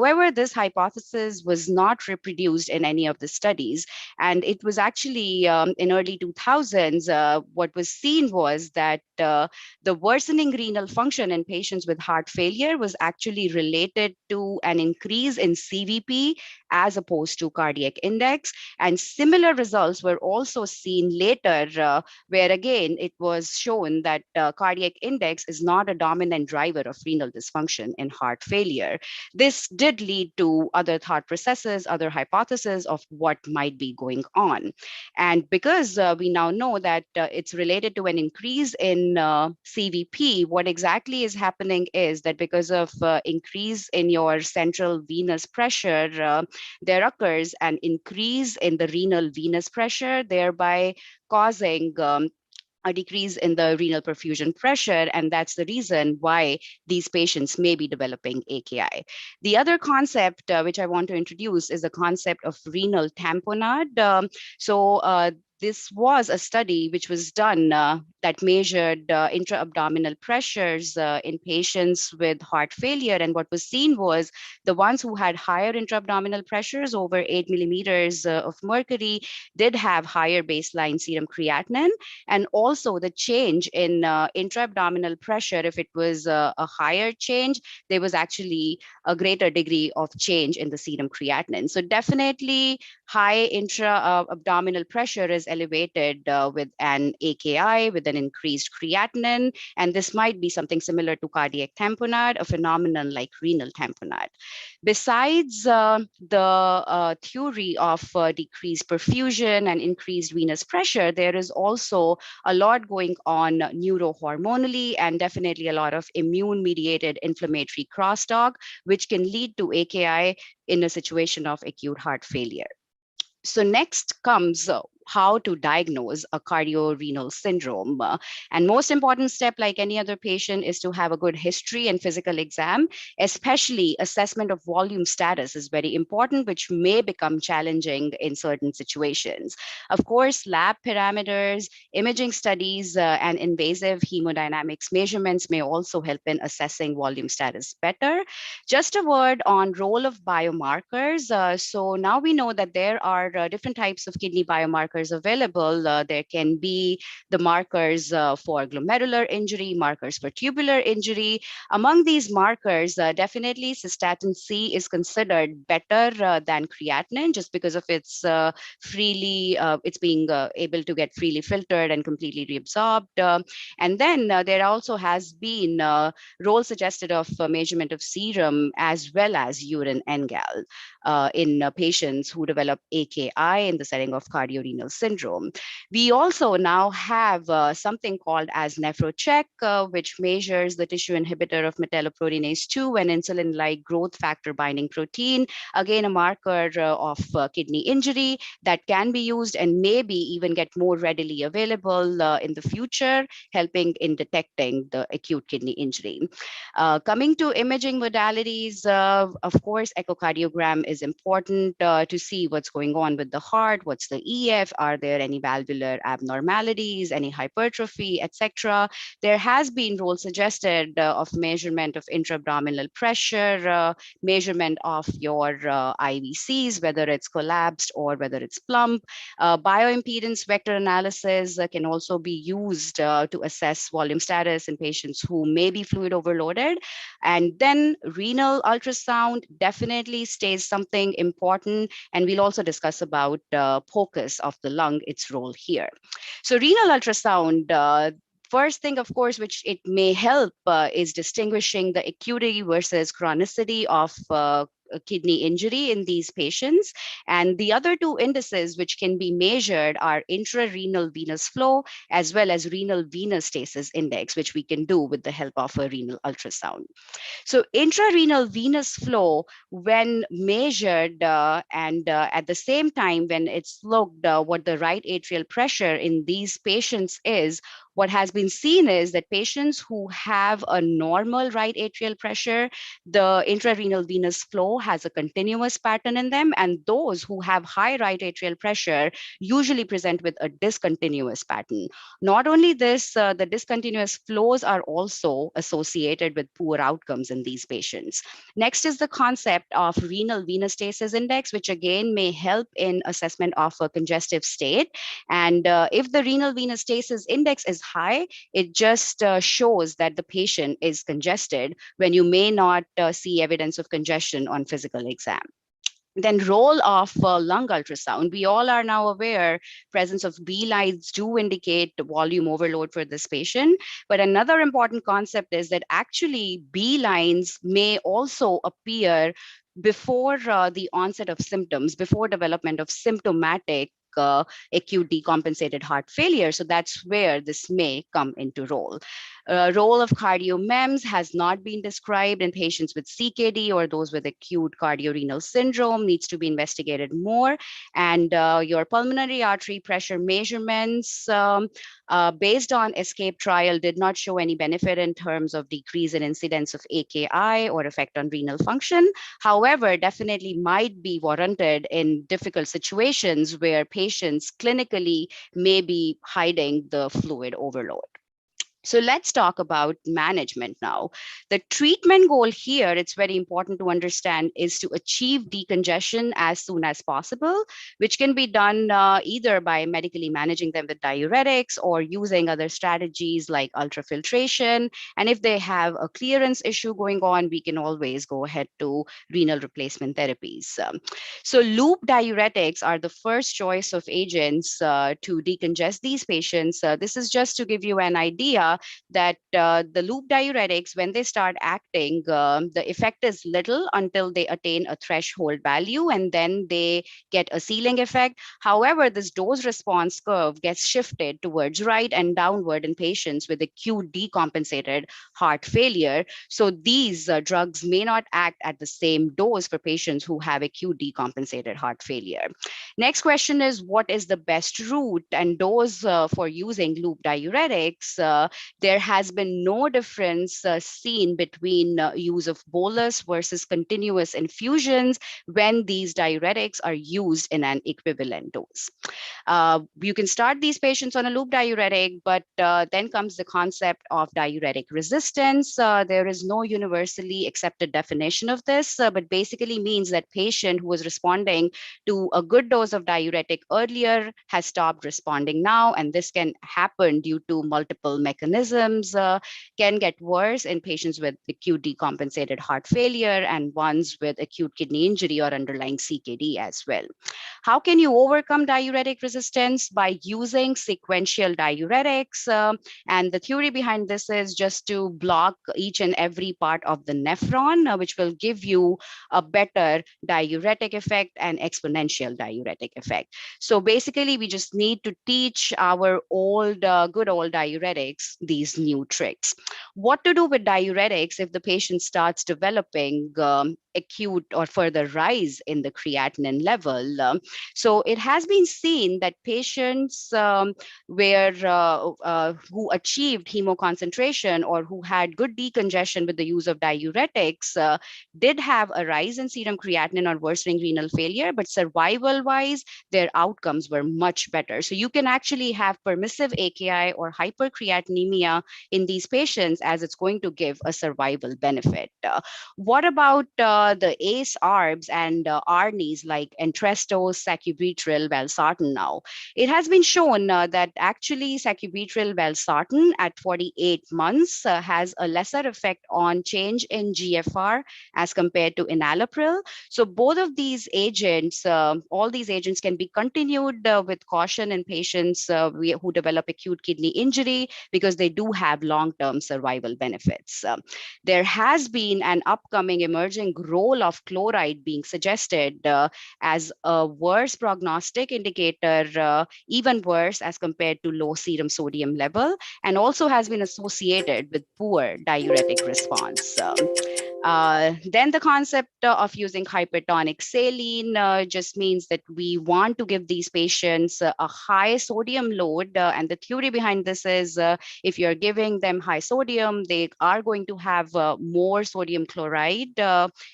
However, this hypothesis was not reproduced in any of the studies. And it was actually in early 2000s, what was seen was that the worsening renal function in patients with heart failure was actually related to an increase in CVP as opposed to cardiac index. And similar results were also seen later, where again, it was shown that cardiac index is not a dominant driver of renal dysfunction in heart failure. This did lead to other thought processes, other hypotheses of what might be going on. And because we now know that it's related to an increase in CVP, what exactly is happening is that because of increase in your central venous pressure, there occurs an increase in the renal venous pressure, thereby causing a decrease in the renal perfusion pressure, and that's the reason why these patients may be developing AKI. The other concept which I want to introduce is the concept of renal tamponade. This was a study which was done that measured intra-abdominal pressures in patients with heart failure. And what was seen was the ones who had higher intra-abdominal pressures over 8 millimeters of mercury did have higher baseline serum creatinine. And also the change in intra-abdominal pressure, if it was a higher change, there was actually a greater degree of change in the serum creatinine. So definitely high intra-abdominal pressure is elevated with an AKI, with an increased creatinine, and this might be something similar to cardiac tamponade, a phenomenon like renal tamponade. Besides the theory of decreased perfusion and increased venous pressure, there is also a lot going on neurohormonally and definitely a lot of immune-mediated inflammatory crosstalk, which can lead to AKI in a situation of acute heart failure. So next comes how to diagnose a cardiorenal syndrome. And most important step, like any other patient, is to have a good history and physical exam, especially assessment of volume status is very important, which may become challenging in certain situations. Of course, lab parameters, imaging studies, and invasive hemodynamics measurements may also help in assessing volume status better. Just a word on role of biomarkers. So now we know that there are different types of kidney biomarkers available. There can be the markers for glomerular injury, markers for tubular injury. Among these markers, definitely cystatin C is considered better than creatinine just because of its it's being able to get freely filtered and completely reabsorbed. And then there also has been role suggested of measurement of serum as well as urine NGAL in patients who develop AKI in the setting of cardiorenal syndrome. We also now have something called as NephroCheck, which measures the tissue inhibitor of metalloproteinase 2 and insulin-like growth factor binding protein, again a marker of kidney injury that can be used and maybe even get more readily available in the future, helping in detecting the acute kidney injury. Coming to imaging modalities, of course, echocardiogram is important to see what's going on with the heart, what's the EF, are there any valvular abnormalities, any hypertrophy, etc. There has been role suggested of measurement of intra-abdominal pressure, measurement of your IVCs, whether it's collapsed or whether it's plump. Bioimpedance vector analysis can also be used to assess volume status in patients who may be fluid overloaded. And then renal ultrasound definitely stays something important, and we'll also discuss about POCUS of the lung, its role here. So renal ultrasound, first thing, of course, which it may help is distinguishing the acuity versus chronicity of kidney injury in these patients. And the other two indices which can be measured are intrarenal venous flow as well as renal venous stasis index, which we can do with the help of a renal ultrasound. So intrarenal venous flow, when measured and at the same time when it's looked what the right atrial pressure in these patients is, what has been seen is that patients who have a normal right atrial pressure, the intrarenal venous flow has a continuous pattern in them, and those who have high right atrial pressure usually present with a discontinuous pattern. Not only this, the discontinuous flows are also associated with poor outcomes in these patients. Next is the concept of renal venous stasis index, which again may help in assessment of a congestive state. And if the renal venous stasis index is high, it just shows that the patient is congested when you may not see evidence of congestion on physical exam. Then role of lung ultrasound. We all are now aware presence of B lines do indicate volume overload for this patient. But another important concept is that actually B lines may also appear before the onset of symptoms, before development of symptomatic acute decompensated heart failure. So that's where this may come into role. Role of cardiomems has not been described in patients with CKD or those with acute cardiorenal syndrome, needs to be investigated more. And your pulmonary artery pressure measurements based on ESCAPE trial did not show any benefit in terms of decrease in incidence of AKI or effect on renal function. However, definitely might be warranted in difficult situations where patients clinically may be hiding the fluid overload. So let's talk about management now. The treatment goal here, it's very important to understand, is to achieve decongestion as soon as possible, which can be done either by medically managing them with diuretics or using other strategies like ultrafiltration. And if they have a clearance issue going on, we can always go ahead to renal replacement therapies. So loop diuretics are the first choice of agents to decongest these patients. This is just to give you an idea that the loop diuretics, when they start acting, the effect is little until they attain a threshold value, and then they get a ceiling effect. However, this dose response curve gets shifted towards right and downward in patients with acute decompensated heart failure. So these drugs may not act at the same dose for patients who have acute decompensated heart failure. Next question is, what is the best route and dose for using loop diuretics? There has been no difference seen between use of bolus versus continuous infusions when these diuretics are used in an equivalent dose. You can start these patients on a loop diuretic, but then comes the concept of diuretic resistance. There is no universally accepted definition of this, but basically means that patient who was responding to a good dose of diuretic earlier has stopped responding now, and this can happen due to multiple mechanisms, can get worse in patients with acute decompensated heart failure and ones with acute kidney injury or underlying CKD as well. How can you overcome diuretic resistance? By using sequential diuretics. And the theory behind this is just to block each and every part of the nephron, which will give you a better diuretic effect and exponential diuretic effect. So basically, we just need to teach our old, good old diuretics these new tricks. What to do with diuretics if the patient starts developing acute or further rise in the creatinine level? So it has been seen that patients who achieved hemoconcentration or who had good decongestion with the use of diuretics did have a rise in serum creatinine or worsening renal failure, but survival-wise, their outcomes were much better. So you can actually have permissive AKI or hypercreatinemia in these patients, as it's going to give a survival benefit. What about the ACE ARBs and ARNIs like Entresto, sacubitril, valsartan now, it has been shown that actually sacubitril valsartan at 48 months has a lesser effect on change in GFR as compared to enalapril. So both of these agents, all these agents can be continued with caution in patients who develop acute kidney injury because they do have long-term survival benefits. There has been an upcoming emerging role of chloride being suggested as a worse prognostic indicator, even worse as compared to low serum sodium level, and also has been associated with poor diuretic response. Then the concept of using hypertonic saline just means that we want to give these patients a high sodium load. And the theory behind this is if you're giving them high sodium, they are going to have more sodium chloride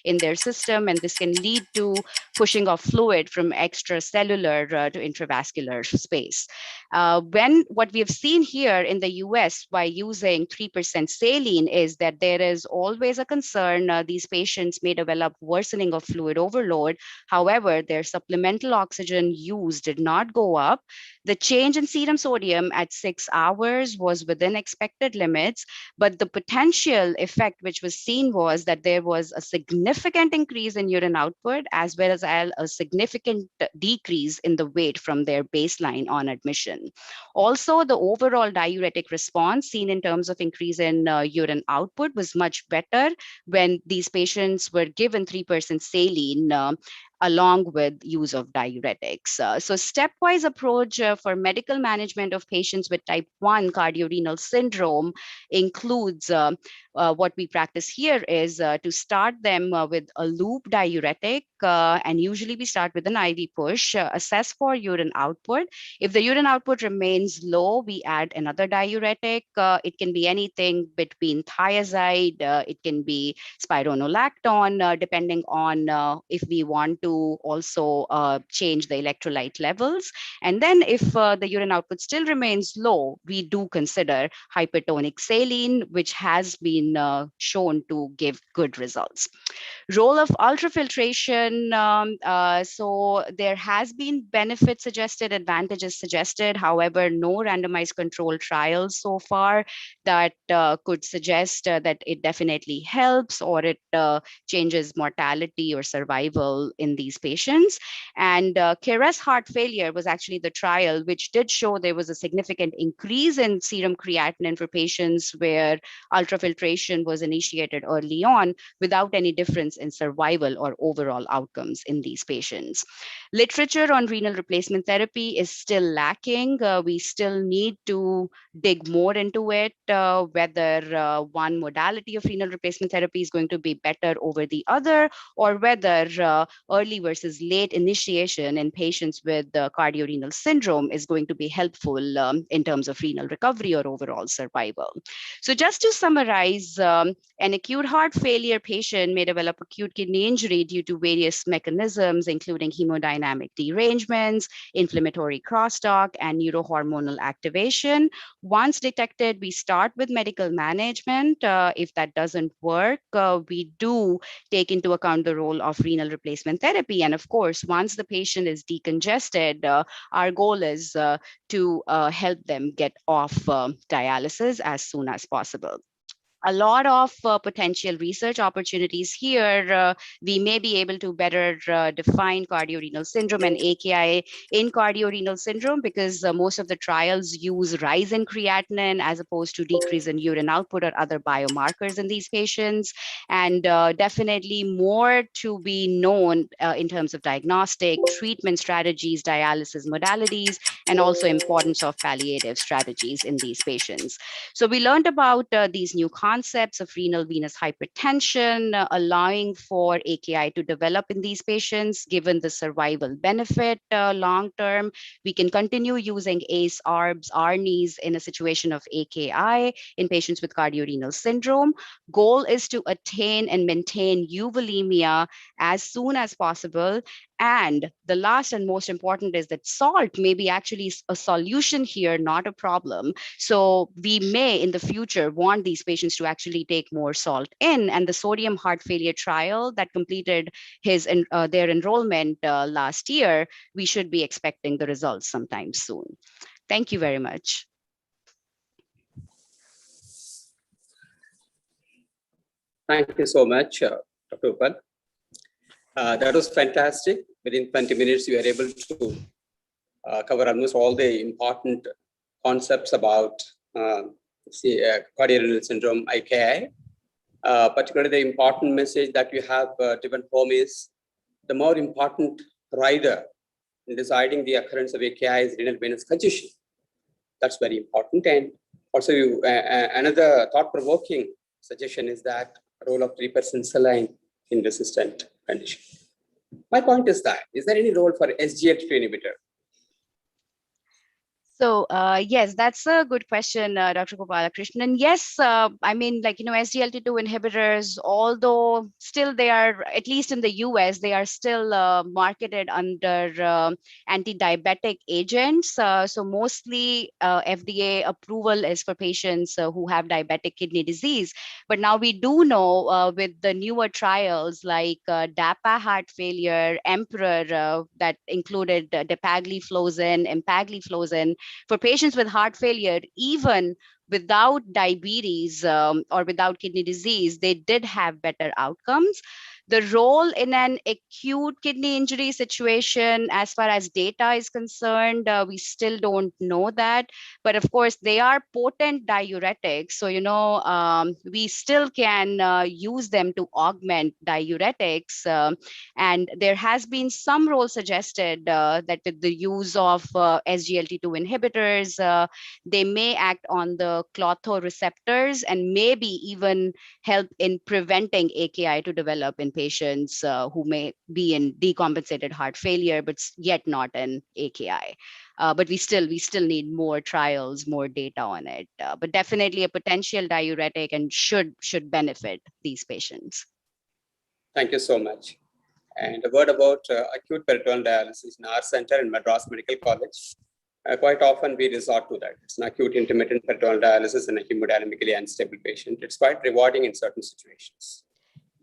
in their system. And this can lead to pushing of fluid from extracellular to intravascular space. What we have seen here in the US by using 3% saline is that there is always a concern these patients may develop worsening of fluid overload. However, their supplemental oxygen use did not go up. The change in serum sodium at 6 hours was within expected limits, but the potential effect which was seen was that there was a significant increase in urine output as well as a significant decrease in the weight from their baseline on admission. Also, the overall diuretic response seen in terms of increase in urine output was much better when these patients were given 3% saline along with use of diuretics. So stepwise approach for medical management of patients with type 1 cardiorenal syndrome includes what we practice here is to start them with a loop diuretic, and usually we start with an IV push, assess for urine output. If the urine output remains low, we add another diuretic. It can be anything between thiazide, it can be spironolactone, depending on if we want to also change the electrolyte levels. And then if the urine output still remains low, we do consider hypertonic saline, which has been shown to give good results. Role of ultrafiltration. So there has been benefit suggested, advantages suggested. However, no randomized controlled trials so far that could suggest that it definitely helps or it changes mortality or survival in these patients. And KRAS heart failure was actually the trial which did show there was a significant increase in serum creatinine for patients where ultrafiltration was initiated early on without any difference in survival or overall outcomes in these patients. Literature on renal replacement therapy is still lacking. We still need to dig more into it, whether one modality of renal replacement therapy is going to be better over the other, or whether early versus late initiation in patients with cardiorenal syndrome is going to be helpful in terms of renal recovery or overall survival. So just to summarize, an acute heart failure patient may develop acute kidney injury due to various mechanisms, including hemodynamic derangements, inflammatory crosstalk, and neurohormonal activation. Once detected, we start with medical management. If that doesn't work, we do take into account the role of renal replacement therapy. And of course, once the patient is decongested, our goal is to help them get off dialysis as soon as possible. A lot of potential research opportunities here. We may be able to better define cardiorenal syndrome and AKI in cardiorenal syndrome because most of the trials use rise in creatinine as opposed to decrease in urine output or other biomarkers in these patients. And definitely more to be known in terms of diagnostic, treatment strategies, dialysis modalities, and also importance of palliative strategies in these patients. So we learned about these new concepts of renal venous hypertension, allowing for AKI to develop in these patients, given the survival benefit long term. We can continue using ACE, ARBs, ARNIs in a situation of AKI in patients with cardiorenal syndrome. Goal is to attain and maintain euvolemia as soon as possible And the last and most important is that salt may be actually a solution here, not a problem. So we may in the future want these patients to actually take more salt in. And the sodium heart failure trial that completed their enrollment last year, we should be expecting the results sometime soon. Thank you very much. Thank you so much, Dr. Upal. That was fantastic. Within 20 minutes, you were able to cover almost all the important concepts about cardiorenal syndrome, AKI. Particularly the important message that you have driven home is the more important rider in deciding the occurrence of AKI is renal venous congestion. That's very important. And also another thought-provoking suggestion is that role of 3% saline in resistant condition. My point is that, is there any role for SGLT2 inhibitor? So yes, that's a good question, Dr. Gopalakrishnan. Yes, I mean, like, SGLT2 inhibitors, although still they are, at least in the US, they are still marketed under anti-diabetic agents. So mostly FDA approval is for patients who have diabetic kidney disease. But now we do know with the newer trials like DAPA heart failure, EMPEROR, that included dapagliflozin, empagliflozin, for patients with heart failure, even without diabetes or without kidney disease, they did have better outcomes. The role in an acute kidney injury situation, as far as data is concerned, we still don't know that. But of course, they are potent diuretics. So, we still can use them to augment diuretics. And there has been some role suggested that with the use of SGLT2 inhibitors, they may act on the Klotho receptors and maybe even help in preventing AKI to develop in patients who may be in decompensated heart failure, but yet not an AKI. But we still need more trials, more data on it. But definitely a potential diuretic and should benefit these patients. Thank you so much. And a word about acute peritoneal dialysis in our center in Madras Medical College. Quite often we resort to that. It's an acute intermittent peritoneal dialysis in a hemodynamically unstable patient. It's quite rewarding in certain situations.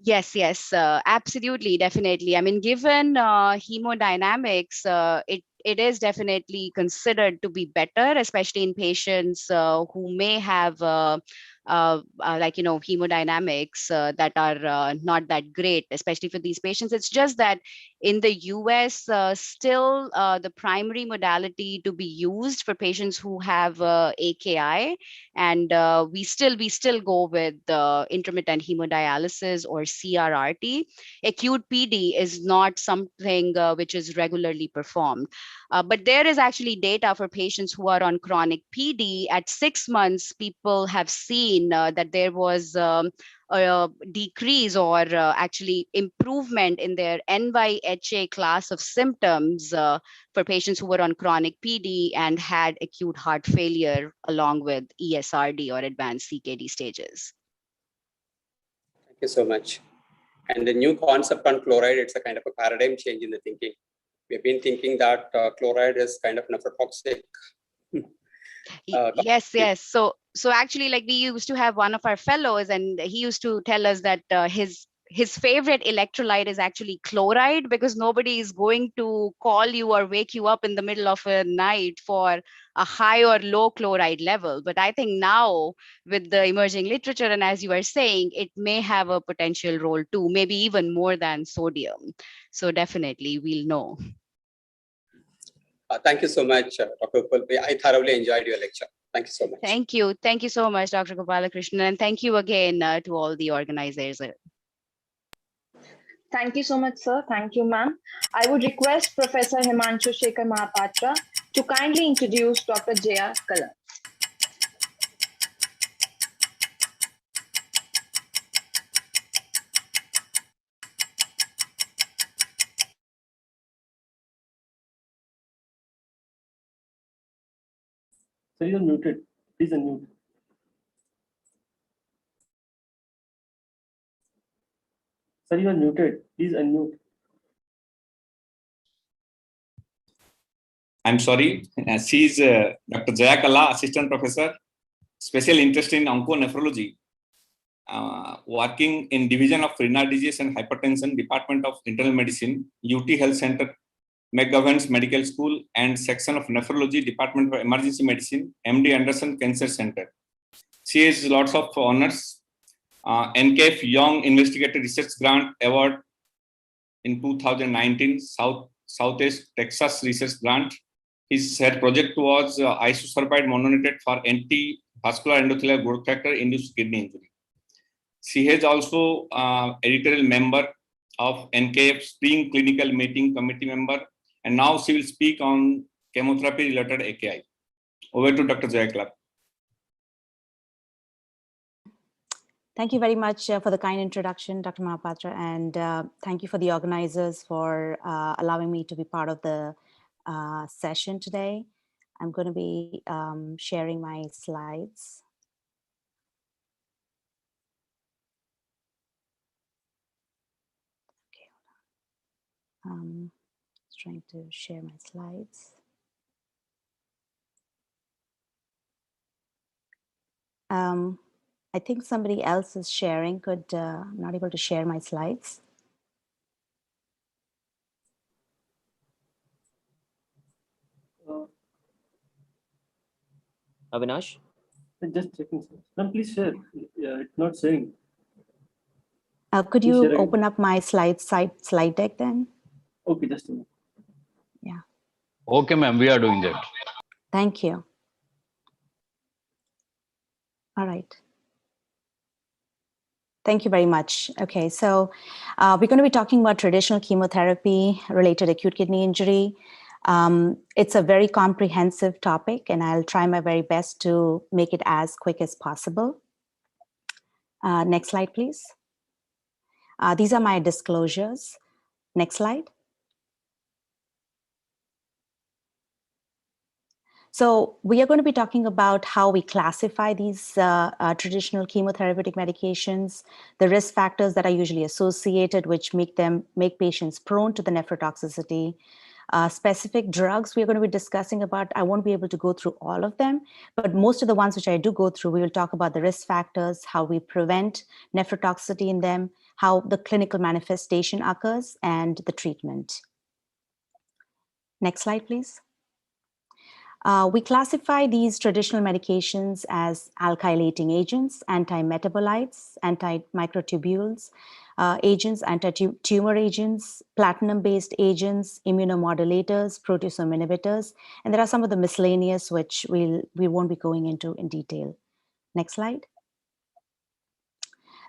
Yes, absolutely, definitely. I mean, given hemodynamics, it is definitely considered to be better, especially in patients who may have hemodynamics that are not that great, especially for these patients. It's just that in the US, still the primary modality to be used for patients who have AKI, and we still go with intermittent hemodialysis or CRRT. Acute PD is not something which is regularly performed. But there is actually data for patients who are on chronic PD. At 6 months, people have seen that there was a decrease or actually improvement in their NYHA class of symptoms for patients who were on chronic PD and had acute heart failure along with ESRD or advanced CKD stages. Thank you so much. And the new concept on chloride, it's a kind of a paradigm change in the thinking. We've been thinking that chloride is kind of nephrotoxic. Yes. So actually, like, we used to have one of our fellows, and he used to tell us that his favorite electrolyte is actually chloride, because nobody is going to call you or wake you up in the middle of a night for a high or low chloride level. But I think now with the emerging literature, and as you are saying, it may have a potential role too, maybe even more than sodium. So definitely we'll know. Thank you so much, Dr. Upal. I thoroughly enjoyed your lecture. Thank you so much. Thank you so much, Dr. Gopalakrishnan, and thank you again to all the organizers. Thank you so much, sir. Thank you, ma'am. I would request Professor Himanshu Shekhar Mahapatra to kindly introduce Dr. J.R. Kalan. Sir, you are muted. Please unmute. Sir, you are muted. Please unmute. I'm sorry, she is Dr. Jaya Kalla, Assistant Professor, Special Interest in Onconephrology, working in Division of Renal Disease and Hypertension, Department of Internal Medicine, UT Health Center, McGovern's Medical School, and Section of Nephrology, Department of Emergency Medicine, MD Anderson Cancer Center. She has lots of honors. NKF Young Investigator Research Grant Award in 2019, Southeast Texas Research Grant. Her project was isosorbide mononate for anti-vascular endothelial growth factor induced kidney injury. She has also editorial member of NKF Spring Clinical Meeting Committee member, and now she will speak on chemotherapy related AKI. Over to Dr. Jaya Kalla. Thank you very much for the kind introduction, Dr. Mahapatra, and thank you for the organizers for allowing me to be part of the session today. I'm going to be sharing my slides. Okay, hold on. Trying to share my slides. I think somebody else is sharing. I'm not able to share my slides. Avinash? Just checking. No, please share. Yeah, it's not saying. Could you open up my slide deck then? Okay, just a minute. Yeah. Okay, ma'am, we are doing that. Thank you. All right. Thank you very much. Okay, so we're going to be talking about traditional chemotherapy related acute kidney injury. It's a very comprehensive topic, and I'll try my very best to make it as quick as possible. Next slide, please. These are my disclosures. Next slide. So we are going to be talking about how we classify these traditional chemotherapeutic medications, the risk factors that are usually associated, which make patients prone to the nephrotoxicity. Specific drugs we're going to be discussing about. I won't be able to go through all of them, but most of the ones which I do go through, we will talk about the risk factors, how we prevent nephrotoxicity in them, how the clinical manifestation occurs, and the treatment. Next slide, please. We classify these traditional medications as alkylating agents, antimetabolites, antimicrotubules, agents, anti-tumor agents, platinum-based agents, immunomodulators, proteasome inhibitors, and there are some of the miscellaneous which we won't be going into in detail. Next slide.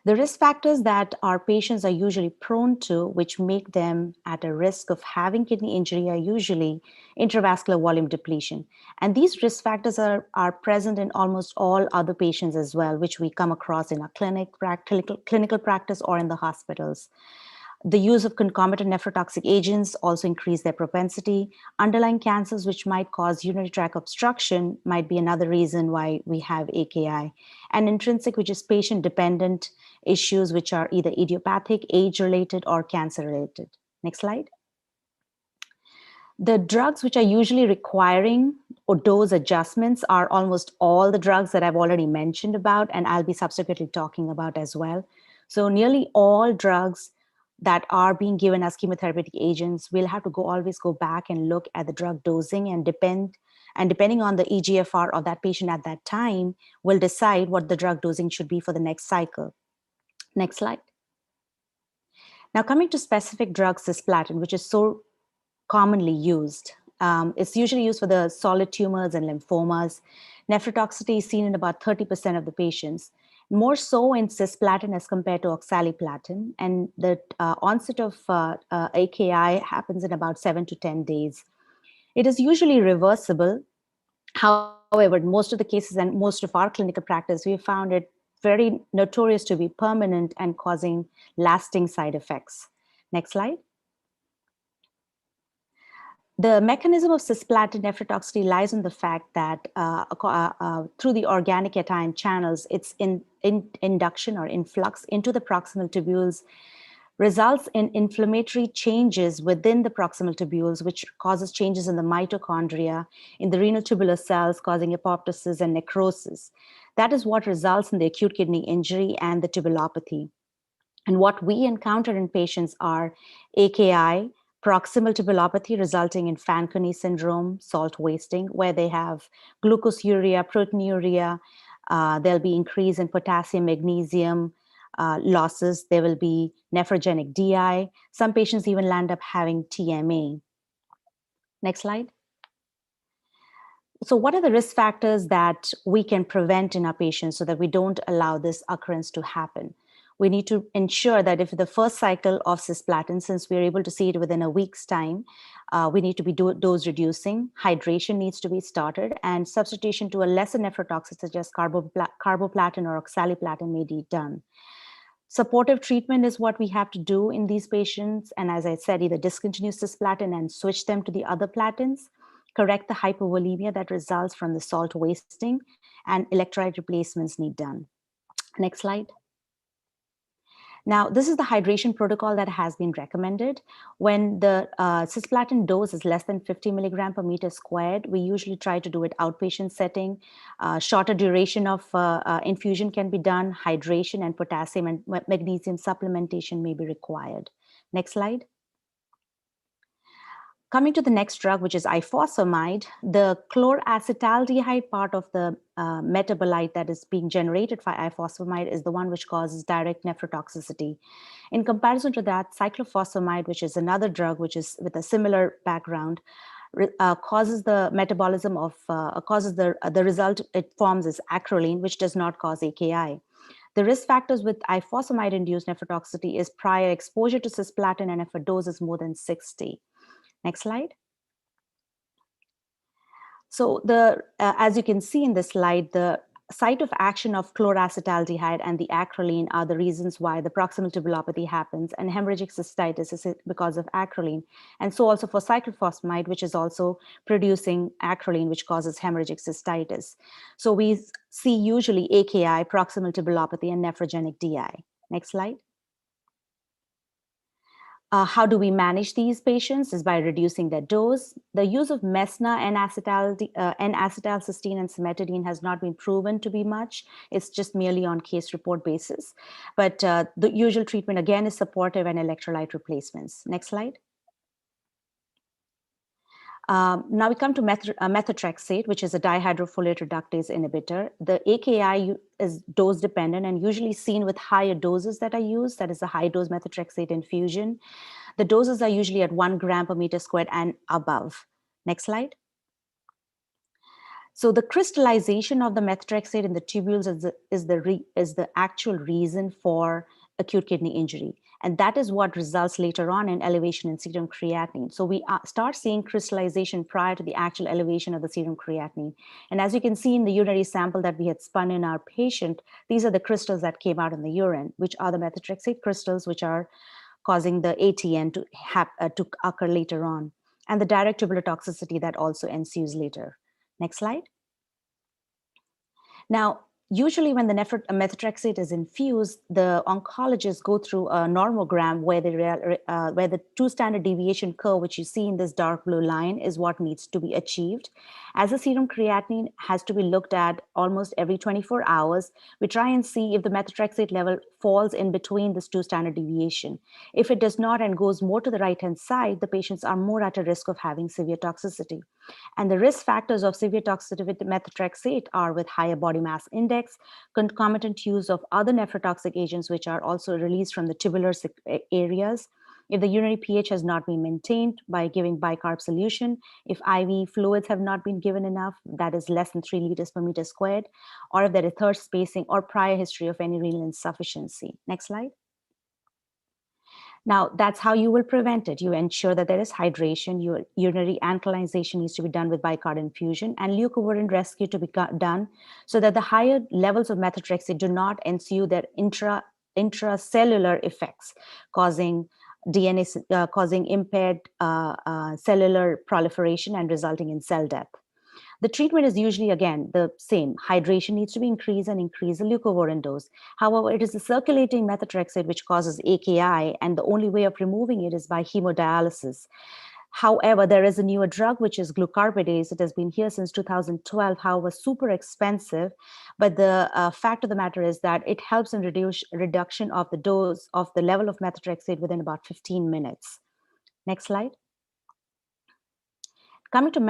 The risk factors that our patients are usually prone to, which make them at a risk of having kidney injury, are usually intravascular volume depletion. And these risk factors are present in almost all other patients as well, which we come across in our clinical practice or in the hospitals. The use of concomitant nephrotoxic agents also increase their propensity. Underlying cancers which might cause urinary tract obstruction might be another reason why we have AKI. And intrinsic, which is patient-dependent issues, which are either idiopathic, age-related, or cancer-related. Next slide. The drugs which are usually requiring or dose adjustments are almost all the drugs that I've already mentioned about, and I'll be subsequently talking about as well. So nearly all drugs that are being given as chemotherapeutic agents, we'll have to always go back and look at the drug dosing, and depending on the eGFR of that patient at that time, will decide what the drug dosing should be for the next cycle. Next slide. Now coming to specific drugs, cisplatin, which is so commonly used. It's usually used for the solid tumors and lymphomas. Nephrotoxicity is seen in about 30% of the patients. More so in cisplatin as compared to oxaliplatin, and the onset of AKI happens in about 7 to 10 days. It is usually reversible. However, in most of the cases and most of our clinical practice, we found it very notorious to be permanent and causing lasting side effects. Next slide. The mechanism of cisplatin nephrotoxicity lies in the fact that through the organic cation channels, it's in induction or influx into the proximal tubules, results in inflammatory changes within the proximal tubules, which causes changes in the mitochondria, in the renal tubular cells, causing apoptosis and necrosis. That is what results in the acute kidney injury and the tubulopathy. And what we encounter in patients are AKI, proximal tubulopathy resulting in Fanconi syndrome, salt wasting, where they have glucosuria, proteinuria, there'll be increase in potassium, magnesium losses, there will be nephrogenic DI. Some patients even land up having TMA. Next slide. So what are the risk factors that we can prevent in our patients so that we don't allow this occurrence to happen? We need to ensure that if the first cycle of cisplatin, since we're able to see it within a week's time, we need to be dose reducing, hydration needs to be started, and substitution to a lesser nephrotoxic such as carboplatin or oxaliplatin may be done. Supportive treatment is what we have to do in these patients. And as I said, either discontinue cisplatin and switch them to the other platins, correct the hypovolemia that results from the salt wasting, and electrolyte replacements need done. Next slide. Now, this is the hydration protocol that has been recommended. When the cisplatin dose is less than 50 milligram per meter squared, we usually try to do it outpatient setting. Shorter duration of infusion can be done. Hydration and potassium and magnesium supplementation may be required. Next slide. Coming to the next drug, which is ifosfamide, the chloroacetaldehyde part of the metabolite that is being generated by ifosfamide is the one which causes direct nephrotoxicity. In comparison to that, cyclophosphamide, which is another drug which is with a similar background, causes the metabolism of, the result it forms is acrolein, which does not cause AKI. The risk factors with ifosfamide-induced nephrotoxicity is prior exposure to cisplatin and if a dose is more than 60. Next slide. So as you can see in this slide, the site of action of chloroacetaldehyde and the acrolein are the reasons why the proximal tubulopathy happens, and hemorrhagic cystitis is because of acrolein. And so also for cyclophosphamide, which is also producing acrolein, which causes hemorrhagic cystitis. So we see usually AKI, proximal tubulopathy, and nephrogenic DI. Next slide. How do we manage these patients? Is by reducing their dose. The use of Mesna, N-acetylcysteine, and cimetidine has not been proven to be much. It's just merely on case report basis. But the usual treatment again is supportive and electrolyte replacements. Next slide. Now we come to methotrexate, which is a dihydrofolate reductase inhibitor. The AKI is dose dependent and usually seen with higher doses that are used. That is a high dose methotrexate infusion. The doses are usually at 1 gram per meter squared and above. Next slide. So the crystallization of the methotrexate in the tubules is the actual reason for acute kidney injury. And that is what results later on in elevation in serum creatinine. So we start seeing crystallization prior to the actual elevation of the serum creatinine. And as you can see in the urinary sample that we had spun in our patient, these are the crystals that came out in the urine, which are the methotrexate crystals, which are causing the ATN to occur later on, and the direct tubular toxicity that also ensues later. Next slide. Now, usually when the methotrexate is infused, the oncologists go through a normogram where the 2 standard deviation curve, which you see in this dark blue line, is what needs to be achieved. As the serum creatinine has to be looked at almost every 24 hours, we try and see if the methotrexate level falls in between this 2 standard deviation. If it does not and goes more to the right-hand side, the patients are more at a risk of having severe toxicity. And the risk factors of severe toxicity with the methotrexate are with higher body mass index, concomitant use of other nephrotoxic agents, which are also released from the tubular areas. If the urinary pH has not been maintained by giving bicarb solution, if IV fluids have not been given enough, that is less than 3 liters per meter squared, or if there is third spacing or prior history of any renal insufficiency. Next slide. Now, that's how you will prevent it. You ensure that there is hydration, your urinary alkalization needs to be done with bicarb infusion, and leucovorin rescue to be done so that the higher levels of methotrexate do not ensue their intracellular effects, causing causing impaired cellular proliferation and resulting in cell death. The treatment is usually, again, the same. Hydration needs to be increased and increase the leucovorin dose. However, it is the circulating methotrexate which causes AKI, and the only way of removing it is by hemodialysis. However, there is a newer drug, which is glucarpidase. It has been here since 2012, however, super expensive. But the fact of the matter is that it helps in reduction of the dose of the level of methotrexate within about 15 minutes. Next slide. Coming to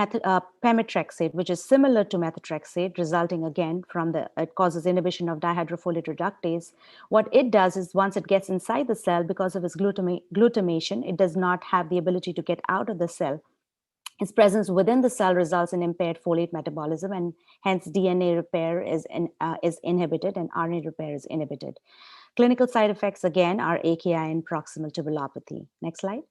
pemetrexate, which is similar to methotrexate, resulting again from it causes inhibition of dihydrofolate reductase. What it does is once it gets inside the cell, because of its glutamation, it does not have the ability to get out of the cell. Its presence within the cell results in impaired folate metabolism, and hence DNA repair is inhibited and RNA repair is inhibited. Clinical side effects again are AKI and proximal tubulopathy. Next slide.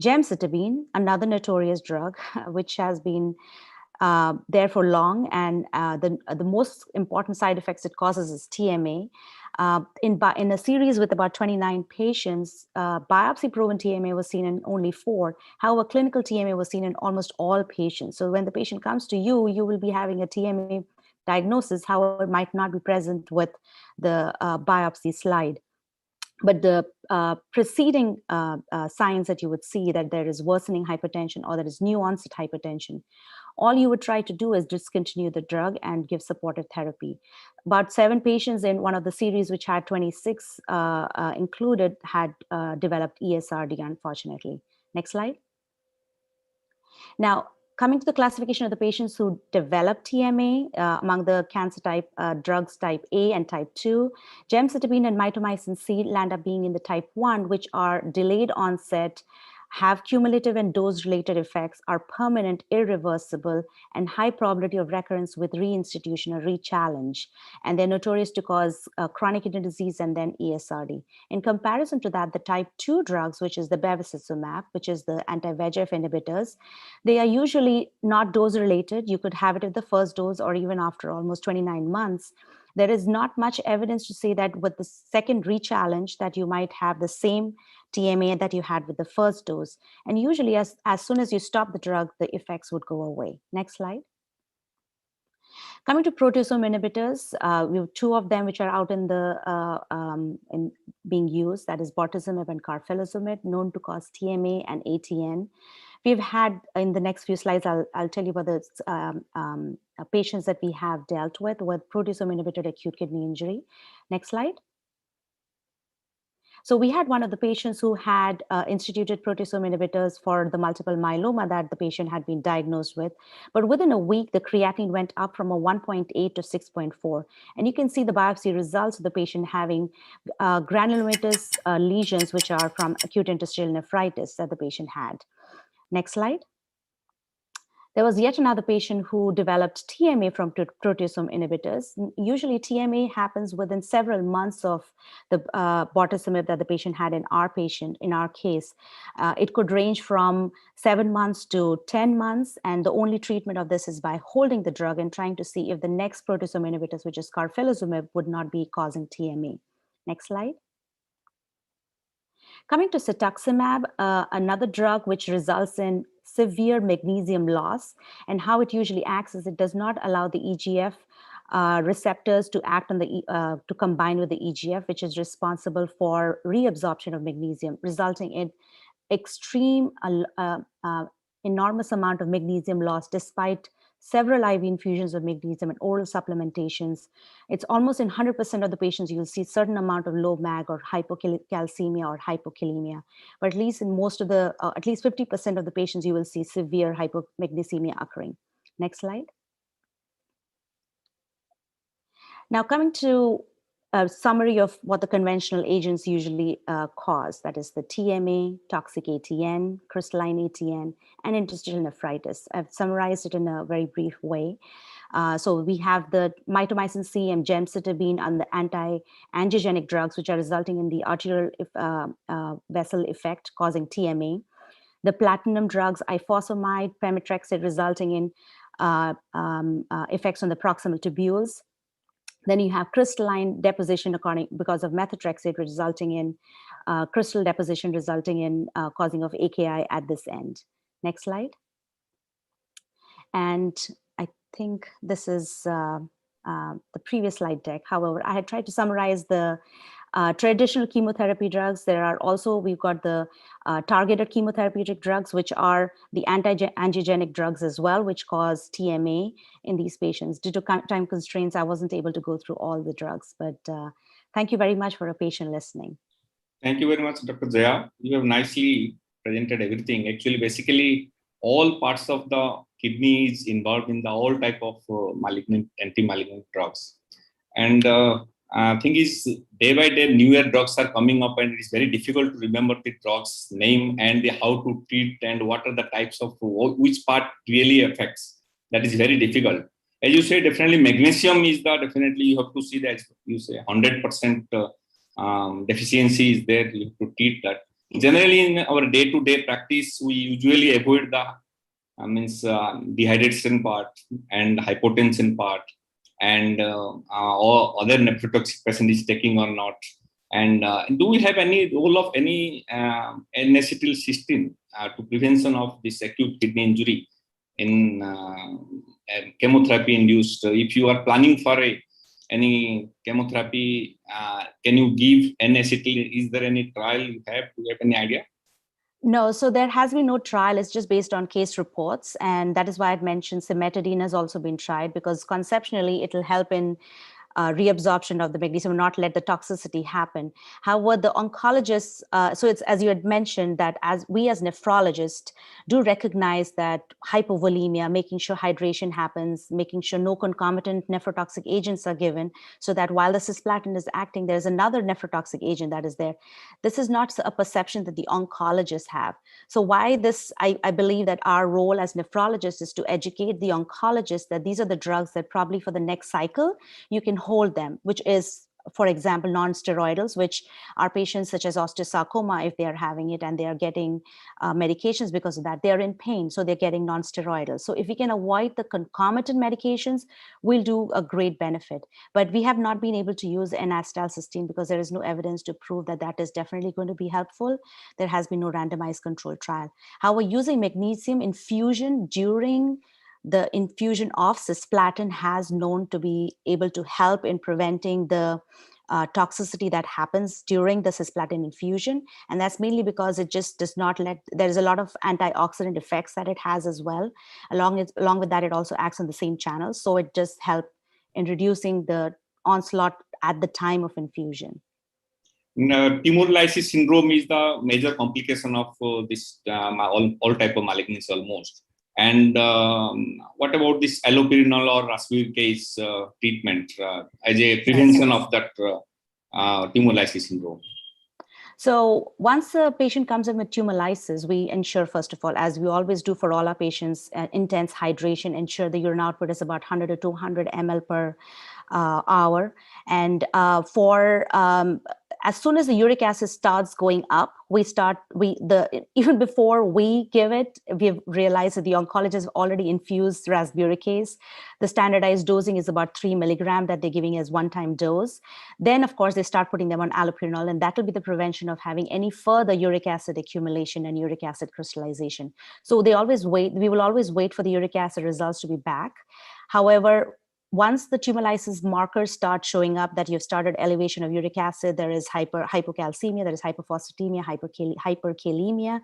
Gemcitabine, another notorious drug, which has been there for long, and the most important side effects it causes is TMA. In a series with about 29 patients, biopsy-proven TMA was seen in only 4. However, clinical TMA was seen in almost all patients. So when the patient comes to you, you will be having a TMA diagnosis, however, it might not be present with the biopsy slide. But the preceding signs that you would see that there is worsening hypertension or there is new onset hypertension, all you would try to do is discontinue the drug and give supportive therapy. About 7 patients in one of the series, which had 26 included, had developed ESRD, unfortunately. Next slide. Now, coming to the classification of the patients who develop TMA, among the cancer type drugs type A and type 2, gemcitabine and mitomycin C land up being in the type 1, which are delayed onset, have cumulative and dose-related effects, are permanent, irreversible, and high probability of recurrence with reinstitution or re-challenge. And they're notorious to cause chronic kidney disease and then ESRD. In comparison to that, the type 2 drugs, which is the bevacizumab, which is the anti-VEGF inhibitors, they are usually not dose-related. You could have it at the first dose or even after almost 29 months. There is not much evidence to say that with the second re-challenge that you might have the same TMA that you had with the first dose. And usually as soon as you stop the drug, the effects would go away. Next slide. Coming to proteasome inhibitors, we have 2 of them which are out in being used, that is bortezomib and carfilzomib, known to cause TMA and ATN. We've had, in the next few slides, I'll tell you about the patients that we have dealt with proteasome inhibitor acute kidney injury. Next slide. So we had one of the patients who had instituted proteasome inhibitors for the multiple myeloma that the patient had been diagnosed with. But within a week, the creatinine went up from a 1.8 to 6.4. And you can see the biopsy results of the patient having granulomatous lesions, which are from acute interstitial nephritis that the patient had. Next slide. There was yet another patient who developed TMA from proteasome inhibitors. Usually TMA happens within several months of the bortezomib that the patient had in our case. It could range from 7 months to 10 months. And the only treatment of this is by holding the drug and trying to see if the next proteasome inhibitors, which is carfilzomib, would not be causing TMA. Next slide. Coming to cetuximab, another drug which results in severe magnesium loss, and how it usually acts is it does not allow the EGF receptors to act on to combine with the EGF, which is responsible for reabsorption of magnesium, resulting in extreme, enormous amount of magnesium loss despite several IV infusions of magnesium and oral supplementations. It's almost in 100% of the patients, you'll see certain amount of low mag or hypocalcemia or hypokalemia. But at least in most of the, at least 50% of the patients, you will see severe hypomagnesemia occurring. Next slide. Now coming to a summary of what the conventional agents usually cause, that is the TMA, toxic ATN, crystalline ATN, and interstitial nephritis. I've summarized it in a very brief way. So we have the mitomycin C and gemcitabine and the anti-angiogenic drugs, which are resulting in the arterial vessel effect causing TMA. The platinum drugs, ifosfamide, pemetrexate, resulting in effects on the proximal tubules. Then you have crystalline deposition because of methotrexate, resulting in crystal deposition, resulting in causing of AKI at this end. Next slide. And I think this is the previous slide deck. However, I had tried to summarize the traditional chemotherapy drugs. There are also, we've got the targeted chemotherapeutic drugs, which are the anti-angiogenic drugs as well, which cause TMA in these patients. Due to time constraints, I wasn't able to go through all the drugs, but thank you very much for a patient listening. Thank you very much, Dr. Jaya. You have nicely presented everything. Actually, basically, all parts of the kidney is involved in the all type of malignant, anti-malignant drugs. And thing is, day by day, newer drugs are coming up, and it's very difficult to remember the drugs name and how to treat and what are the types of which part really affects. That is very difficult. As you say, definitely magnesium is the definitely you have to see that you say 100% deficiency is there. You have to treat that. Generally, in our day-to-day practice, we usually avoid the dehydration part and hypotension part, and or other nephrotoxic patient is taking or not. And do we have any role of any N-acetylcysteine to prevention of this acute kidney injury in chemotherapy induced? If you are planning for any chemotherapy, can you give N-acetyl? Is there any trial you have? Do you have any idea? No, so there has been no trial. It's just based on case reports. And that is why I'd mentioned cimetidine has also been tried, because conceptually it will help in reabsorption of the magnesium, not let the toxicity happen. However, the oncologists, so it's as you had mentioned, that as we as nephrologists do recognize that hypovolemia, making sure hydration happens, making sure no concomitant nephrotoxic agents are given, so that while the cisplatin is acting, there's another nephrotoxic agent that is there. This is not a perception that the oncologists have. So why this, I believe that our role as nephrologists is to educate the oncologists that these are the drugs that probably for the next cycle, you can hold them, which is, for example, non-steroidals, which are patients such as osteosarcoma, if they are having it and they are getting medications because of that, they are in pain, so they're getting non-steroidals. So if we can avoid the concomitant medications, we'll do a great benefit. But we have not been able to use N-acetylcysteine because there is no evidence to prove that that is definitely going to be helpful. There has been no randomized controlled trial. However, using magnesium infusion during the infusion of cisplatin has known to be able to help in preventing the toxicity that happens during the cisplatin infusion. And that's mainly because it just does not let, there's a lot of antioxidant effects that it has as well. Along with that, it also acts on the same channel. So it just helps in reducing the onslaught at the time of infusion. Tumor lysis syndrome is the major complication of this all type of malignancy almost. And what about this allopurinol or rasburicase treatment as a prevention of that tumor lysis syndrome? So once a patient comes in with tumor lysis, we ensure, first of all, as we always do for all our patients, intense hydration, ensure the urine output is about 100 to 200 ml per hour. And as soon as the uric acid starts going up, even before we give it, we've realized that the oncologist have already infused rasburicase. The standardized dosing is about 3 milligrams that they're giving as one-time dose. Then, of course, they start putting them on allopurinol, and that will be the prevention of having any further uric acid accumulation and uric acid crystallization. So we will always wait for the uric acid results to be back. However, once the tumor lysis markers start showing up that you've started elevation of uric acid, there is hypocalcemia, there is hypophosphatemia, hyperkalemia.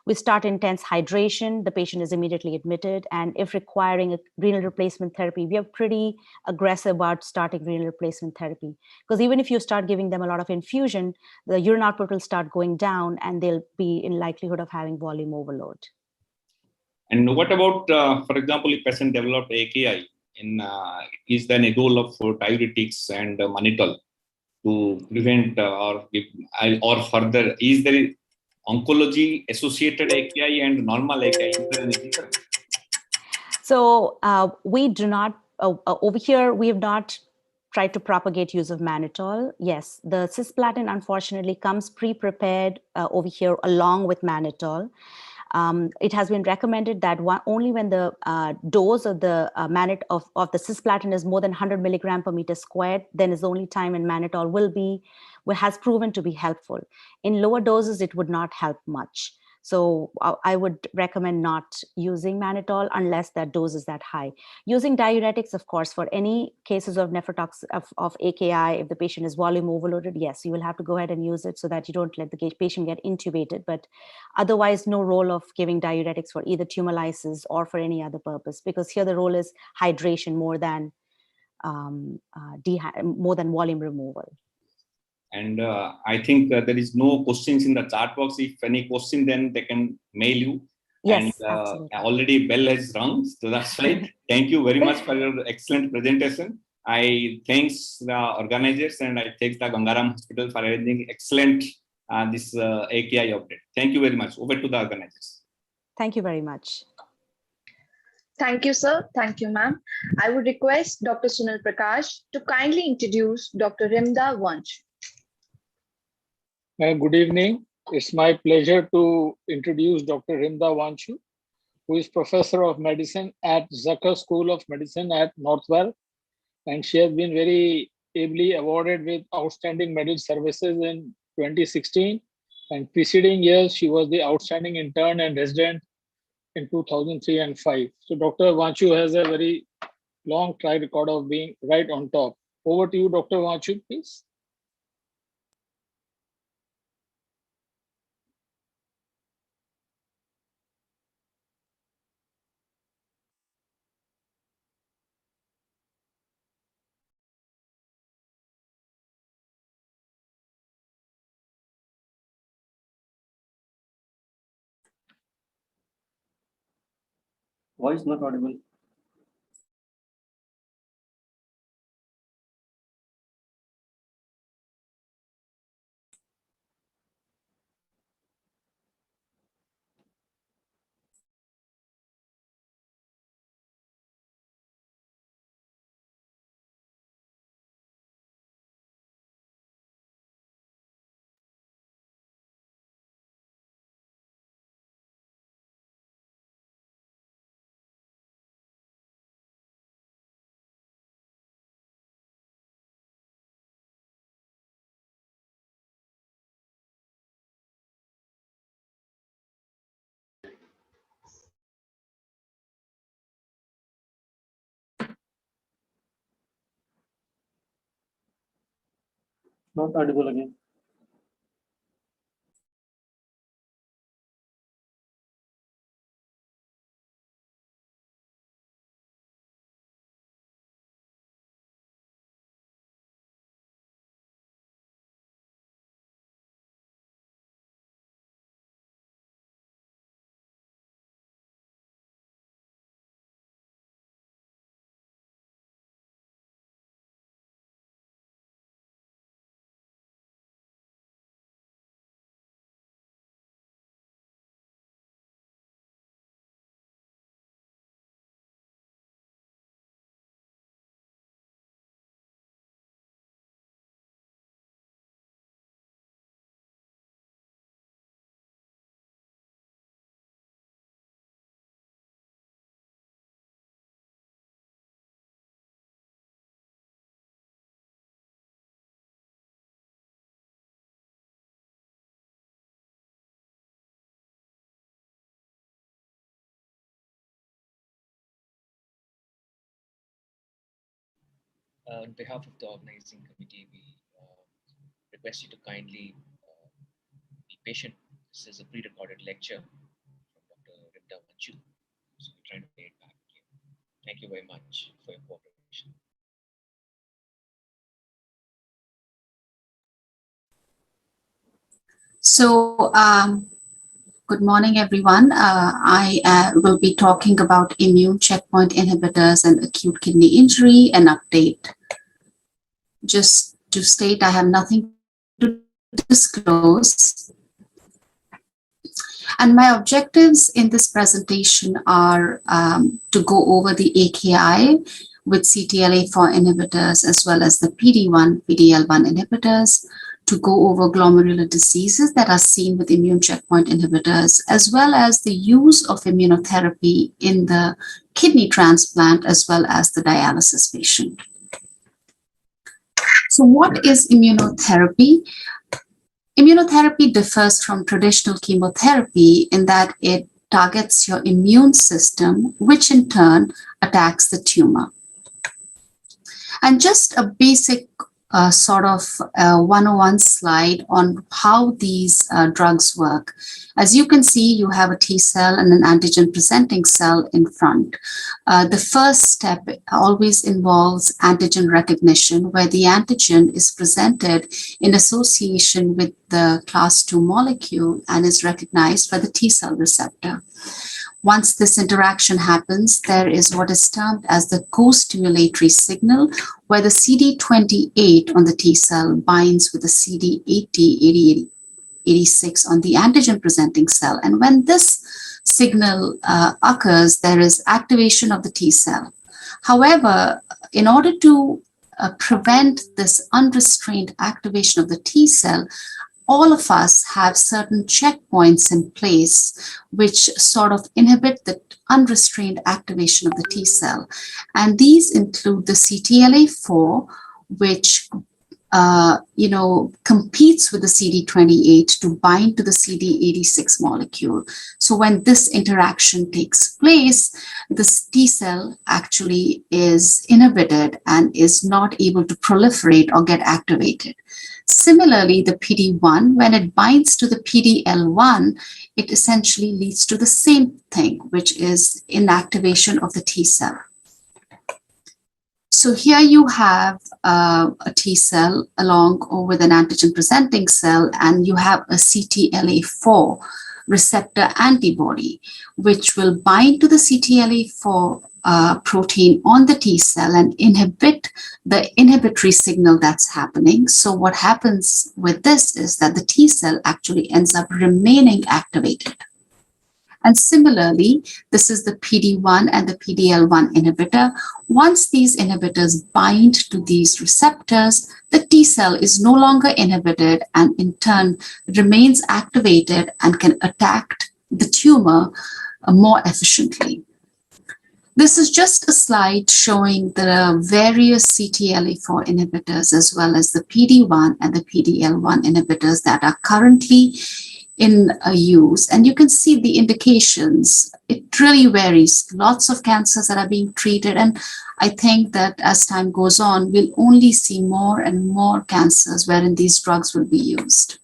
We start intense hydration, the patient is immediately admitted. And if requiring a renal replacement therapy, we are pretty aggressive about starting renal replacement therapy. Because even if you start giving them a lot of infusion, the urine output will start going down and they'll be in likelihood of having volume overload. And what about, for example, if patient developed AKI? Is there a role of diuretics and mannitol to prevent or further? Is there oncology associated AKI and normal AKI? Is there any difference? So we do not, over here, we have not tried to propagate use of mannitol. Yes, the cisplatin unfortunately comes pre-prepared over here along with mannitol. It has been recommended that only when the dose of the of the cisplatin is more than 100 milligram per meter squared, then is the only time when mannitol has proven to be helpful. In lower doses, it would not help much. So I would recommend not using mannitol unless that dose is that high. Using diuretics, of course, for any cases of of AKI, if the patient is volume overloaded, yes, you will have to go ahead and use it so that you don't let the patient get intubated. But otherwise, no role of giving diuretics for either tumor lysis or for any other purpose, because here the role is hydration more than volume removal. And I think there is no questions in the chat box. If any question, then they can mail you. Yes, and already bell has rung, so that's right. Thank you very much for your excellent presentation. I thanks the organizers and I thank the Gangaram Hospital for arranging excellent this AKI update. Thank you very much. Over to the organizers. Thank you very much. Thank you, sir. Thank you, ma'am. I would request Dr. Sunil Prakash to kindly introduce Dr. Rimda Vanchu. Good evening. It's my pleasure to introduce Dr. Rimda Vanchu, who is Professor of Medicine at Zucker School of Medicine at Northwell. And she has been very ably awarded with Outstanding Medical Services in 2016. And preceding years, she was the Outstanding Intern and Resident in 2003 and 5. So Dr. Vanchu has a very long track record of being right on top. Over to you, Dr. Vanchu, please. Voice not audible. Not audible again. On behalf of the organizing committee, we request you to kindly be patient. This is a pre-recorded lecture from Dr. Rimda Vanchu, so we're trying to pay it back to you. Thank you very much for your cooperation. So, good morning, everyone. I will be talking about immune checkpoint inhibitors and acute kidney injury, an update. Just to state, I have nothing to disclose. And my objectives in this presentation are to go over the AKI with CTLA-4 inhibitors as well as the PD-1, PD-L1 inhibitors, to go over glomerular diseases that are seen with immune checkpoint inhibitors, as well as the use of immunotherapy in the kidney transplant as well as the dialysis patient. So what is immunotherapy? Immunotherapy differs from traditional chemotherapy in that it targets your immune system, which in turn attacks the tumor. And just a basic sort of 101 slide on how these drugs work. As you can see, you have a T cell and an antigen presenting cell in front. The first step always involves antigen recognition, where the antigen is presented in association with the class 2 molecule and is recognized by the T cell receptor. Once this interaction happens, there is what is termed as the co-stimulatory signal, where the CD28 on the T cell binds with the CD80, 86 on the antigen presenting cell. And when this signal occurs, there is activation of the T cell. However, in order to prevent this unrestrained activation of the T cell, all of us have certain checkpoints in place which sort of inhibit the unrestrained activation of the T cell. And these include the CTLA4, which competes with the CD28 to bind to the CD86 molecule. So when this interaction takes place, the T cell actually is inhibited and is not able to proliferate or get activated. Similarly, the PD-1, when it binds to the PD-L1, it essentially leads to the same thing, which is inactivation of the T cell. So here you have a T cell along with an antigen presenting cell, and you have a CTLA4 receptor antibody, which will bind to the CTLA4 protein on the T cell and inhibit the inhibitory signal that's happening. So what happens with this is that the T cell actually ends up remaining activated. And similarly, this is the PD-1 and the PD-L1 inhibitor. Once these inhibitors bind to these receptors, the T cell is no longer inhibited and in turn remains activated and can attack the tumor more efficiently. This is just a slide showing the various CTLA4 inhibitors as well as the PD-1 and the PD-L1 inhibitors that are currently in use. And you can see the indications. It really varies. Lots of cancers that are being treated. And I think that as time goes on, we'll only see more and more cancers wherein these drugs will be used.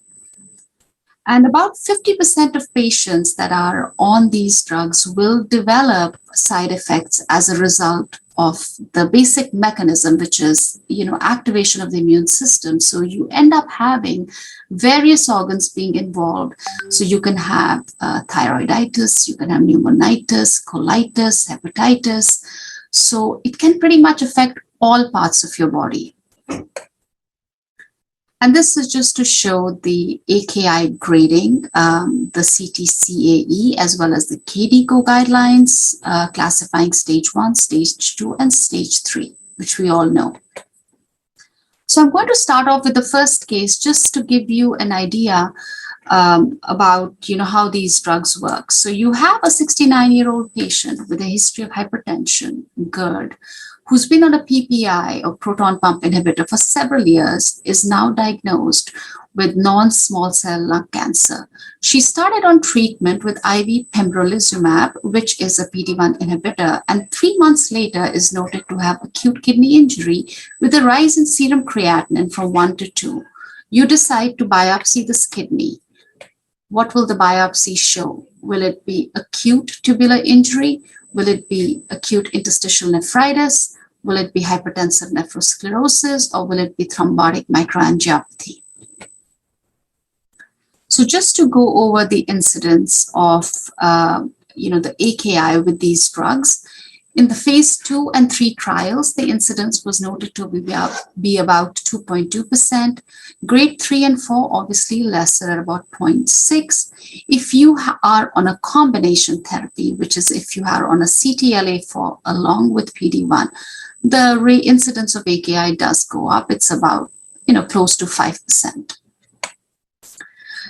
And about 50% of patients that are on these drugs will develop side effects as a result of the basic mechanism, which is, activation of the immune system. So you end up having various organs being involved. So you can have thyroiditis, you can have pneumonitis, colitis, hepatitis. So it can pretty much affect all parts of your body. And this is just to show the AKI grading, the CTCAE, as well as the KDIGO guidelines, classifying stage 1, stage 2, and stage 3, which we all know. So I'm going to start off with the first case just to give you an idea about how these drugs work. So you have a 69-year-old patient with a history of hypertension, GERD, who's been on a PPI or proton pump inhibitor for several years, is now diagnosed with non-small cell lung cancer. She started on treatment with IV pembrolizumab, which is a PD-1 inhibitor, and 3 months later is noted to have acute kidney injury with a rise in serum creatinine from 1 to 2. You decide to biopsy this kidney. What will the biopsy show? Will it be acute tubular injury? Will it be acute interstitial nephritis? Will it be hypertensive nephrosclerosis? Or will it be thrombotic microangiopathy? So just to go over the incidence of the AKI with these drugs, in the phase 2 and 3 trials, the incidence was noted to be about 2.2%. Grade 3 and 4, obviously lesser at about 0.6. If you are on a combination therapy, which is if you are on a CTLA4 along with PD-1, the incidence of AKI does go up. It's about, close to 5%.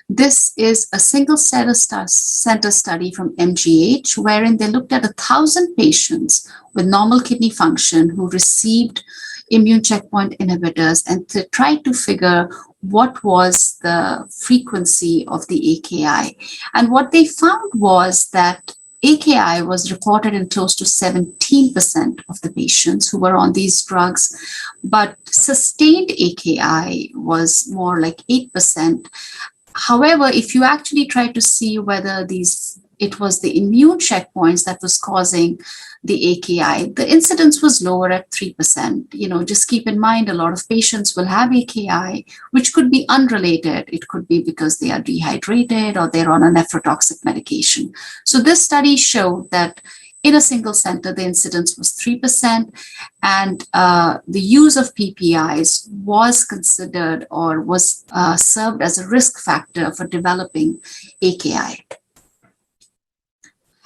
This is a single center study from MGH, wherein they looked at 1,000 patients with normal kidney function who received immune checkpoint inhibitors and to try to figure what was the frequency of the AKI. And what they found was that AKI was reported in close to 17% of the patients who were on these drugs, but sustained AKI was more like 8%. However, if you actually try to see whether it was the immune checkpoints that was causing the AKI, the incidence was lower at 3%. Just keep in mind, a lot of patients will have AKI, which could be unrelated. It could be because they are dehydrated or they're on a nephrotoxic medication. So this study showed that in a single center, the incidence was 3%, and the use of PPIs was considered or was served as a risk factor for developing AKI.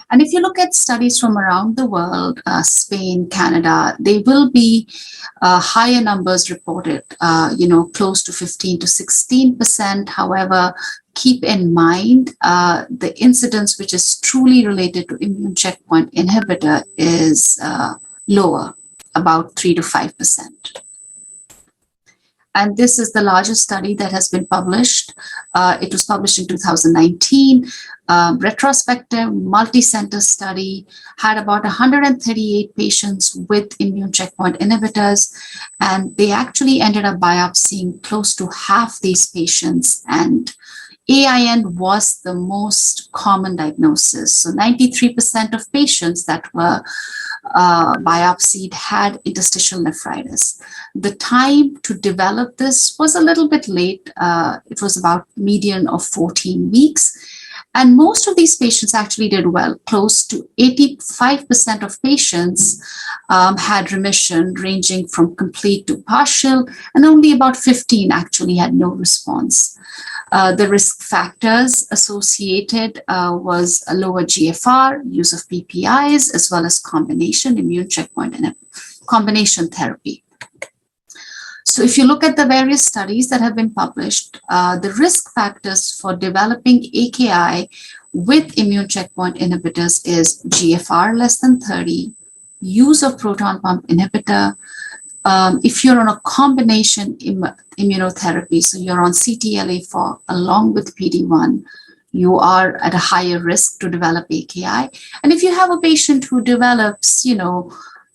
And if you look at studies from around the world, Spain, Canada, there will be higher numbers reported, close to 15 to 16%. However, keep in mind the incidence which is truly related to immune checkpoint inhibitor is lower, about 3 to 5%. And this is the largest study that has been published. It was published in 2019. Retrospective multi-center study, had about 138 patients with immune checkpoint inhibitors, and they actually ended up biopsying close to half these patients, and AIN was the most common diagnosis. So 93% of patients that were biopsied had interstitial nephritis. The time to develop this was a little bit late. It was about median of 14 weeks. And most of these patients actually did well. Close to 85% of patients had remission ranging from complete to partial, and only about 15 actually had no response. The risk factors associated was a lower GFR, use of PPIs, as well as combination immune checkpoint and combination therapy. So if you look at the various studies that have been published, the risk factors for developing AKI with immune checkpoint inhibitors is GFR less than 30, use of proton pump inhibitor. If you're on a combination immunotherapy, so you're on CTLA-4 along with PD-1, you are at a higher risk to develop AKI. And if you have a patient who develops,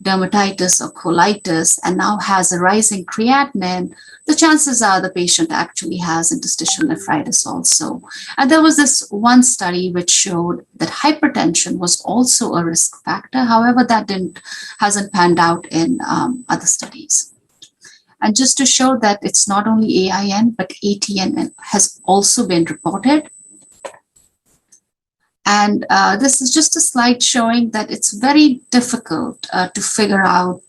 dermatitis or colitis and now has a rising creatinine, the chances are the patient actually has interstitial nephritis also. And there was this one study which showed that hypertension was also a risk factor. However, that hasn't panned out in other studies. And just to show that it's not only AIN, but ATN has also been reported. And this is just a slide showing that it's very difficult to figure out,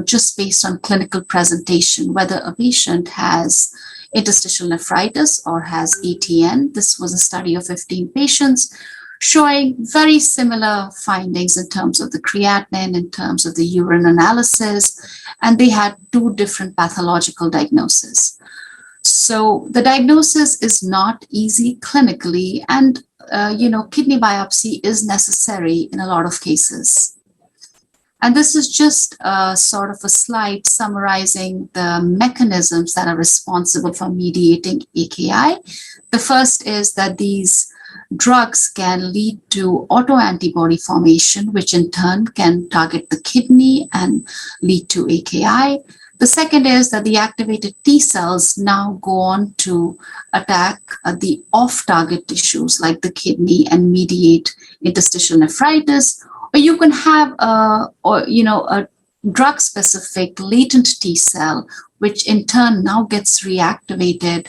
just based on clinical presentation, whether a patient has interstitial nephritis or has ATN. This was a study of 15 patients showing very similar findings in terms of the creatinine, in terms of the urine analysis, and they had two different pathological diagnoses. So the diagnosis is not easy clinically, and kidney biopsy is necessary in a lot of cases. And this is just sort of a slide summarizing the mechanisms that are responsible for mediating AKI. The first is that these drugs can lead to autoantibody formation, which in turn can target the kidney and lead to AKI. The second is that the activated T cells now go on to attack the off-target tissues like the kidney and mediate interstitial nephritis. Or you can have a drug-specific latent T cell, which in turn now gets reactivated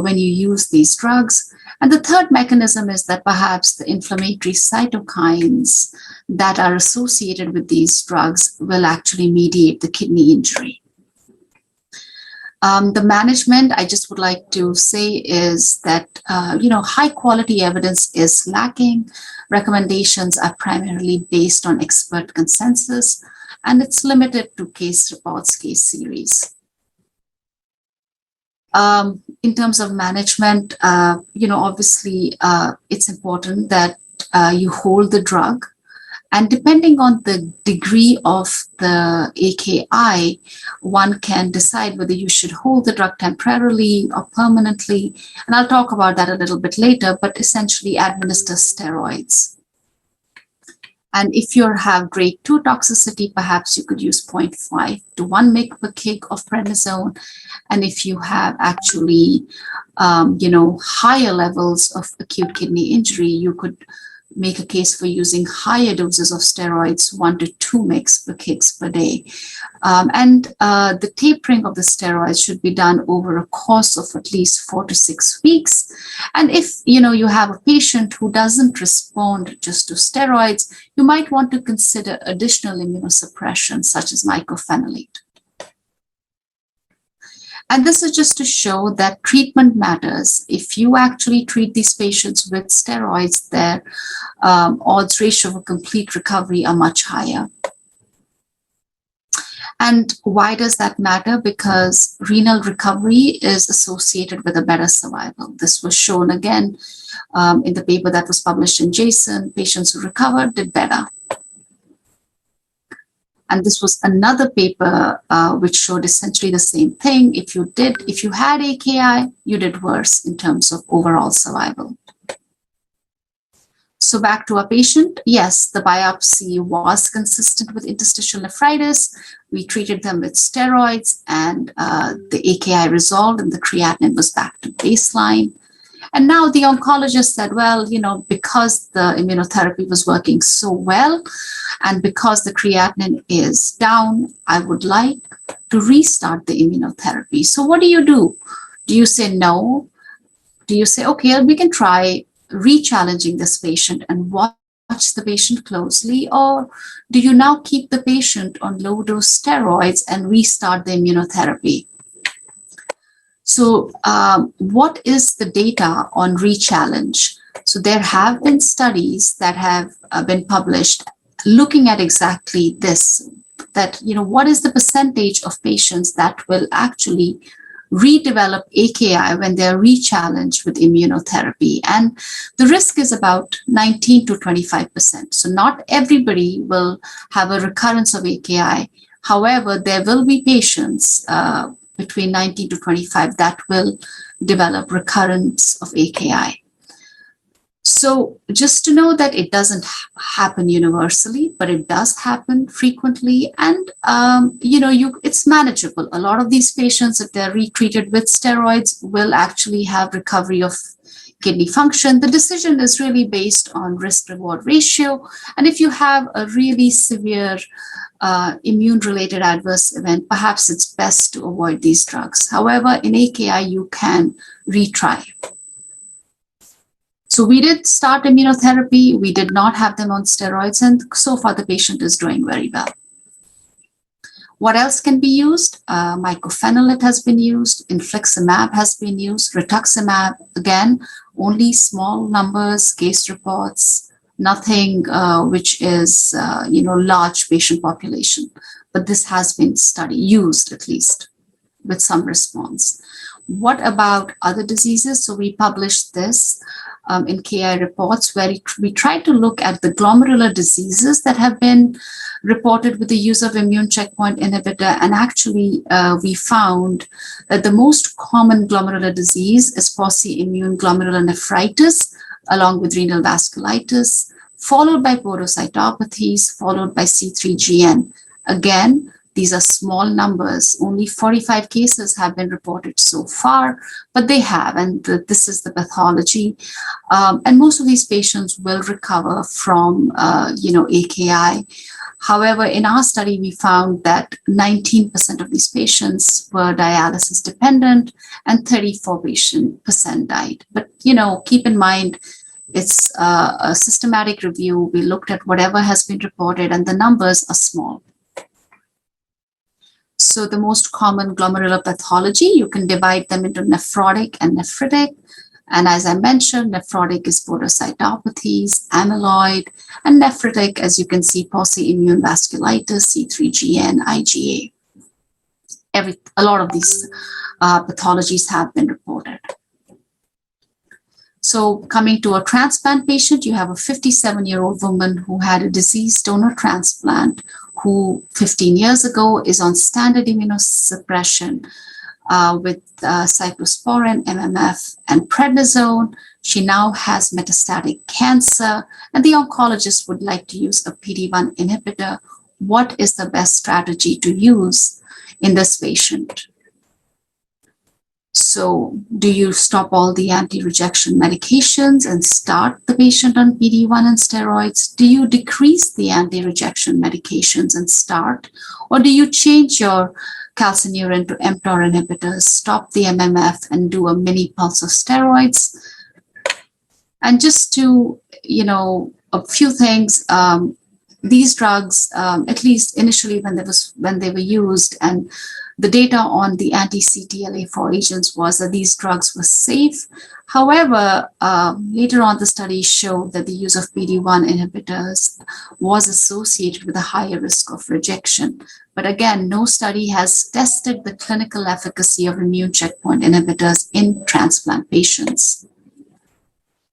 when you use these drugs. And the third mechanism is that perhaps the inflammatory cytokines that are associated with these drugs will actually mediate the kidney injury. The management, I just would like to say, is that, high quality evidence is lacking. Recommendations are primarily based on expert consensus, and it's limited to case reports, case series. In terms of management, obviously, it's important that you hold the drug And depending on the degree of the AKI, one can decide whether you should hold the drug temporarily or permanently. And I'll talk about that a little bit later, but essentially administer steroids. And if you have grade 2 toxicity, perhaps you could use 0.5 to 1 mg per kg of prednisone. And if you have actually, higher levels of acute kidney injury, you could make a case for using higher doses of steroids, 1 to 2 mg per kg per day. The tapering of the steroids should be done over a course of at least 4 to 6 weeks. And if you have a patient who doesn't respond just to steroids, you might want to consider additional immunosuppression such as mycophenolate. And this is just to show that treatment matters. If you actually treat these patients with steroids, their odds ratio of complete recovery are much higher. And why does that matter? Because renal recovery is associated with a better survival. This was shown again in the paper that was published in JASN. Patients who recovered did better. And this was another paper which showed essentially the same thing. If you had AKI, you did worse in terms of overall survival. So back to our patient. Yes, the biopsy was consistent with interstitial nephritis. We treated them with steroids and the AKI resolved and the creatinine was back to baseline. And now the oncologist said, well, because the immunotherapy was working so well and because the creatinine is down, I would like to restart the immunotherapy. So what do? Do you say no? Do you say, okay, we can try re-challenging this patient and watch the patient closely? Or do you now keep the patient on low-dose steroids and restart the immunotherapy? So what is the data on re-challenge? So there have been studies that have been published looking at exactly this, that, what is the percentage of patients that will actually redevelop AKI when they're re-challenged with immunotherapy? And the risk is about 19 to 25%. So not everybody will have a recurrence of AKI. However, there will be patients between 19 to 25 that will develop recurrence of AKI. So just to know that it doesn't happen universally, but it does happen frequently. And, it's manageable. A lot of these patients, if they're retreated with steroids, will actually have recovery of kidney function. The decision is really based on risk-reward ratio. And if you have a really severe immune-related adverse event, perhaps it's best to avoid these drugs. However, in AKI, you can retry. So we did start immunotherapy. We did not have them on steroids, and so far the patient is doing very well. What else can be used? Mycophenolate has been used. Infliximab has been used. Rituximab, again, only small numbers, case reports, nothing which is, large patient population. But this has been used at least with some response. What about other diseases? So we published this in KI reports where we tried to look at the glomerular diseases that have been reported with the use of immune checkpoint inhibitor. And actually, we found that the most common glomerular disease is pauci-immune glomerular nephritis, along with renal vasculitis, followed by podocytopathies, followed by C3GN. Again, these are small numbers. Only 45 cases have been reported so far, but they have, and this is the pathology. And most of these patients will recover from, AKI. However, in our study, we found that 19% of these patients were dialysis dependent and 34% died. But, keep in mind, it's a systematic review. We looked at whatever has been reported and the numbers are small. So the most common glomerular pathology, you can divide them into nephrotic and nephritic. And as I mentioned, nephrotic is podocytopathies, amyloid, and nephritic, as you can see, pauci-immune vasculitis, C3GN, IgA. A lot of these pathologies have been reported. So coming to a transplant patient, you have a 57-year-old woman who had a diseased donor transplant, who 15 years ago is on standard immunosuppression with cyclosporin, MMF, and prednisone. She now has metastatic cancer, and the oncologist would like to use a PD-1 inhibitor. What is the best strategy to use in this patient? So do you stop all the anti-rejection medications and start the patient on PD-1 and steroids? Do you decrease the anti-rejection medications and start? Or do you change your calcineurin to mTOR inhibitors, stop the MMF and do a mini pulse of steroids? And just to, a few things, these drugs, at least initially when they were used, and the data on the anti-CTLA-4 agents was that these drugs were safe. However, later on the studies showed that the use of PD-1 inhibitors was associated with a higher risk of rejection. But again, no study has tested the clinical efficacy of immune checkpoint inhibitors in transplant patients.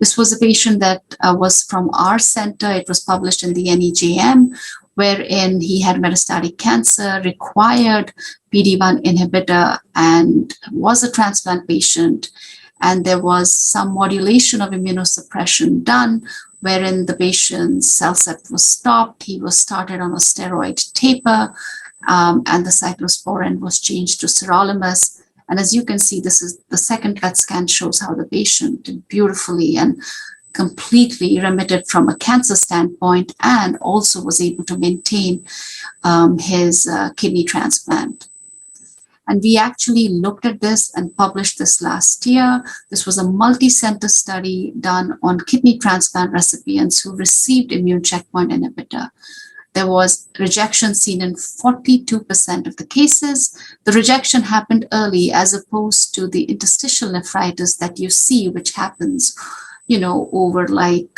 This was a patient that was from our center. It was published in the NEJM, wherein he had metastatic cancer, required PD-1 inhibitor, and was a transplant patient. And there was some modulation of immunosuppression done, wherein the patient's CellCept was stopped. He was started on a steroid taper, and the cyclosporin was changed to sirolimus. And as you can see, this is the second PET scan shows how the patient did beautifully and completely remitted from a cancer standpoint, and also was able to maintain his kidney transplant. And we actually looked at this and published this last year. This was a multi-center study done on kidney transplant recipients who received immune checkpoint inhibitor. There was rejection seen in 42% of the cases. The rejection happened early, as opposed to the interstitial nephritis that you see, which happens, over like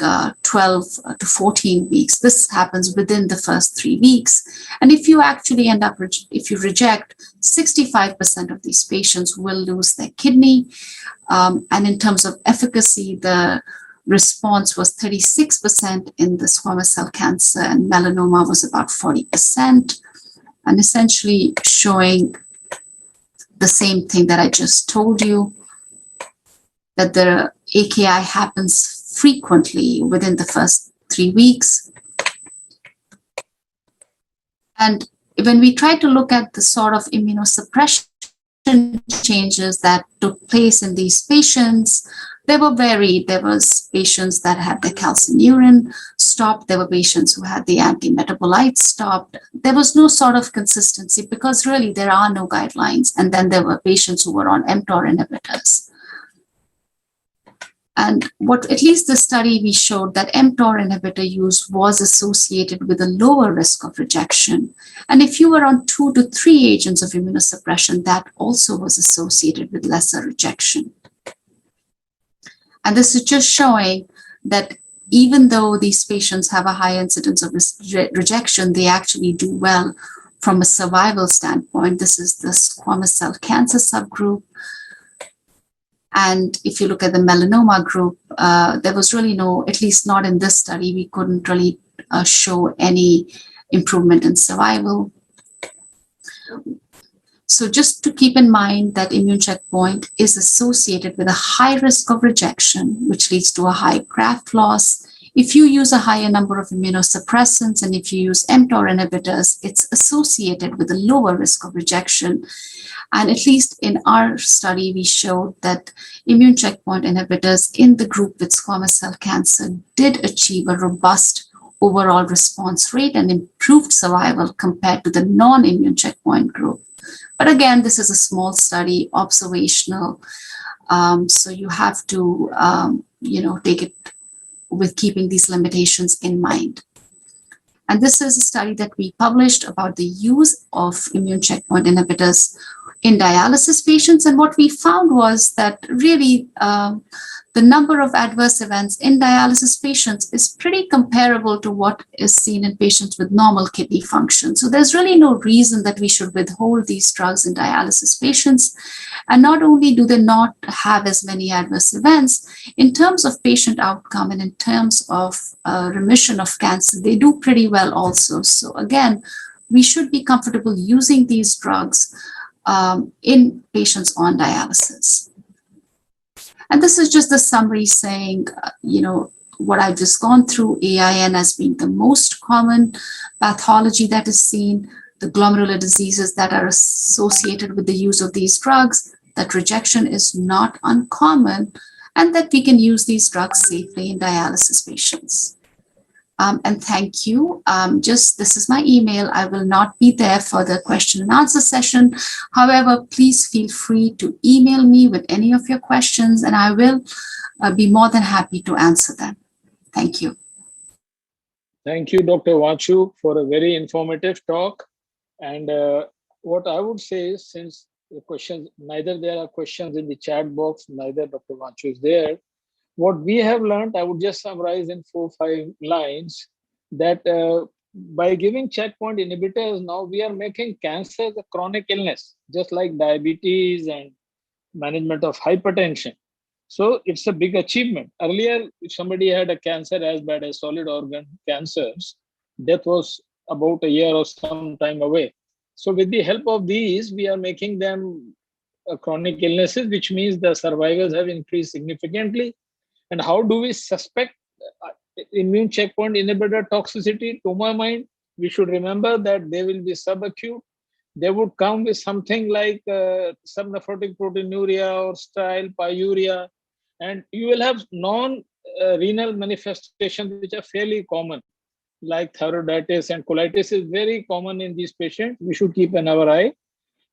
12 to 14 weeks. This happens within the first 3 weeks. And if you actually if you reject, 65% of these patients will lose their kidney. And in terms of efficacy, the response was 36% in the squamous cell cancer, and melanoma was about 40%, and essentially showing the same thing that I just told you, that the AKI happens frequently within the first 3 weeks. And when we try to look at the sort of immunosuppression changes that took place in these patients, they were varied. There was patients that had the calcineurin stopped. There were patients who had the anti-metabolites stopped. There was no sort of consistency because really there are no guidelines. And then there were patients who were on mTOR inhibitors. And at least the study, we showed that mTOR inhibitor use was associated with a lower risk of rejection. And if you were on 2 to 3 agents of immunosuppression, that also was associated with lesser rejection. And this is just showing that even though these patients have a high incidence of rejection, they actually do well from a survival standpoint. This is the squamous cell cancer subgroup. And if you look at the melanoma group, there was really no, at least not in this study, we couldn't really show any improvement in survival. So just to keep in mind that immune checkpoint is associated with a high risk of rejection, which leads to a high graft loss. If you use a higher number of immunosuppressants and if you use mTOR inhibitors, it's associated with a lower risk of rejection. And at least in our study, we showed that immune checkpoint inhibitors in the group with squamous cell cancer did achieve a robust overall response rate and improved survival compared to the non-immune checkpoint group. But again, this is a small study, observational. So you have to, take it with keeping these limitations in mind. And this is a study that we published about the use of immune checkpoint inhibitors in dialysis patients. And what we found was that really the number of adverse events in dialysis patients is pretty comparable to what is seen in patients with normal kidney function. So there's really no reason that we should withhold these drugs in dialysis patients. And not only do they not have as many adverse events, in terms of patient outcome and in terms of remission of cancer, they do pretty well also. So again, we should be comfortable using these drugs in patients on dialysis. And this is just the summary saying, what I've just gone through, AIN as being the most common pathology that is seen, the glomerular diseases that are associated with the use of these drugs, that rejection is not uncommon, and that we can use these drugs safely in dialysis patients. And thank you. This is my email. I will not be there for the question and answer session. However, please feel free to email me with any of your questions, and I will be more than happy to answer them. Thank you. Thank you, Dr. Vanchu, for a very informative talk. And what I would say is, since the questions, neither there are questions in the chat box, neither Dr. Vanchu is there, what we have learned, I would just summarize in 4 or 5 lines, that by giving checkpoint inhibitors, now we are making cancer a chronic illness, just like diabetes and management of hypertension. So it's a big achievement. Earlier, if somebody had a cancer as bad as solid organ cancers, death was about a year or some time away. So with the help of these, we are making them chronic illnesses, which means the survivals have increased significantly. And how do we suspect immune checkpoint inhibitor toxicity? To my mind, we should remember that they will be subacute. They would come with something like subnephrotic proteinuria or sterile pyuria, and you will have non-renal manifestations which are fairly common, like thyroiditis and colitis is very common in these patients. We should keep an eye.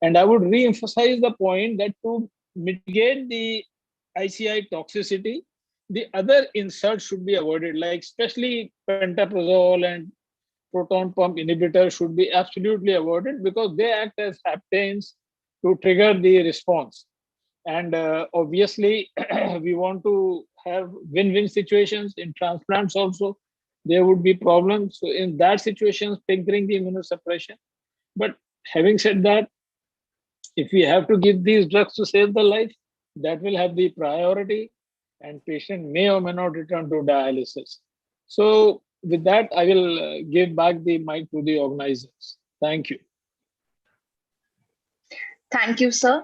And I would re-emphasize the point that to mitigate the ICI toxicity, the other inserts should be avoided, like especially pantoprazole and proton pump inhibitors should be absolutely avoided because they act as haptens to trigger the response. And obviously, we want to have win-win situations in transplants also. There would be problems. So in that situation, favoring the immunosuppression. But having said that, if we have to give these drugs to save the life, that will have the priority, and patient may or may not return to dialysis. So with that, I will give back the mic to the organizers. Thank you. Thank you, sir.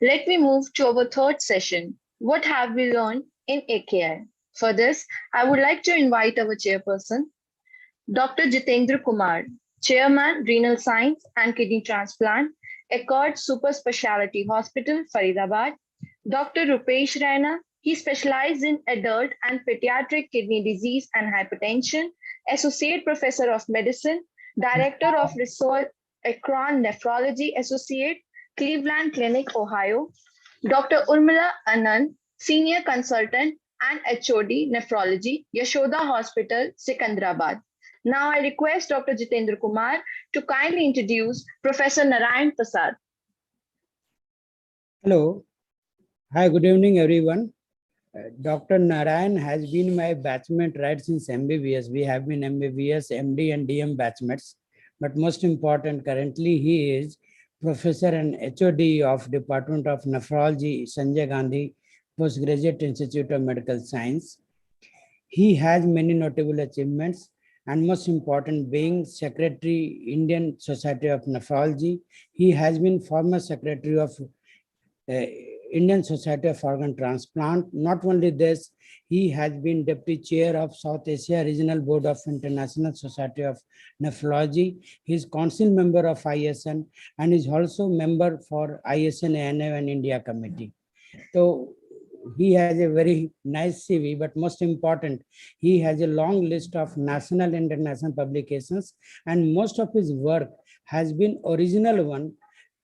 Let me move to our third session. What have we learned in AKI? For this, I would like to invite our chairperson, Dr. Jitendra Kumar, Chairman, Renal Science and Kidney Transplant, Accord Super Speciality Hospital, Faridabad, Dr. Rupesh Raina. He specialized in adult and pediatric kidney disease and hypertension, Associate Professor of Medicine, Director of Research, Akron Nephrology Associate, Cleveland Clinic, Ohio, Dr. Urmila Anand, Senior Consultant and HOD Nephrology, Yashoda Hospital, Secunderabad. Now I request Dr. Jitendra Kumar to kindly introduce Professor Narayan Prasad. Hello. Hi, good evening, everyone. Dr. Narayan has been my batchmate right since MBBS. We have been MBBS, MD and DM batchmates. But most important, currently he is Professor and HOD of Department of Nephrology, Sanjay Gandhi Postgraduate Institute of Medical Science. He has many notable achievements, and most important being Secretary, Indian Society of Nephrology. He has been former Secretary of Indian Society of Organ Transplant. Not only this, he has been Deputy Chair of South Asia Regional Board of International Society of Nephrology. He is Council Member of ISN and is also member for ISN ANA and India Committee. So he has a very nice CV, but most important, he has a long list of national and international publications, and most of his work has been original one,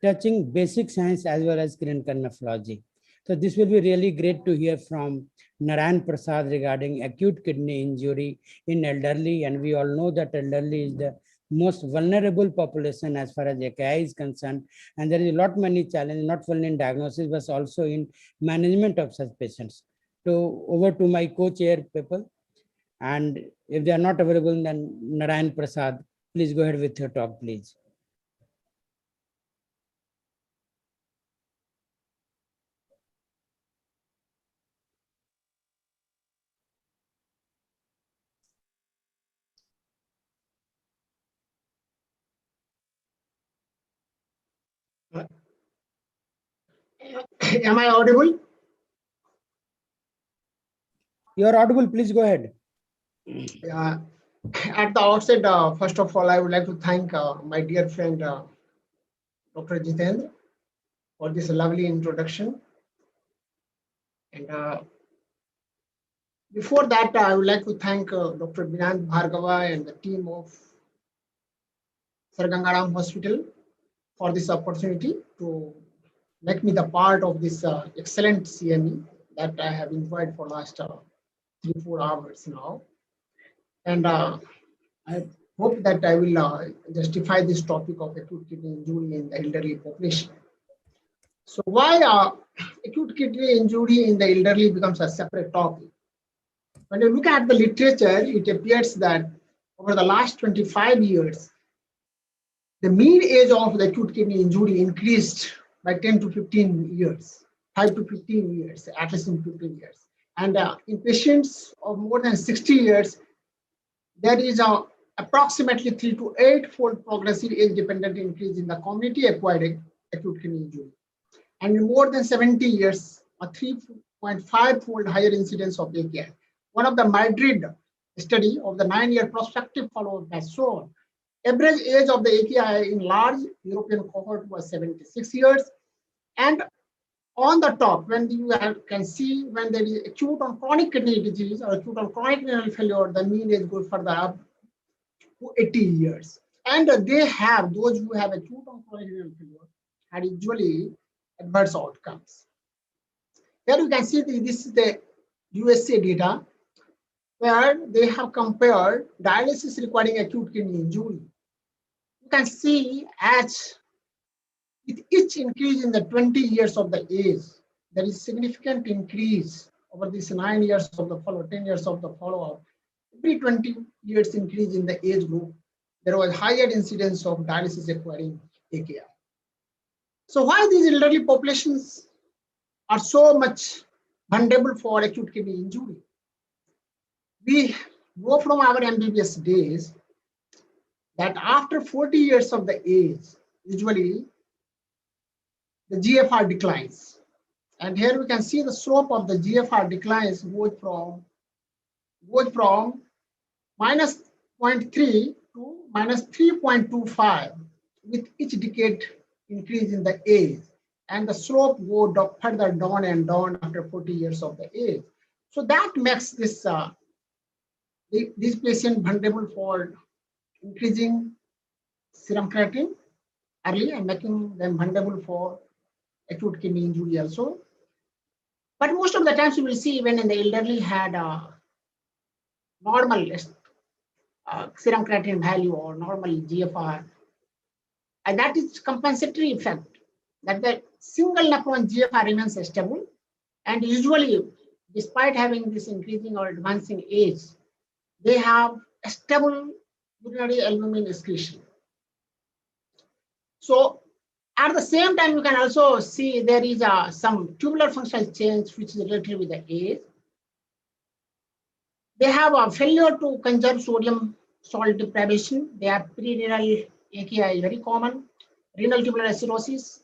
touching basic science as well as clinical nephrology. So this will be really great to hear from Narayan Prasad regarding acute kidney injury in elderly, and we all know that elderly is the most vulnerable population as far as AKI is concerned. And there is a lot many challenges, not only in diagnosis, but also in management of such patients. So over to my co-chair people. And if they are not available, then Narayan Prasad, please go ahead with your talk, please. Am I audible? You are audible, please go ahead. At the outset, first of all, I would like to thank my dear friend, Dr. Jitendra, for this lovely introduction. And before that, I would like to thank Dr. Vinand Bhargava and the team of Sir Gangaram Hospital for this opportunity to make me the part of this excellent CME that I have enjoyed for last 3-4 hours now. And I hope that I will justify this topic of acute kidney injury in the elderly population. So why acute kidney injury in the elderly becomes a separate topic? When you look at the literature, it appears that over the last 25 years, the mean age of the acute kidney injury increased by 10 to 15 years, 5 to 15 years, at least in 15 years. And in patients of more than 60 years, there is approximately 3 to 8-fold progressive age-dependent increase in the community-acquired acute kidney injury. And in more than 70 years, a 3.5-fold higher incidence of AKI. One of the Madrid study of the 9-year prospective follow-up has shown average age of the AKI in large European cohort was 76 years. And on the top, when you can see when there is acute on chronic kidney disease or acute on chronic renal failure, the mean age goes further up to 80 years. And they have, those who have acute on chronic renal failure, had usually adverse outcomes. Here you can see this is the USA data, where they have compared dialysis requiring acute kidney injury. You can see as with each increase in the 20 years of the age, there is significant increase over these 9 years of the follow, 10 years of the follow-up. Every 20 years increase in the age group, there was higher incidence of dialysis requiring AKI. So why these elderly populations are so much vulnerable for acute kidney injury? We go from our MBBS days that after 40 years of the age, usually the GFR declines. And here we can see the slope of the GFR declines goes from minus 0.3 to minus 3.25 with each decade increase in the age. And the slope go further down and down after 40 years of the age. So that makes this patient vulnerable for increasing serum creatinine early and making them vulnerable for acute kidney injury also. But most of the times you will see even in the elderly had a normal serum creatinine value or normal GFR. And that is compensatory effect, that the single nephron GFR remains stable. And usually, despite having this increasing or advancing age, they have a stable urinary albumin excretion. So at the same time, you can also see there is some tubular functional change which is related with the age. They have a failure to conserve sodium salt deprivation. They have pre-renal AKI, very common. Renal tubular acidosis,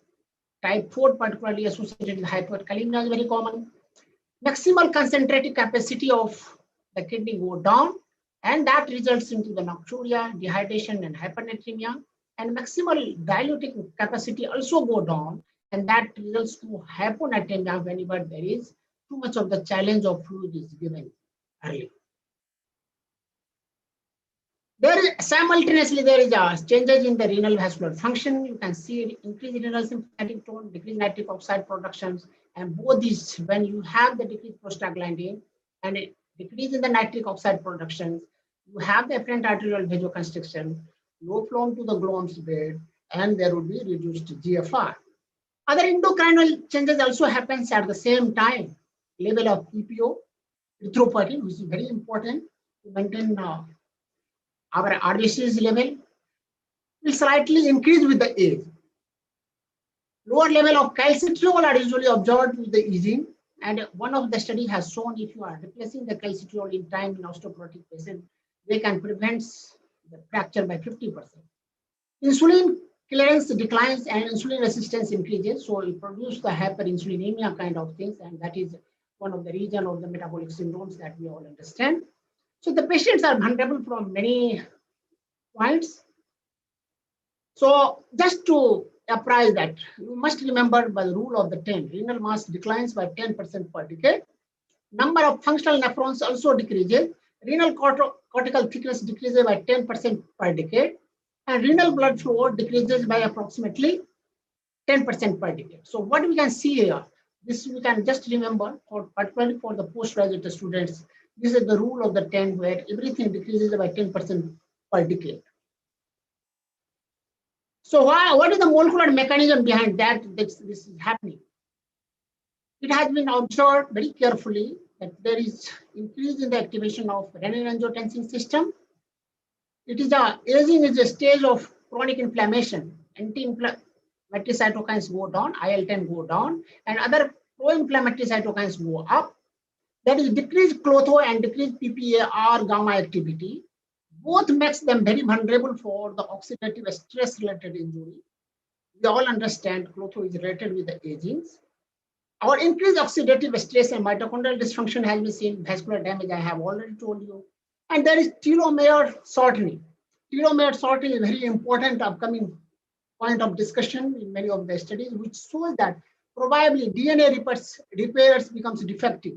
type 4 particularly associated with hyperkalemia is very common. Maximal concentrated capacity of the kidney go down, and that results into the nocturia, dehydration, and hypernatremia. And maximal diluting capacity also go down, and that results to hyponatremia whenever there is too much of the challenge of fluid is given early. Simultaneously, there is changes in the renal vascular function. You can see increased renal sympathetic tone, decreased nitric oxide productions, and both these, when you have the decreased prostaglandin and a decrease in the nitric oxide production, you have the apparent arterial vasoconstriction, low flow to the Glohm's bed, and there would be reduced GFR. Other endocrinal changes also happens at the same time. Level of EPO, erythropoietin, which is very important to maintain our RBC's level, will slightly increase with the age. Lower level of calcitriol are usually observed with the aging, and one of the studies has shown if you are replacing the calcitriol in time in osteoporotic patients, they can prevent the fracture by 50%. Insulin clearance declines and insulin resistance increases, so it produces the hyperinsulinemia kind of things, and that is one of the reasons of the metabolic syndromes that we all understand. So the patients are vulnerable from many points. So just to apprise that, you must remember by the rule of the 10, renal mass declines by 10% per decade. Number of functional nephrons also decreases. Renal cortical thickness decreases by 10% per decade. And renal blood flow decreases by approximately 10% per decade. So what we can see here, this we can just remember, for particularly for the postgraduate students, this is the rule of the 10 where everything decreases by 10% per decade. So what is the molecular mechanism behind that this is happening? It has been observed very carefully that there is increase in the activation of renin-angiotensin system. It is aging is a stage of chronic inflammation. Anti-inflammatory cytokines go down, IL-10 go down, and other pro-inflammatory cytokines go up. That is decreased Klotho and decreased PPAR gamma activity. Both makes them very vulnerable for the oxidative stress-related injury. We all understand Klotho is related with the aging. Our increased oxidative stress and mitochondrial dysfunction has been seen, vascular damage, I have already told you. And there is telomere shortening. Telomere shortening is a very important upcoming point of discussion in many of the studies, which shows that probably DNA repairs becomes defective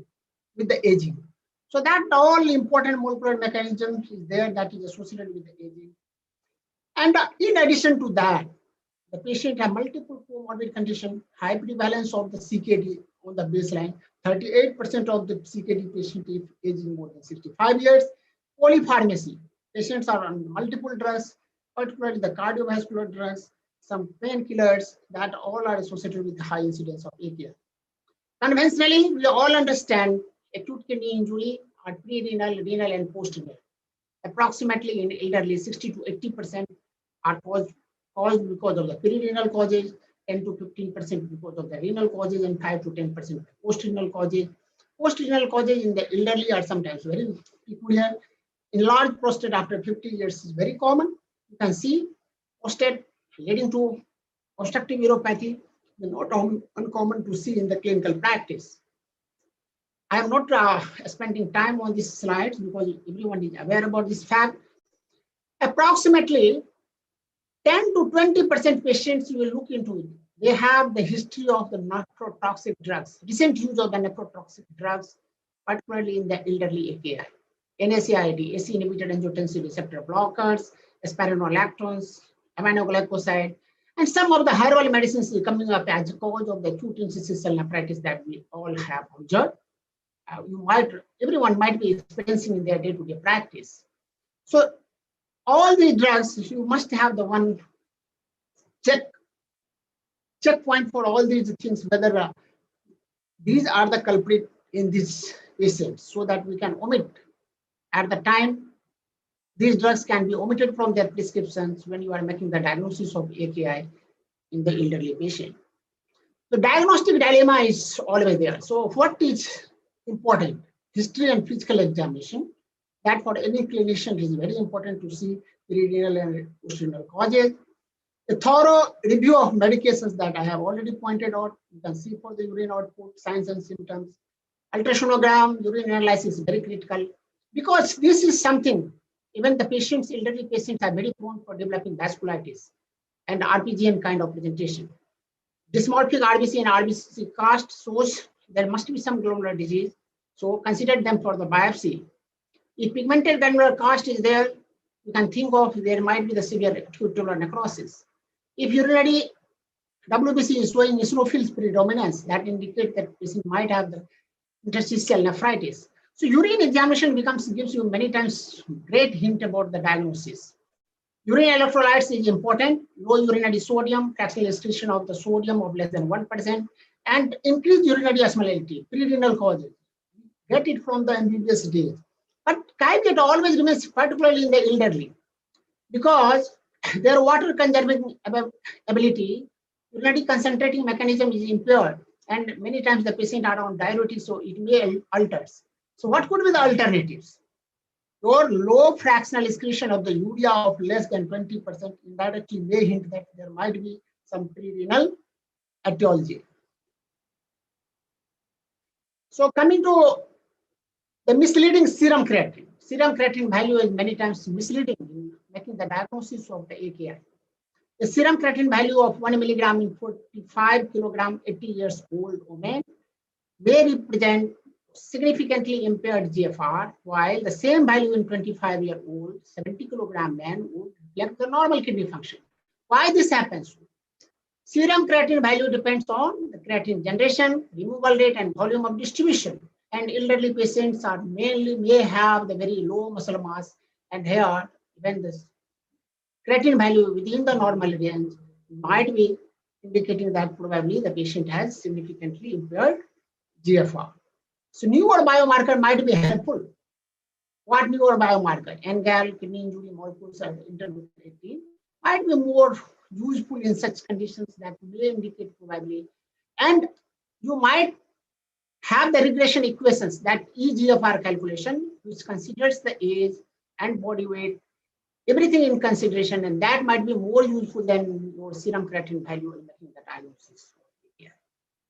with the aging. So that all important molecular mechanisms is there that is associated with the aging. And in addition to that, the patient have multiple comorbid conditions, high prevalence of the CKD on the baseline. 38% of the CKD patient is aging more than 65 years. Polypharmacy. Patients are on multiple drugs, particularly the cardiovascular drugs, some painkillers that all are associated with high incidence of AKI. Conventionally, we all understand acute kidney injury are pre-renal, renal, and post-renal. Approximately in elderly, 60 to 80% are caused because of the pre-renal causes, 10 to 15% because of the renal causes, and 5 to 10% post-renal causes. Post-renal causes in the elderly are sometimes very peculiar. Enlarged prostate after 50 years is very common. You can see prostate leading to obstructive uropathy is not uncommon to see in the clinical practice. I am not spending time on these slides because everyone is aware about this fact. Approximately 10 to 20% patients you will look into, they have the history of the nephrotoxic drugs, recent use of the nephrotoxic drugs, particularly in the elderly AKI. NSAID, AC inhibited angiotensin receptor blockers, spironolactones, aminoglycoside, and some of the high-role medicines coming up as a cause of the acute interstitial nephritis that we all have observed. Everyone might be experiencing in their day-to-day practice. So all these drugs, you must have the one checkpoint for all these things, whether these are the culprit in these patients, so that we can omit. At the time, these drugs can be omitted from their prescriptions when you are making the diagnosis of AKI in the elderly patient. The diagnostic dilemma is always there. So what is important? History and physical examination. That for any clinician is very important to see pre-renal and post-renal causes. A thorough review of medications that I have already pointed out. You can see for the urine output, signs and symptoms. Ultrasonogram, urine analysis is very critical because this is something, even the patients, elderly patients are very prone for developing vasculitis and RPGN kind of presentation. Dysmorphic RBC and RBC cast shows there must be some glomerular disease. So consider them for the biopsy. If pigmented granular cast is there, you can think of there might be the severe acute tubular necrosis. If urinary WBC is showing eosinophils predominance, that indicates that patient might have the interstitial nephritis. So urine examination gives you many times great hint about the diagnosis. Urine electrolytes is important. Low urinary sodium, fractional excretion of the sodium of less than 1%, and increased urinary osmolality, pre-renal causes. Get it from the MBBS days. But kyphet always remains, particularly in the elderly, because their water conserving ability, urinary concentrating mechanism is impaired, and many times the patient are on diuretics, so it may alters. So what could be the alternatives? Your low fractional excretion of the urea of less than 20% indirectly may hint that there might be some pre-renal etiology. So coming to the misleading serum creatinine. Serum creatinine value is many times misleading in making the diagnosis of the AKI. The serum creatinine value of 1 milligram in 45 kilogram 80 years old woman may represent significantly impaired GFR, while the same value in 25-year-old 70 kilogram man would reflect the normal kidney function. Why this happens? Serum creatinine value depends on the creatinine generation, removal rate, and volume of distribution. And elderly patients are may have the very low muscle mass, and here when the creatinine value within the normal range might be indicating that probably the patient has significantly impaired GFR. So newer biomarker might be helpful. What newer biomarker? NGAL, kidney injury molecules, and interleukin-18 might be more useful in such conditions that may indicate probably. And you might have the regression equations, that eGFR calculation, which considers the age and body weight, everything in consideration, and that might be more useful than your serum creatinine value in making the diagnosis.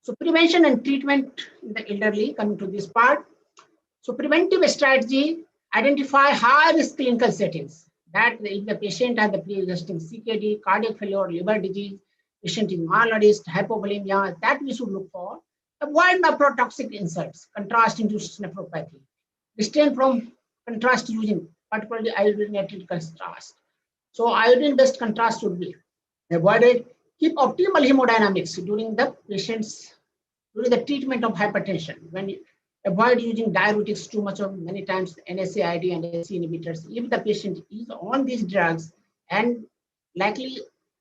So prevention and treatment in the elderly, coming to this part. So preventive strategy, identify high-risk clinical settings. That if the patient has the pre-existing CKD, cardiac failure, liver disease, patient is malnourished, hypovolemia, that we should look for. Avoid nephrotoxic inserts, contrast-induced nephropathy. Restrain from contrast using, particularly iodinated contrast. So iodine-based contrast should be avoided. Keep optimal hemodynamics during the patient's during the treatment of hypertension. When you avoid using diuretics too much of many times NSAID and ACE inhibitors. If the patient is on these drugs and likely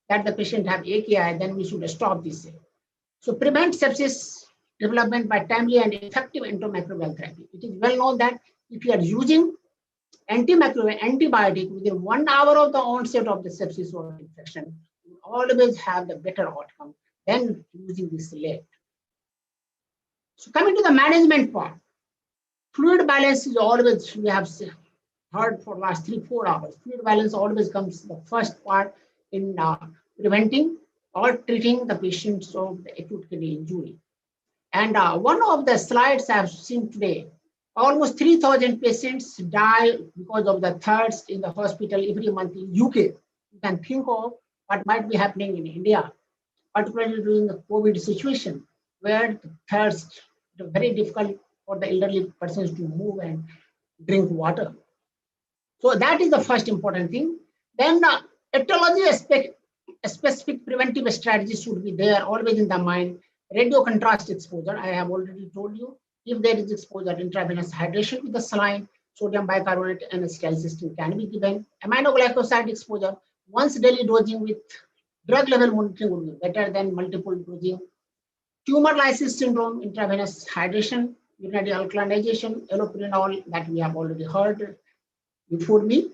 that the patient have AKI, then we should stop this. So prevent sepsis development by timely and effective antimicrobial therapy. It is well known that if you are using antibiotic within 1 hour of the onset of the sepsis or infection, you always have the better outcome than using this late. So coming to the management part, fluid balance is always, we have heard for last 3-4 hours, fluid balance always comes the first part in preventing or treating the patients of the acute kidney injury. And one of the slides I've seen today, almost 3,000 patients die because of the thirst in the hospital every month in UK. You can think of what might be happening in India, particularly during the COVID situation, where the thirst is very difficult for the elderly persons to move and drink water. So that is the first important thing. Then etiology specific preventive strategies should be there always in the mind. Radio contrast exposure, I have already told you. If there is exposure, intravenous hydration with the saline, sodium bicarbonate and acetylcysteine can be given. Aminoglycoside exposure, once daily dosing with drug level monitoring would be better than multiple dosing. Tumor lysis syndrome, intravenous hydration, urinary alkalinization, allopurinol that we have already heard before me.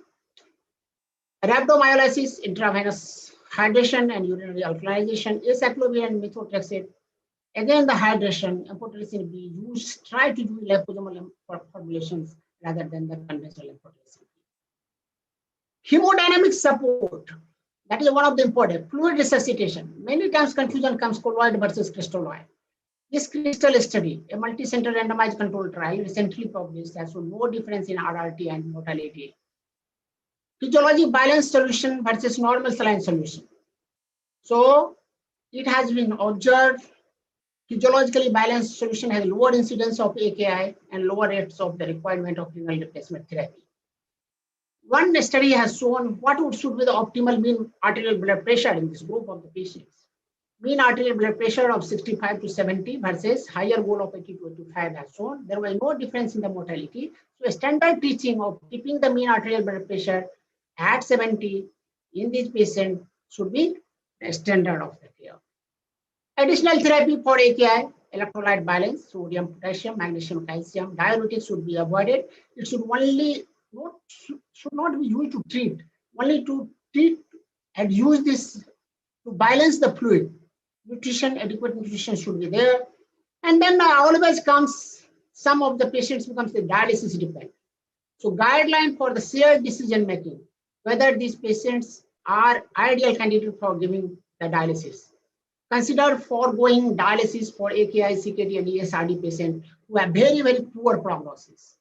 Rhabdomyolysis, intravenous hydration and urinary alkalinization, acyclovir and methotrexate. Again, the hydration, amphotericin B used, try to do liposomal formulations rather than the conventional amphotericin. Hemodynamic support, that is one of the important. Fluid resuscitation, many times confusion comes colloid versus crystalloid. This crystal study, a multi-center randomized controlled trial recently published, has shown no difference in RRT and mortality. Physiology balanced solution versus normal saline solution. So it has been observed physiologically balanced solution has lower incidence of AKI and lower rates of the requirement of renal replacement therapy. One study has shown what should be the optimal mean arterial blood pressure in this group of the patients. Mean arterial blood pressure of 65 to 70 versus higher goal of 80 to 85 has shown there was no difference in the mortality. So a standard teaching of keeping the mean arterial blood pressure at 70 in these patients should be the standard of the care. Additional therapy for AKI, electrolyte balance, sodium, potassium, magnesium, calcium, diuretics should be avoided. It should not be used to treat, only to treat and use this to balance the fluid. Nutrition, adequate nutrition should be there. And then always comes, some of the patients becomes the dialysis dependent. So guideline for the shared decision making, whether these patients are ideal candidates for giving the dialysis. Consider foregoing dialysis for AKI, CKD, and ESRD patients who have very, very poor prognosis.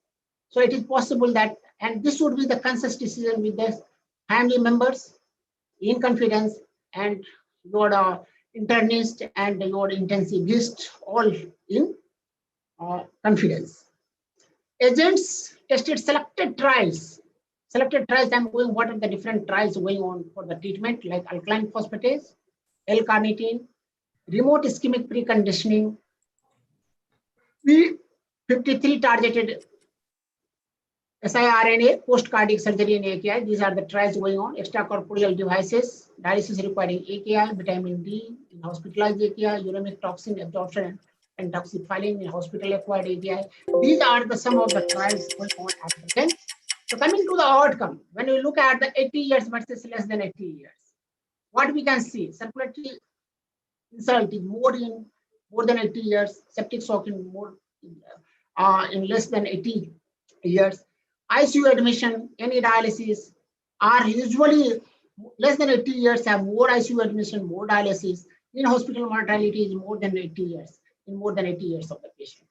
So it is possible that, and this would be the consensus decision with the family members in confidence, and your internist and your intensivist all in confidence. Agents tested selected trials. I'm going, what are the different trials going on for the treatment, like alkaline phosphatase, L-carnitine, remote ischemic preconditioning, P53 targeted siRNA, post-cardiac surgery in AKI. These are the trials going on. Extracorporeal devices, dialysis requiring AKI, vitamin D in hospitalized AKI, uremic toxin absorption and toxifying in hospital-acquired AKI. These are some of the trials going on at present. So coming to the outcome, when we look at the 80 years versus less than 80 years, what we can see, circulatory insult is more than 80 years, septic shock in in less than 80 years. ICU admission, any dialysis are usually less than 80 years, have more ICU admission, more dialysis. In hospital mortality is more than 80 years, in more than 80 years of the patient.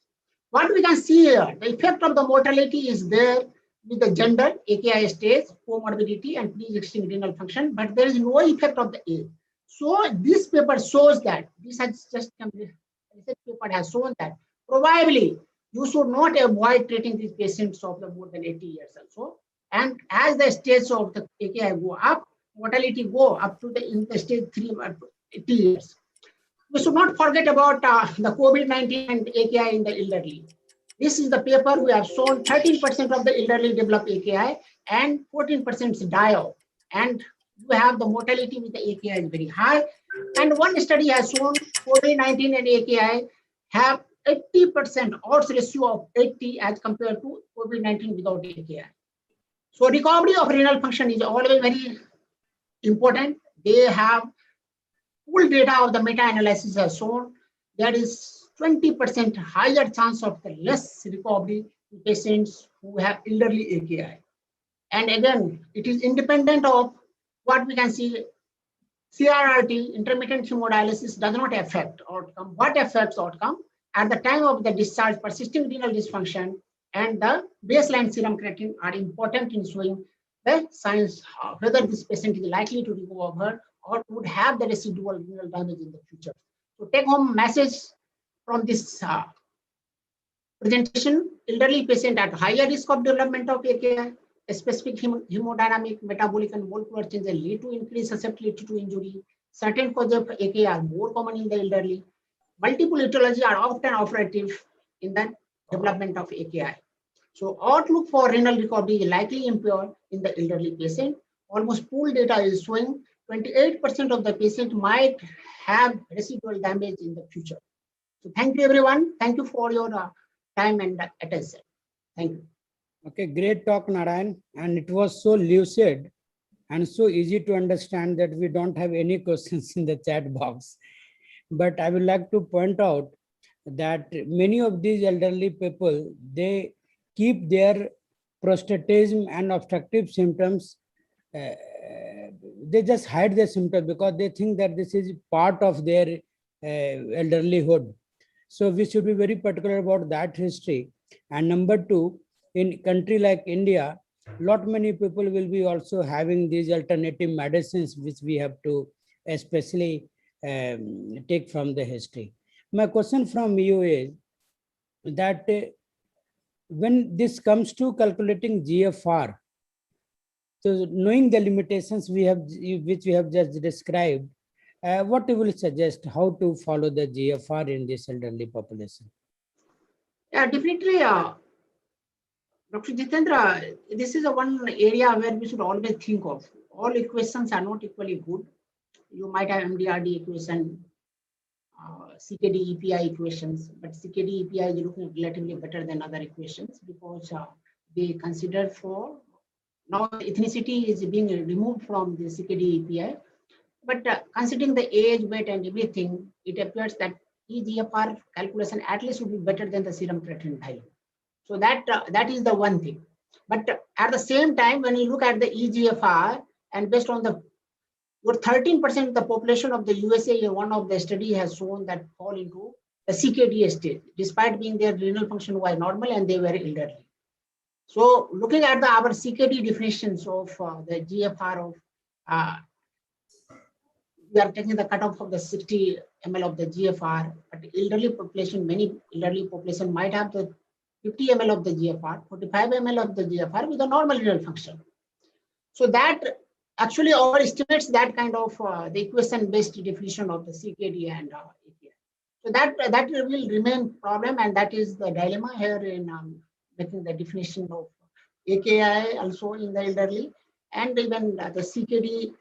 What we can see here, the effect of the mortality is there with the gender, AKI stage, comorbidity, and pre-existing renal function, but there is no effect of the age. So this paper shows that, this paper has shown that probably you should not avoid treating these patients of the more than 80 years also. And as the stage of the AKI go up, mortality go up to in the stage 3 80 years. We should not forget about the COVID-19 and AKI in the elderly. This is the paper we have shown 13% of the elderly develop AKI and 14% die out. And you have the mortality with the AKI is very high. And one study has shown COVID-19 and AKI have 80% odds ratio of 80 as compared to COVID-19 without AKI. So recovery of renal function is always very important. They have full data of the meta-analysis has shown there is 20% higher chance of the less recovery in patients who have elderly AKI. And again, it is independent of what we can see. CRRT, intermittent hemodialysis, does not affect outcome. What affects outcome? At the time of the discharge, persisting renal dysfunction and the baseline serum creatinine are important in showing the signs of whether this patient is likely to recover or would have the residual renal damage in the future. So take home message from this presentation: elderly patient at higher risk of development of AKI, a specific hemodynamic, metabolic, and molecular changes lead to increased susceptibility to injury. Certain causes of AKI are more common in the elderly. Multiple etiologies are often operative in the development of AKI. So outlook for renal recovery is likely impaired in the elderly patient. Almost pooled data is showing 28% of the patient might have residual damage in the future. So thank you, everyone. Thank you for your time and attention. Thank you. Okay, great talk, Narayan. And it was so lucid and so easy to understand that we don't have any questions in the chat box. But I would like to point out that many of these elderly people, they keep their prostatism and obstructive symptoms. They just hide their symptoms because they think that this is part of their elderlyhood. So we should be very particular about that history. And number two, in a country like India, lot many people will be also having these alternative medicines, which we have to especially take from the history. My question from you is that when this comes to calculating GFR, so knowing the limitations which we have just described, what you will suggest how to follow the GFR in this elderly population? Yeah, definitely, Dr. Jitendra, this is one area where we should always think of. all equations are not equally good. You might have MDRD equation, CKD EPI equations, but CKD EPI is looking relatively better than other equations because they consider for now ethnicity is being removed from the CKD EPI. But considering the age, weight, and everything, it appears that eGFR calculation at least would be better than the serum creatinine value. So that is the one thing. But at the same time, when you look at the eGFR, and based on the 13% of the population of the USA in one of the study has shown that fall into the CKD state, despite being their renal function was normal and they were elderly. So looking at our CKD definitions of the GFR of, we are taking the cutoff of the 60 ml of the GFR, but elderly population, many elderly population might have the 50 ml of the GFR, 45 ml of the GFR with a normal renal function. So that actually overestimates that kind of the equation-based definition of the CKD and API. So that will remain problem, and that is the dilemma here in making the definition of AKI also in the elderly, and even the CKD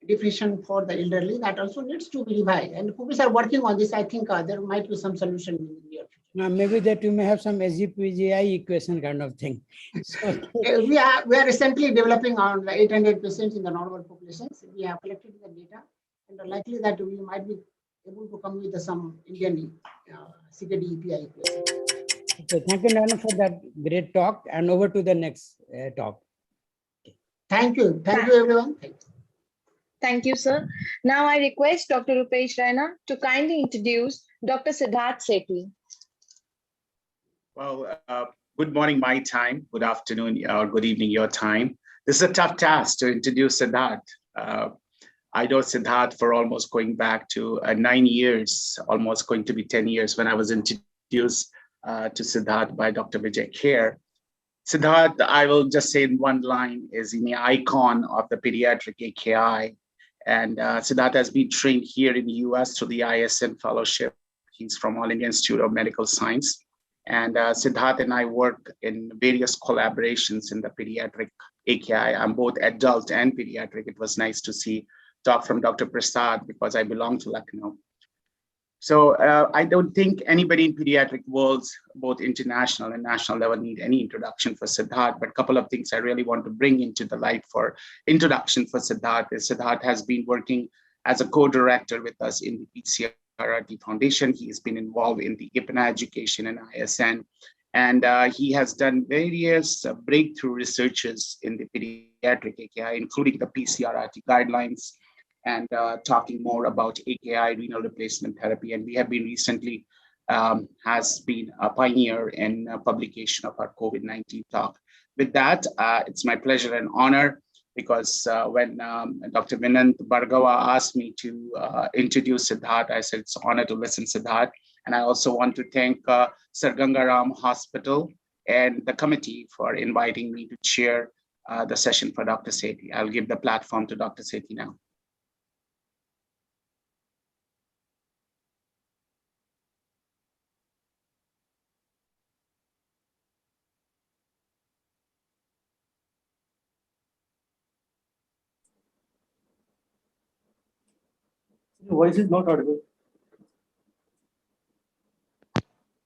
definition for the elderly that also needs to be revised. And Kubis are working on this. I think there might be some solution in the near future. Now, maybe that you may have some SGPGI equation kind of thing. So, we are recently developing on 800 patients in the normal populations. We have collected the data, and likely that we might be able to come with some Indian CKD EPI equation. okay, thank you, Nana, for that great talk. And over to the next talk. Thank you. Thank you, everyone. Thank you. Thank you, sir. Now I request Dr. Rupesh Raina to kindly introduce Dr. Siddharth Sethi. Well, good morning my time, good afternoon or good evening your time. This is a tough task to introduce Siddharth. I know Siddharth for almost going back to 9 years, almost going to be 10 years when I was introduced to Siddharth by Dr. Vijay Kher. Siddharth, I will just say in one line, is an icon of the pediatric AKI. And Siddharth has been trained here in the US through the ISN fellowship. He's from All India Institute of Medical Science. And Siddharth and I work in various collaborations in the pediatric AKI. I'm both adult and pediatric. It was nice to see talk from Dr. Prasad because I belong to Lucknow. So I don't think anybody in pediatric worlds, both international and national level, need any introduction for Siddharth, but a couple of things I really want to bring into the light for introduction for Siddharth is Siddharth has been working as a co-director with us in the PCRRT Foundation. He has been involved in the IPNA education and ISN, and he has done various breakthrough researches in the pediatric AKI, including the PCRRT guidelines, and talking more about AKI renal replacement therapy. And we have been recently has been a pioneer in publication of our COVID-19 talk. With that, it's my pleasure and honor because when Dr. Vinant Bhargava asked me to introduce Siddharth, I said it's an honor to listen to Siddharth. And I also want to thank Sir Gangaram Hospital and the committee for inviting me to chair the session for Dr. Sethi. I'll give the platform to Dr. Sethi now. Your voice is not audible.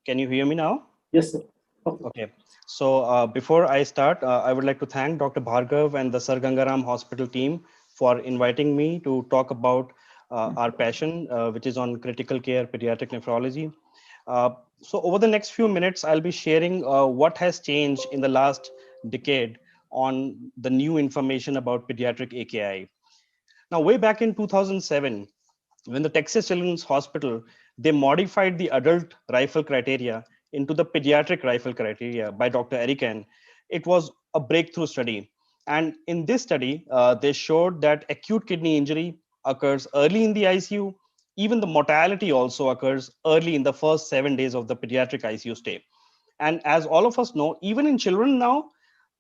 Can you hear me now? Yes, sir. Okay. So before I start, I would like to thank Dr. Bhargav and the Sir Gangaram Hospital team for inviting me to talk about our passion, which is on critical care pediatric nephrology. So over the next few minutes, I'll be sharing what has changed in the last decade on the new information about pediatric AKI. Now, way back in 2007, when the Texas Children's Hospital, they modified the adult rifle criteria into the pediatric rifle criteria by Dr. Erican. It was a breakthrough study. And in this study, they showed that acute kidney injury occurs early in the ICU. Even the mortality also occurs early in the first 7 days of the pediatric ICU stay. And as all of us know, even in children now,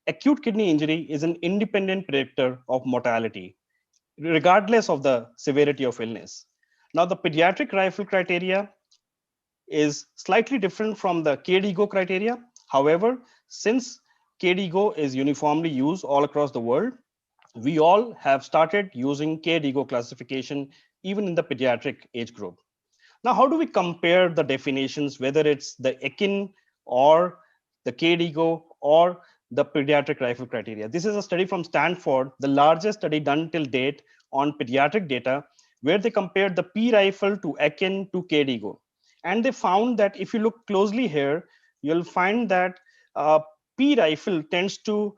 acute kidney injury is an independent predictor of mortality, regardless of the severity of illness. Now, the pediatric rifle criteria is slightly different from the KDIGO criteria. However, since KDIGO is uniformly used all across the world, we all have started using KDIGO classification even in the pediatric age group. Now, how do we compare the definitions, whether it's the ECIN or the KDIGO or the pediatric rifle criteria? This is a study from Stanford, the largest study done till date on pediatric data, where they compared the P rifle to ECIN to KDIGO. And they found that if you look closely here, you'll find that P rifle tends to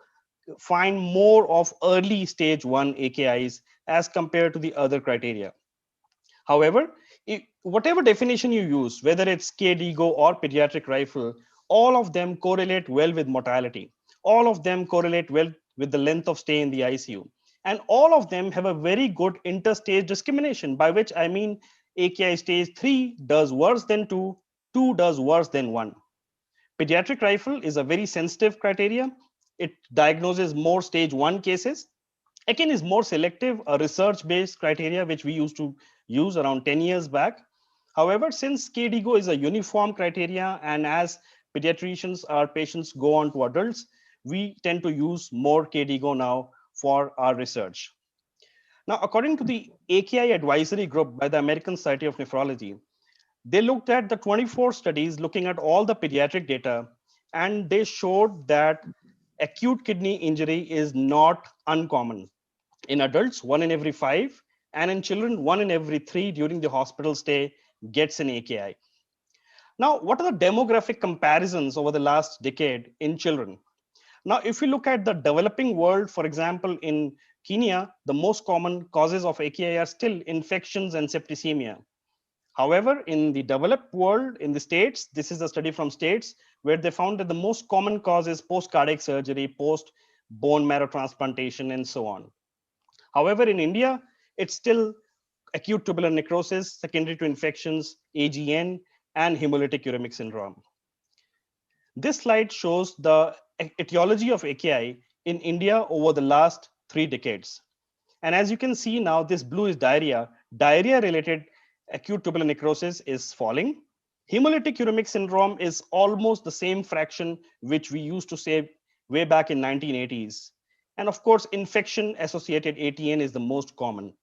find more of early stage 1 AKIs as compared to the other criteria. However, whatever definition you use, whether it's KDIGO or pediatric rifle, all of them correlate well with mortality. All of them correlate well with the length of stay in the ICU. And all of them have a very good interstage discrimination, by which I mean AKI stage 3 does worse than 2, 2 does worse than 1. Pediatric rifle is a very sensitive criteria. It diagnoses more stage 1 cases. ECIN is more selective, a research-based criteria, which we used to use around 10 years back. However, since KDIGO is a uniform criteria, and as pediatricians, our patients go on to adults, we tend to use more KDIGO now for our research. Now, according to the AKI advisory group by the American Society of Nephrology, they looked at the 24 studies looking at all the pediatric data, and they showed that acute kidney injury is not uncommon. In adults, 1 in every 5, and in children, 1 in every 3 during the hospital stay gets an AKI. Now, what are the demographic comparisons over the last decade in children? Now, if we look at the developing world, for example, in Kenya, the most common causes of AKI are still infections and septicemia. However, in the developed world, in the States, this is a study from States, where they found that the most common cause is post-cardiac surgery, post-bone marrow transplantation, and so on. However, in India, it's still acute tubular necrosis, secondary to infections, AGN, and hemolytic uremic syndrome. This slide shows the etiology of AKI in India over the last 3 decades. And as you can see now, this blue is diarrhea. Diarrhea-related acute tubular necrosis is falling. Hemolytic uremic syndrome is almost the same fraction which we used to say way back in 1980s. And of course, infection-associated ATN is the most common.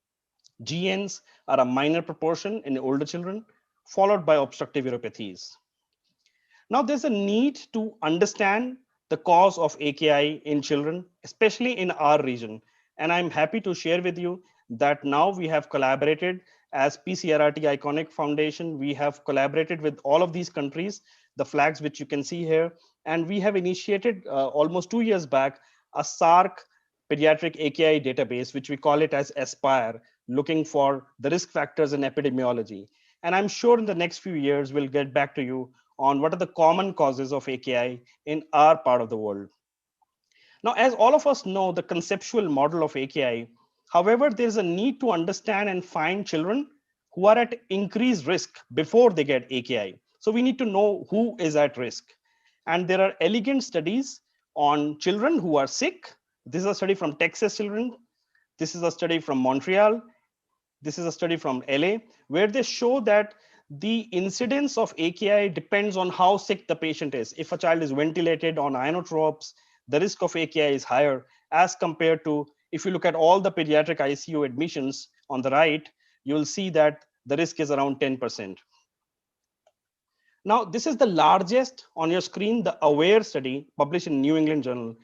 GNs are a minor proportion in older children, followed by obstructive uropathies. Now, there's a need to understand the cause of AKI in children, especially in our region. And I'm happy to share with you that now we have collaborated as PCRRT Iconic Foundation. We have collaborated with all of these countries, the flags which you can see here. And we have initiated almost 2 years back a SARC pediatric AKI database, which we call it as ASPIRE, looking for the risk factors in epidemiology. And I'm sure in the next few years, we'll get back to you on what are the common causes of AKI in our part of the world. Now, as all of us know, the conceptual model of AKI, however, there's a need to understand and find children who are at increased risk before they get AKI. So we need to know who is at risk. And there are elegant studies on children who are sick. This is a study from Texas children. This is a study from Montreal. This is a study from LA, where they show that the incidence of AKI depends on how sick the patient is. If a child is ventilated on inotropes, the risk of AKI is higher as compared to, if you look at all the pediatric ICU admissions on the right, you'll see that the risk is around 10%. Now, this is the largest on your screen, the AWARE study published in New England Journal,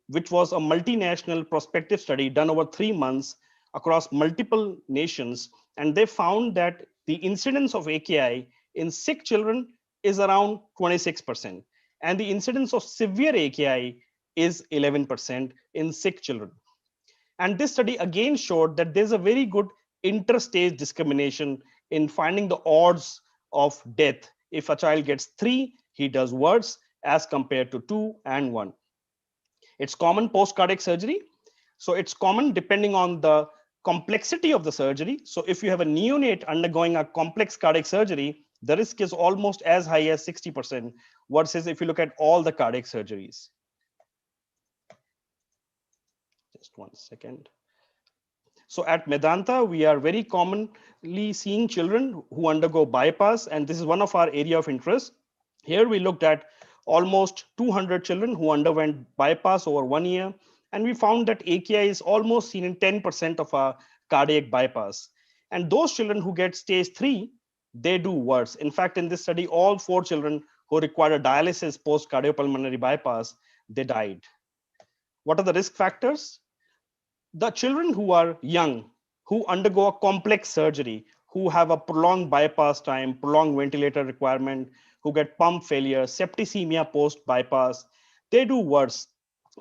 which was a multinational prospective study done over 3 months across multiple nations. And they found that the incidence of AKI in sick children is around 26%. And the incidence of severe AKI is 11% in sick children. And this study again showed that there's a very good interstage discrimination in finding the odds of death. If a child gets 3, he does worse as compared to 2 and 1. It's common post-cardiac surgery. So it's common depending on the complexity of the surgery. So if you have a neonate undergoing a complex cardiac surgery, the risk is almost as high as 60% versus if you look at all the cardiac surgeries. Just 1 second. So at Medanta, we are very commonly seeing children who undergo bypass, and this is one of our area of interest. Here we looked at almost 200 children who underwent bypass over 1 year, And we found that AKI is almost seen in 10% of our cardiac bypass. And those children who get stage 3, they do worse. In fact, in this study, all 4 children who required dialysis post cardiopulmonary bypass, they died. What are the risk factors? The children who are young, who undergo a complex surgery, who have a prolonged bypass time, prolonged ventilator requirement, who get pump failure, septicemia post bypass, they do worse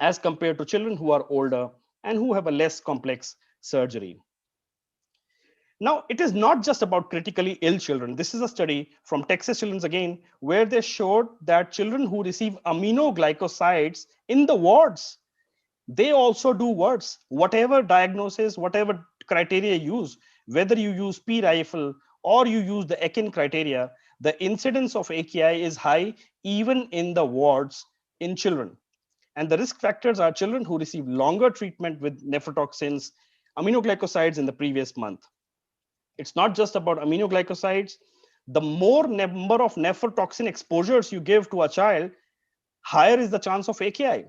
as compared to children who are older and who have a less complex surgery. Now, it is not just about critically ill children. This is a study from Texas Children's again, where they showed that children who receive aminoglycosides in the wards, they also do worse. Whatever diagnosis, whatever criteria you use, whether you use P-rifle or you use the Akin criteria, the incidence of AKI is high even in the wards in children. And the risk factors are children who receive longer treatment with nephrotoxins, aminoglycosides in the previous month. It's not just about aminoglycosides. The more number of nephrotoxin exposures you give to a child, higher is the chance of AKI.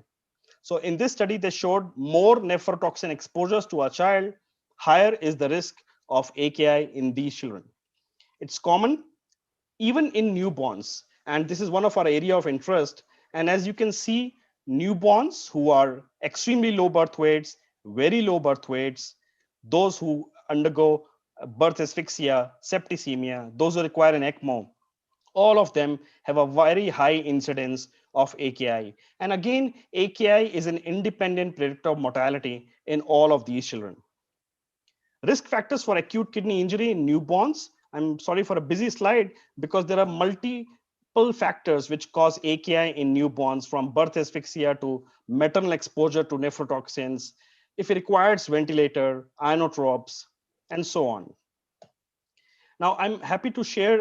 So in this study, they showed more nephrotoxin exposures to a child, higher is the risk of AKI in these children. It's common even in newborns. And this is one of our area of interest. And as you can see, newborns who are extremely low birth weights, very low birth weights, those who undergo birth asphyxia, septicemia, those who require an ECMO, all of them have a very high incidence of AKI. And again, AKI is an independent predictor of mortality in all of these children. Risk factors for acute kidney injury in newborns. I'm sorry for a busy slide because there are multiple factors which cause AKI in newborns, from birth asphyxia to maternal exposure to nephrotoxins, if it requires ventilator, inotropes, and so on. Now, I'm happy to share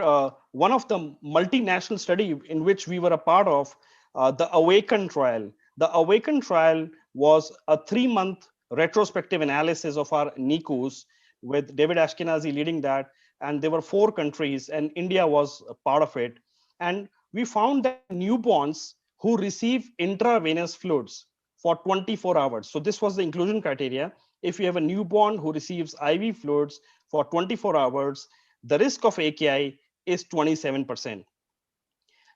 one of the multinational study in which we were a part of, the AWAKEN trial. The AWAKEN trial was a 3-month retrospective analysis of our NICUs with David Ashkenazi leading that. And there were 4 countries and India was a part of it. And we found that newborns who receive intravenous fluids for 24 hours. So this was the inclusion criteria. If you have a newborn who receives IV fluids for 24 hours, the risk of AKI is 27%.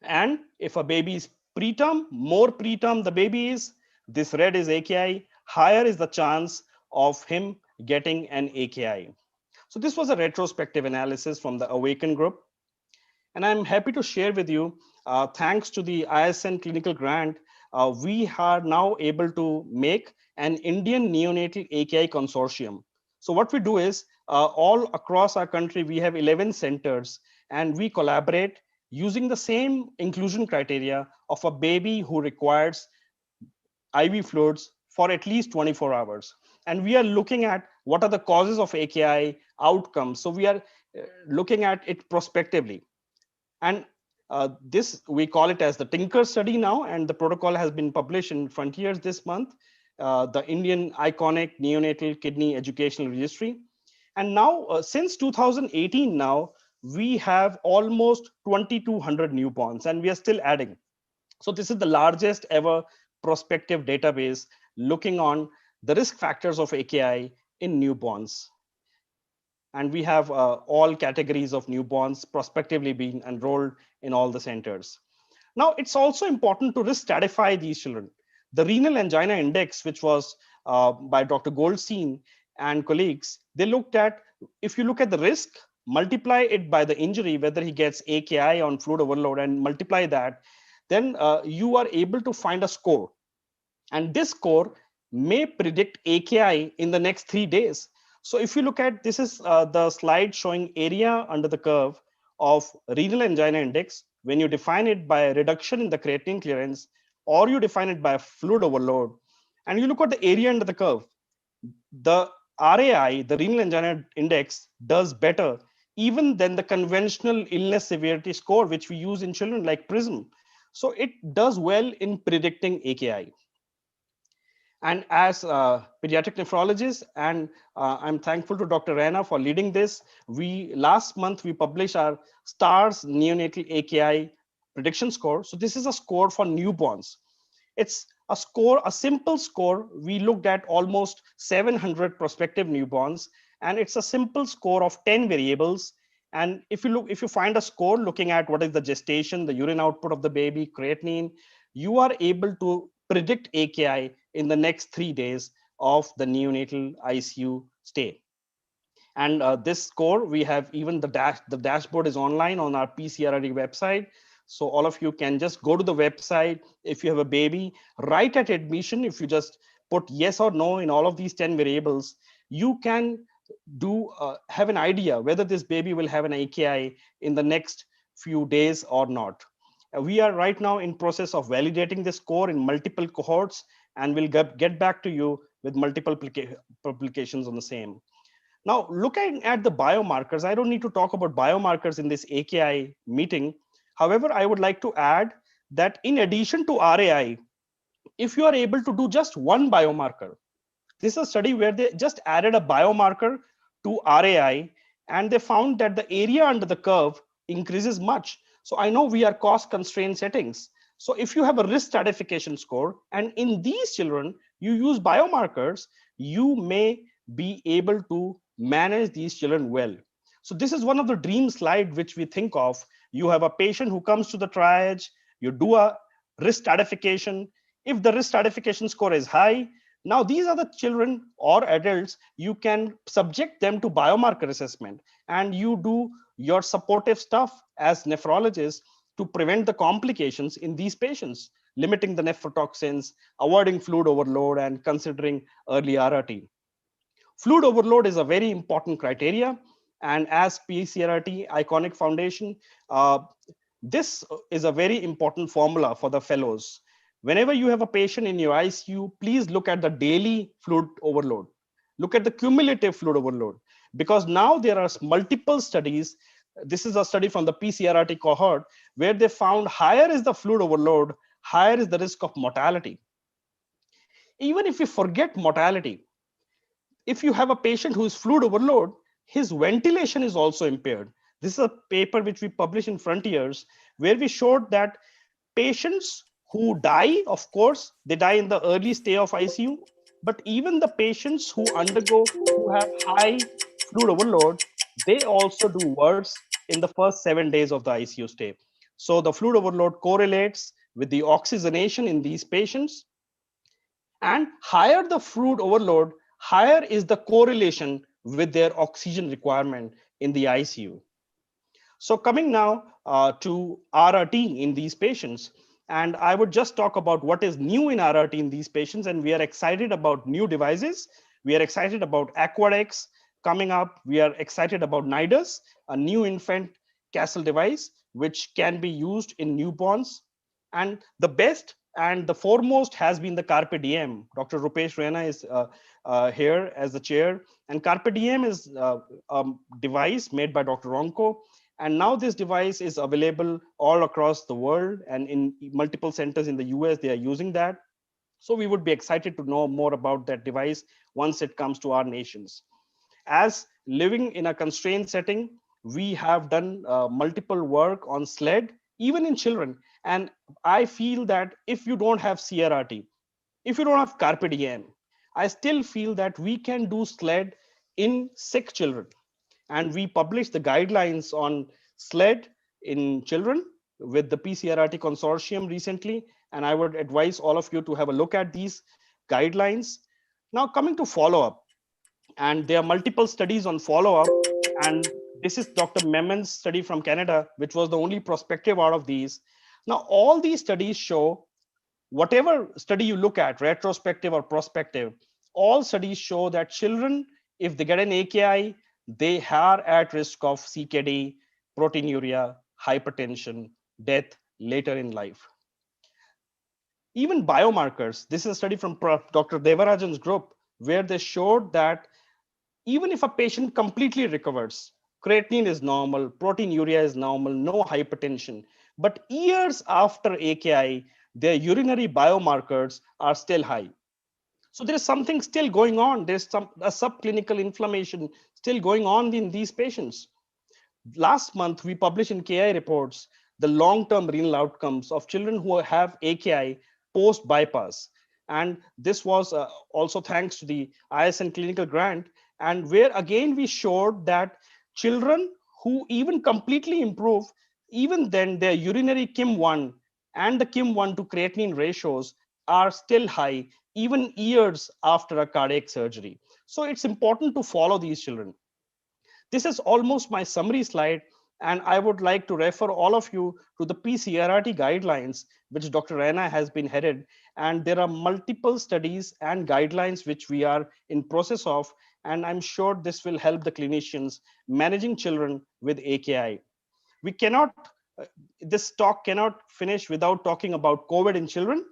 And if a baby is preterm, more preterm the baby is, this red is AKI, higher is the chance of him getting an AKI. So this was a retrospective analysis from the AWAKEN group. And I'm happy to share with you, thanks to the ISN clinical grant, we are now able to make an Indian neonatal AKI consortium. So what we do is, all across our country, we have 11 centers and we collaborate using the same inclusion criteria of a baby who requires IV fluids for at least 24 hours. And we are looking at what are the causes of AKI outcomes. So we are looking at it prospectively. And this, we call it as the Tinker study now, and the protocol has been published in Frontiers this month, the Indian Iconic Neonatal Kidney Educational Registry. And now, since 2018 now, we have almost 2,200 newborns, and we are still adding. So this is the largest ever prospective database looking on the risk factors of AKI in newborns. And we have all categories of newborns prospectively being enrolled in all the centers. Now, it's also important to risk stratify these children. The renal angina index, which was by Dr. Goldstein and colleagues, they looked at, if you look at the risk, multiply it by the injury, whether he gets AKI on fluid overload, and multiply that, then you are able to find a score. And this score may predict AKI in the next 3 days. So if you look at, this is the slide showing area under the curve of renal angina index. When you define it by a reduction in the creatinine clearance, or you define it by fluid overload, and you look at the area under the curve, the RAI, the renal angina index, does better even than the conventional illness severity score, which we use in children like PRISM. So it does well in predicting AKI. And as a pediatric nephrologist, and I'm thankful to Dr. Raina for leading this, last month we published our STARS neonatal AKI prediction score. So this is a score for newborns. It's a simple score, we looked at almost 700 prospective newborns, and it's a simple score of 10 variables. And if you find a score looking at what is the gestation, the urine output of the baby, creatinine, you are able to predict AKI in the next 3 days of the neonatal ICU stay. And this score, we have even the dashboard is online on our PCRRD website. So all of you can just go to the website. If you have a baby, right at admission, if you just put yes or no in all of these 10 variables, you can have an idea whether this baby will have an AKI in the next few days or not. We are right now in process of validating this score in multiple cohorts, and we'll get back to you with multiple publications on the same. Now, looking at the biomarkers, I don't need to talk about biomarkers in this AKI meeting. However, I would like to add that in addition to RAI, if you are able to do just one biomarker, this is a study where they just added a biomarker to RAI, and they found that the area under the curve increases much. So I know we are cost constrained settings. So if you have a risk stratification score, and in these children, you use biomarkers, you may be able to manage these children well. So this is one of the dream slide which we think of. You have a patient who comes to the triage, you do a risk stratification. If the risk stratification score is high, now these are the children or adults, you can subject them to biomarker assessment, and you do your supportive stuff as nephrologists to prevent the complications in these patients, limiting the nephrotoxins, avoiding fluid overload, and considering early RRT. Fluid overload is a very important criteria. And as PCRRT Iconic Foundation, this is a very important formula for the fellows. Whenever you have a patient in your ICU, please look at the daily fluid overload. Look at the cumulative fluid overload, because now there are multiple studies. This is a study from the PCRRT cohort where they found higher is the fluid overload, higher is the risk of mortality. Even if you forget mortality, if you have a patient who is fluid overload, his ventilation is also impaired. This is a paper which we published in Frontiers, where we showed that patients who die, of course, they die in the early stay of ICU, but even the patients who have high fluid overload, they also do worse in the first 7 days of the ICU stay. So the fluid overload correlates with the oxygenation in these patients, and higher the fluid overload, higher is the correlation with their oxygen requirement in the ICU. So coming now to RRT in these patients, and I would just talk about what is new in RRT in these patients, and we are excited about new devices. We are excited about Aquadex coming up. We are excited about Nidus, a new infant Castle device, which can be used in newborns. And the best and the foremost has been the Carpe Diem. Dr. Rupesh Rana is here as the chair. And Carpe Diem is a device made by Dr. Ronco. And now this device is available all across the world, and in multiple centers in the US, they are using that. So we would be excited to know more about that device once it comes to our nations. As living in a constrained setting, we have done multiple work on SLED, even in children. And I feel that if you don't have CRRT, if you don't have Carpe Diem, I still feel that we can do SLED in sick children. And we published the guidelines on SLED in children with the PCRRT consortium recently. And I would advise all of you to have a look at these guidelines. Now coming to follow-up, and there are multiple studies on follow-up. And this is Dr. Memon's study from Canada, which was the only prospective out of these. Now, all these studies show, whatever study you look at, retrospective or prospective, all studies show that children, if they get an AKI, they are at risk of CKD, proteinuria, hypertension, death later in life. Even biomarkers, this is a study from Dr. Devarajan's group, where they showed that even if a patient completely recovers, creatinine is normal, proteinuria is normal, no hypertension, but years after AKI, their urinary biomarkers are still high. So there is something still going on. There's a subclinical inflammation still going on in these patients. Last month, we published in KI reports the long-term renal outcomes of children who have AKI post-bypass. And this was also thanks to the ISN clinical grant, and where again we showed that children who even completely improve, even then their urinary KIM1 and the KIM1 to creatinine ratios are still high, even years after a cardiac surgery. So it's important to follow these children. This is almost my summary slide, and I would like to refer all of you to the PCRRT guidelines, which Dr. Raina has been headed, and there are multiple studies and guidelines which we are in process of, and I'm sure this will help the clinicians managing children with AKI. We cannot, this talk cannot finish without talking about COVID in children.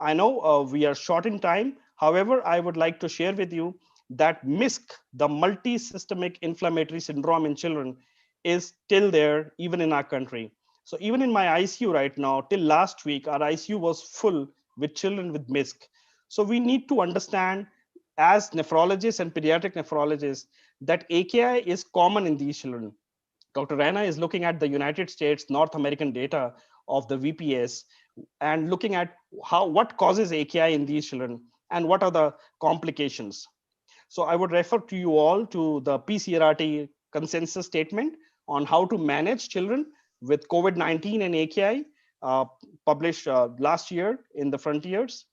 I know we are short in time. However, I would like to share with you that MISC, the multi-systemic inflammatory syndrome in children, is still there even in our country. So even in my ICU right now, till last week, our ICU was full with children with MISC. So we need to understand as nephrologists and pediatric nephrologists that AKI is common in these children. Dr. Raina is looking at the United States, North American data of the VPS and looking at what causes AKI in these children and what are the complications. So I would refer to you all to the PCRRT consensus statement on how to manage children with COVID-19 and AKI published last year in the Frontiers.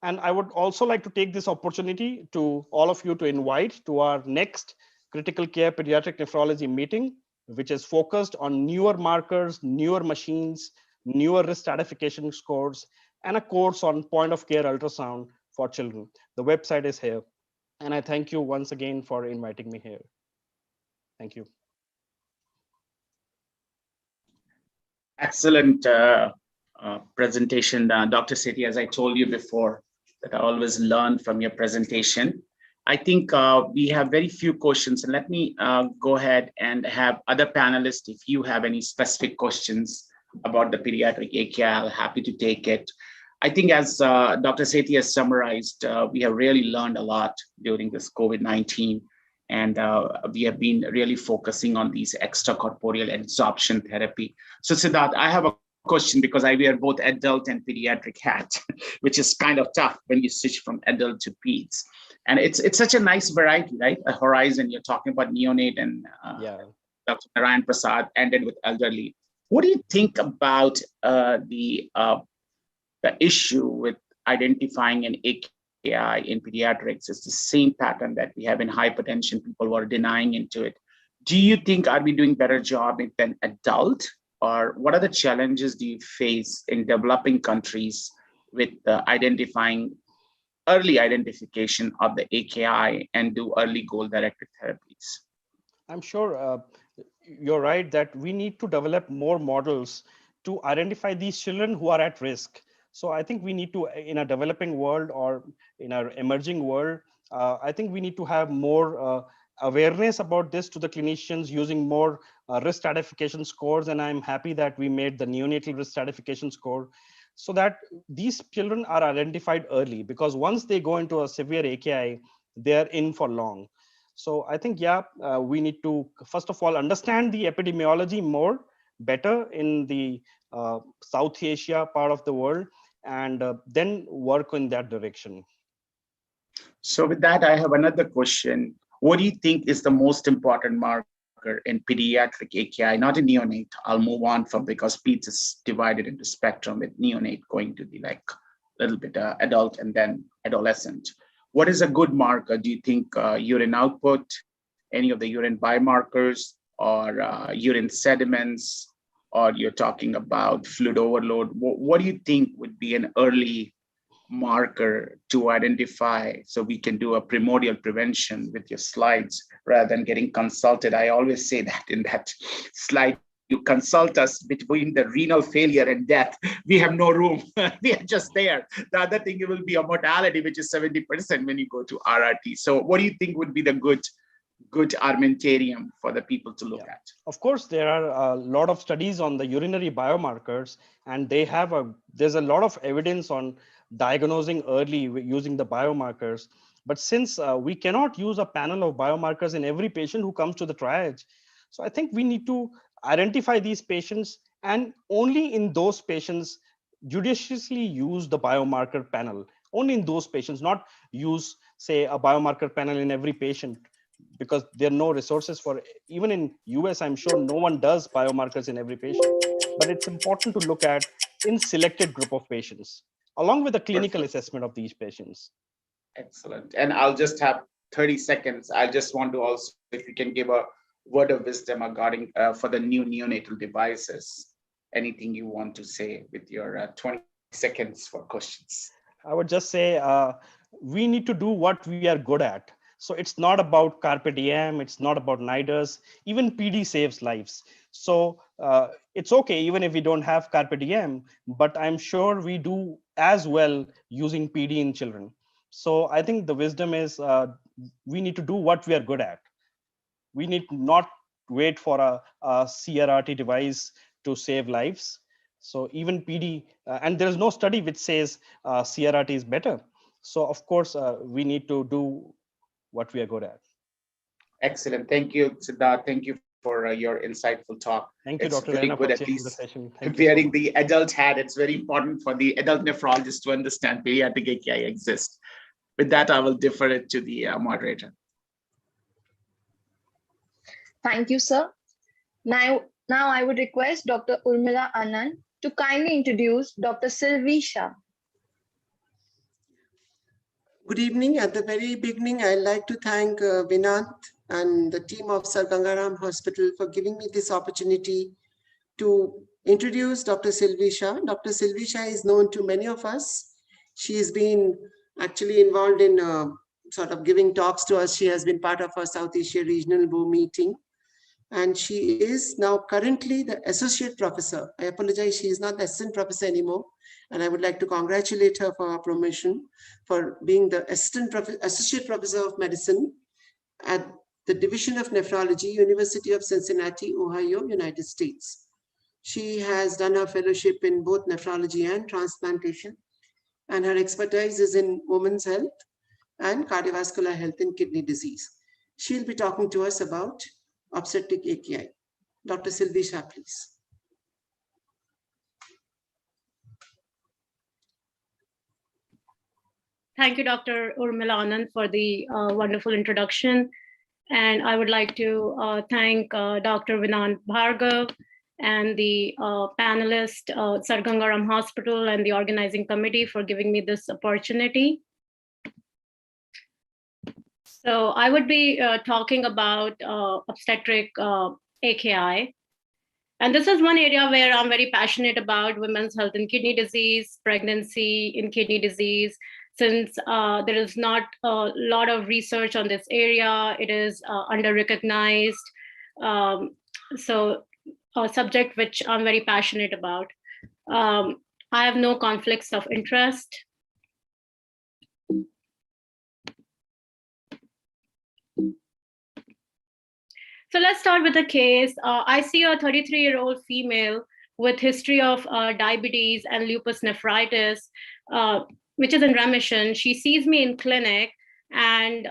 And I would also like to take this opportunity to all of you to invite to our next critical care pediatric nephrology meeting, which is focused on newer markers, newer machines, newer risk stratification scores, and a course on point of care ultrasound for children. The website is here. And I thank you once again for inviting me here. Thank you. Excellent presentation, Dr. Sethi. As I told you before, that I always learn from your presentation. I think we have very few questions, and let me go ahead and have other panelists. If you have any specific questions about the pediatric AKI, I'm happy to take it. I think as Dr. Sethi has summarized, we have really learned a lot during this COVID-19, and we have been really focusing on these extracorporeal absorption therapy. So Siddharth, I have a question because I wear both adult and pediatric hat, which is kind of tough when you switch from adult to peds. And it's such a nice variety, right? A horizon, you're talking about neonate and Dr. Narayan Prasad ended with elderly. What do you think about the issue with identifying an AKI in pediatrics? Is the same pattern that we have in hypertension, people who are denying into it. Do you think, are we doing better job than adult? Or what are the challenges do you face in developing countries with identifying early identification of the AKI and do early goal-directed therapies? I'm sure you're right that we need to develop more models to identify these children who are at risk. So I think we need to, in a developing world or in our emerging world, I think we need to have more awareness about this to the clinicians using more risk stratification scores. And I'm happy that we made the neonatal risk stratification score so that these children are identified early, because once they go into a severe AKI, they're in for long. So I think, we need to, first of all, understand the epidemiology more better in the South Asia part of the world, and then work in that direction. So with that, I have another question. What do you think is the most important marker in pediatric AKI, not in neonate? I'll move on from, because peds is divided into spectrum, with neonate going to be like a little bit adult and then adolescent. What is a good marker? Do you think urine output, any of the urine biomarkers, or urine sediments, or you're talking about fluid overload? What do you think would be an early marker to identify so we can do a primordial prevention with your slides rather than getting consulted? I always say that in that slide, you consult us between the renal failure and death. We have no room. We are just there. The other thing, it will be a mortality, which is 70% when you go to RRT. So what do you think would be the good armamentarium for the people to look at? Of course, there are a lot of studies on the urinary biomarkers, and there's a lot of evidence on diagnosing early using the biomarkers. But since we cannot use a panel of biomarkers in every patient who comes to the triage, so I think we need to identify these patients, and only in those patients judiciously use the biomarker panel. only in those patients, not use, say, a biomarker panel in every patient, because there are no resources for, even in US, I'm sure no one does biomarkers in every patient, but it's important to look at in selected group of patients, along with the clinical assessment of these patients. Excellent. And I'll just have 30 seconds. I just want to also, if you can give a word of wisdom regarding for the new neonatal devices, anything you want to say with your 20 seconds for questions. I would just say we need to do what we are good at. So it's not about carpe diem, it's not about NIDARS, even PD saves lives. So it's okay, even if we don't have carpe diem, but I'm sure we do as well using PD in children. So I think the wisdom is we need to do what we are good at. We need not wait for a CRRT device to save lives. So even PD, and there is no study which says CRRT is better. So of course, we need to do what we are good at. Excellent. Thank you, Siddharth. Thank you for your insightful talk. Thank you, it's Dr. very Rana, good, for at least the session. wearing the adult hat. It's very important for the adult nephrologist to understand pediatric AKI exists. With that, I will defer it to the moderator. Thank you, sir. Now I would request Dr. Urmila Anand to kindly introduce Dr. Sylvie Shah. Good evening. At the very beginning, I'd like to thank Vinant and the team of Sir Gangaram Hospital for giving me this opportunity to introduce Dr. Sylvie Shah. Dr. Sylvie Shah is known to many of us. She has been actually involved in sort of giving talks to us. She has been part of our South Asia Regional BOE meeting. And she is now currently the associate professor. I apologize, she is not the assistant professor anymore. And I would like to congratulate her for her promotion, for being the associate professor of medicine at the Division of Nephrology, University of Cincinnati, Ohio, United States. She has done her fellowship in both nephrology and transplantation, and her expertise is in women's health and cardiovascular health and kidney disease. She'll be talking to us about obstetric AKI. Dr. Sylvie Shah, please. Thank you, Dr. Urmila Anand, for the wonderful introduction. And I would like to thank Dr. Vinant Bhargav and the panelist, Sir Gangaram Hospital, and the organizing committee for giving me this opportunity. So I would be talking about obstetric AKI. And this is one area where I'm very passionate about women's health and kidney disease, pregnancy in kidney disease. Since there is not a lot of research on this area, it is under-recognized. So a subject which I'm very passionate about. I have no conflicts of interest. So let's start with a case. I see a 33-year-old female with history of diabetes and lupus nephritis, which is in remission. She sees me in clinic and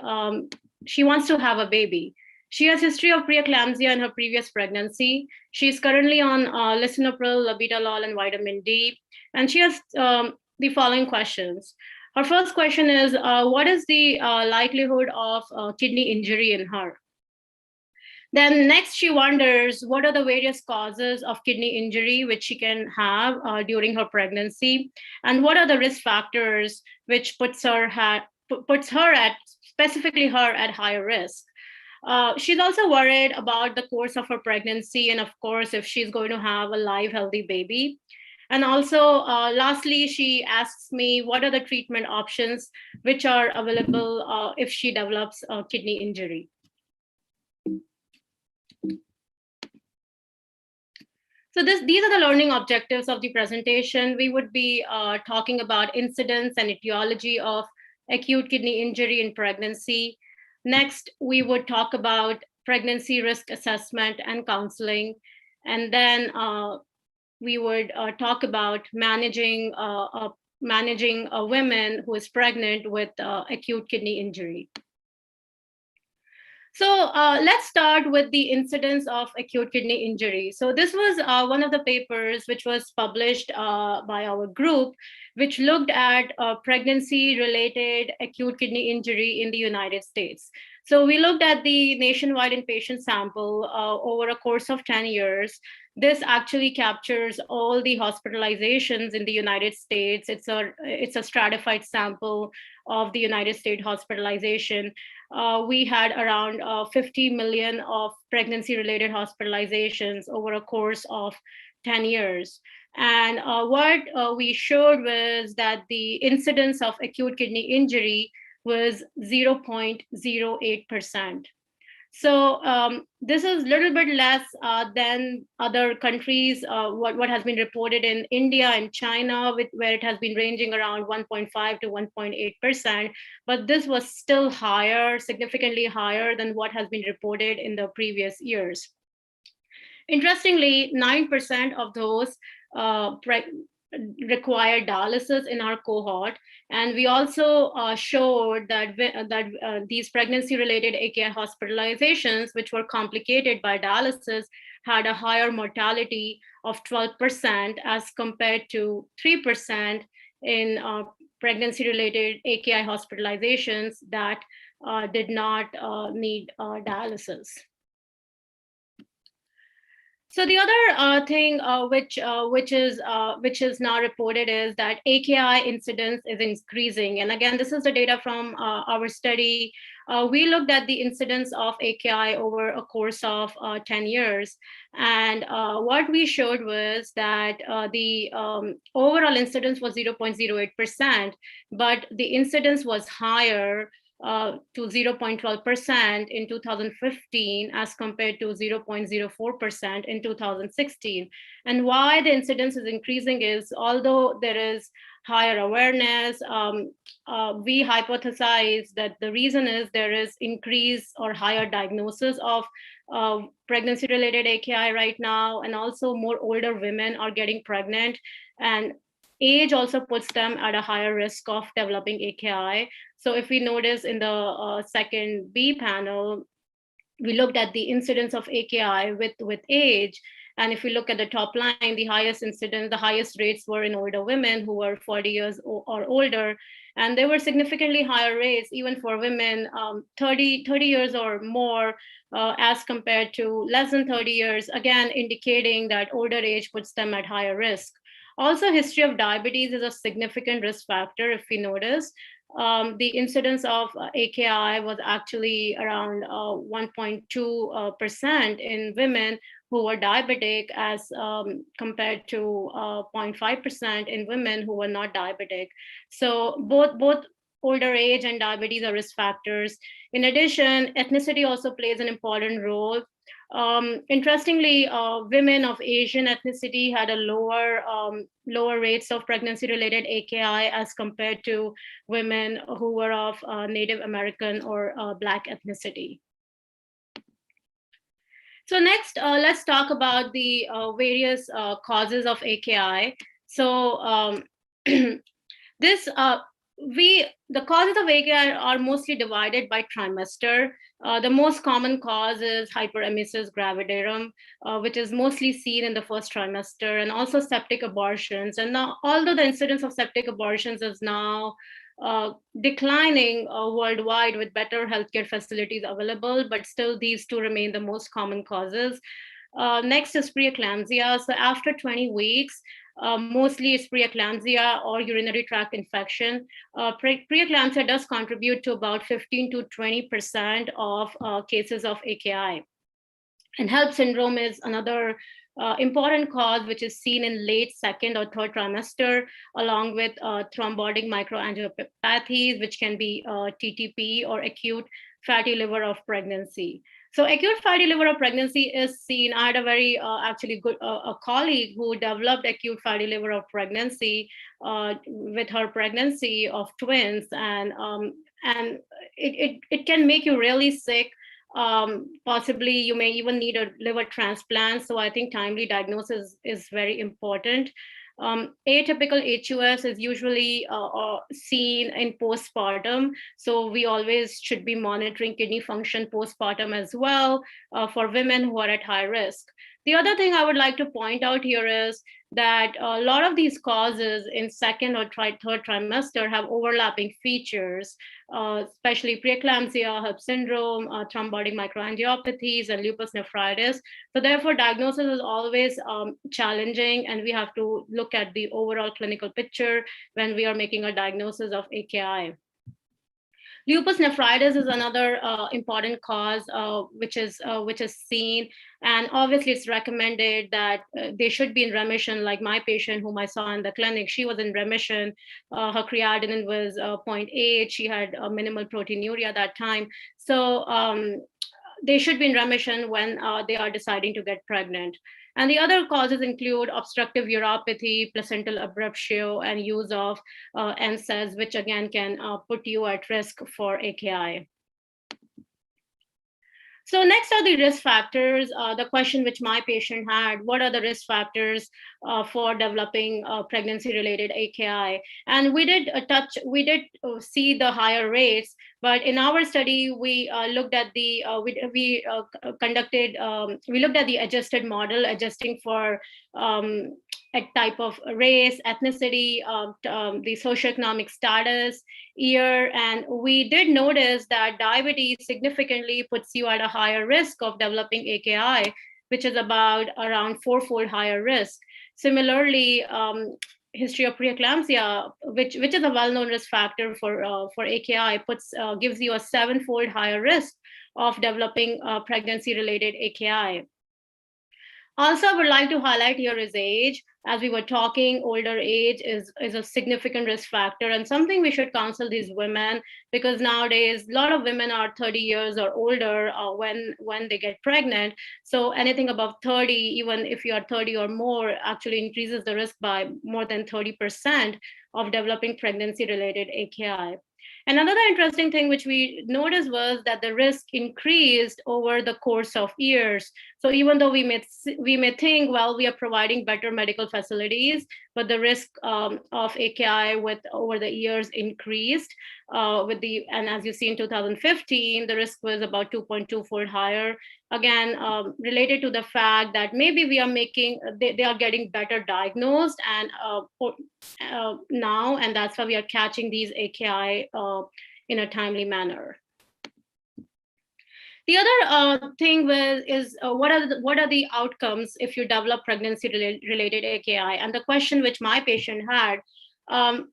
she wants to have a baby. She has history of preeclampsia in her previous pregnancy. She's currently on lisinopril, labetalol, and vitamin D. And she has the following questions. Her first question is, what is the likelihood of kidney injury in her? Then next, she wonders what are the various causes of kidney injury which she can have during her pregnancy, and what are the risk factors which puts her at, specifically her, at higher risk. She's also worried about the course of her pregnancy, and of course, if she's going to have a live, healthy baby. And also, lastly, she asks me what are the treatment options which are available if she develops a kidney injury. So these are the learning objectives of the presentation. We would be talking about incidence and etiology of acute kidney injury in pregnancy. Next, we would talk about pregnancy risk assessment and counseling. And then we would talk about managing a woman who is pregnant with acute kidney injury. So let's start with the incidence of acute kidney injury. So this was one of the papers which was published by our group, which looked at pregnancy-related acute kidney injury in the United States. So we looked at the nationwide inpatient sample over a course of 10 years. This actually captures all the hospitalizations in the United States. It's a stratified sample of the United States hospitalization. We had around 50 million of pregnancy-related hospitalizations over a course of 10 years. And what we showed was that the incidence of acute kidney injury was 0.08%. So this is a little bit less than other countries, what has been reported in India and China, where it has been ranging around 1.5 to 1.8%. But this was still higher, significantly higher than what has been reported in the previous years. Interestingly, 9% of those required dialysis in our cohort. And we also showed that, these pregnancy-related AKI hospitalizations, which were complicated by dialysis, had a higher mortality of 12% as compared to 3% in pregnancy-related AKI hospitalizations that did not need dialysis. So the other thing which is now reported is that AKI incidence is increasing. And again, this is the data from our study. We looked at the incidence of AKI over a course of 10 years. And what we showed was that the overall incidence was 0.08%, but the incidence was higher to 0.12% in 2015 as compared to 0.04% in 2016. And why the incidence is increasing is, although there is higher awareness, we hypothesize that the reason is there is increase or higher diagnosis of pregnancy-related AKI right now, and also more older women are getting pregnant, and age also puts them at a higher risk of developing AKI. So if we notice in the second B panel, we looked at the incidence of AKI with age. And if we look at the top line, the highest incidence, the highest rates were in older women who were 40 years or older. And there were significantly higher rates, even for women 30 years or more, as compared to less than 30 years, again, indicating that older age puts them at higher risk. Also, history of diabetes is a significant risk factor, if we notice. The incidence of AKI was actually around 1.2% in women who were diabetic, as compared to 0.5% in women who were not diabetic. So both older age and diabetes are risk factors. In addition, ethnicity also plays an important role. Interestingly, women of Asian ethnicity had a lower rates of pregnancy-related AKI as compared to women who were of Native American or Black ethnicity. So next, let's talk about the various causes of AKI. So the causes of AKI are mostly divided by trimester. The most common cause is hyperemesis gravidarum, which is mostly seen in the first trimester, and also septic abortions. And now, although the incidence of septic abortions is now declining worldwide with better healthcare facilities available, but still these two remain the most common causes. Next is preeclampsia. So after 20 weeks, mostly it's preeclampsia or urinary tract infection. Preeclampsia does contribute to about 15 to 20% of cases of AKI. And HELLP syndrome is another important cause, which is seen in late second or third trimester, along with thrombotic microangiopathies, which can be TTP or acute fatty liver of pregnancy. So acute fatty liver of pregnancy is seen. I had a very actually good a colleague who developed acute fatty liver of pregnancy with her pregnancy of twins, and it can make you really sick. Possibly you may even need a liver transplant. So I think timely diagnosis is very important. Atypical HUS is usually seen in postpartum, so we always should be monitoring kidney function postpartum as well for women who are at high risk. The other thing I would like to point out here is that a lot of these causes in second or third trimester have overlapping features, especially preeclampsia, Herb syndrome, thrombotic microangiopathies, and lupus nephritis. So therefore, diagnosis is always challenging, and we have to look at the overall clinical picture when we are making a diagnosis of AKI. Lupus nephritis is another important cause which is seen, and obviously it's recommended that they should be in remission. Like my patient whom I saw in the clinic, she was in remission. Her creatinine was 0.8. She had minimal proteinuria at that time. So they should be in remission when they are deciding to get pregnant. And the other causes include obstructive uropathy, placental abruptio, and use of NSAIDs, which again can put you at risk for AKI. So next are the risk factors. The question which my patient had: what are the risk factors for developing pregnancy-related AKI? And we did see the higher rates, but in our study we looked at the we looked at the adjusted model, adjusting for a type of race, ethnicity, the socioeconomic status, year, and we did notice that diabetes significantly puts you at a higher risk of developing AKI, which is about around 4-fold higher risk. Similarly, history of preeclampsia, which is a well-known risk factor for AKI, gives you a 7-fold higher risk of developing pregnancy-related AKI. Also, I would like to highlight here is age. As we were talking, older age is a significant risk factor, and something we should counsel these women, because nowadays a lot of women are 30 years or older when they get pregnant. So anything above 30, even if you are 30 or more, actually increases the risk by more than 30% of developing pregnancy-related AKI. Another interesting thing which we noticed was that the risk increased over the course of years. So even though we may think, well, we are providing better medical facilities, but the risk of AKI over the years increased. And as you see in 2015, the risk was about 2.2-fold higher. Again, related to the fact that maybe we are they are getting better diagnosed and now, and that's why we are catching these AKI in a timely manner. The other thing is what are the outcomes if you develop pregnancy-related AKI? And the question which my patient had,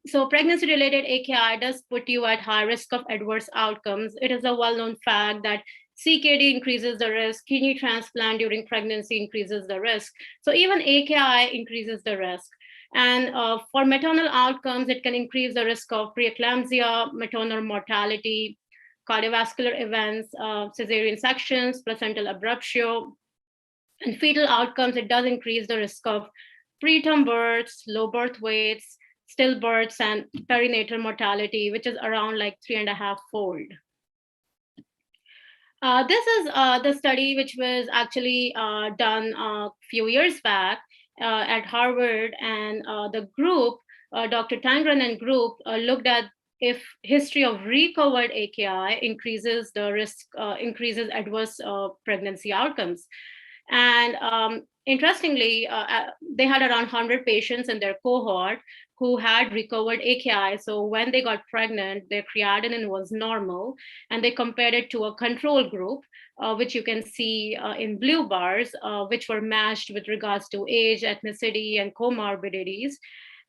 so pregnancy-related AKI does put you at high risk of adverse outcomes. It is a well-known fact that CKD increases the risk, kidney transplant during pregnancy increases the risk. So even AKI increases the risk. And for maternal outcomes, it can increase the risk of preeclampsia, maternal mortality, cardiovascular events, cesarean sections, placental abruptio. And fetal outcomes, it does increase the risk of preterm births, low birth weights, stillbirths, and perinatal mortality, which is around like 3.5-fold. This is the study which was actually done a few years back at Harvard, and the group, Dr. Tangren and group, looked at if history of recovered AKI increases the risk, increases adverse pregnancy outcomes. And interestingly, they had around 100 patients in their cohort who had recovered AKI. So when they got pregnant, their creatinine was normal, and they compared it to a control group, which you can see in blue bars, which were matched with regards to age, ethnicity, and comorbidities.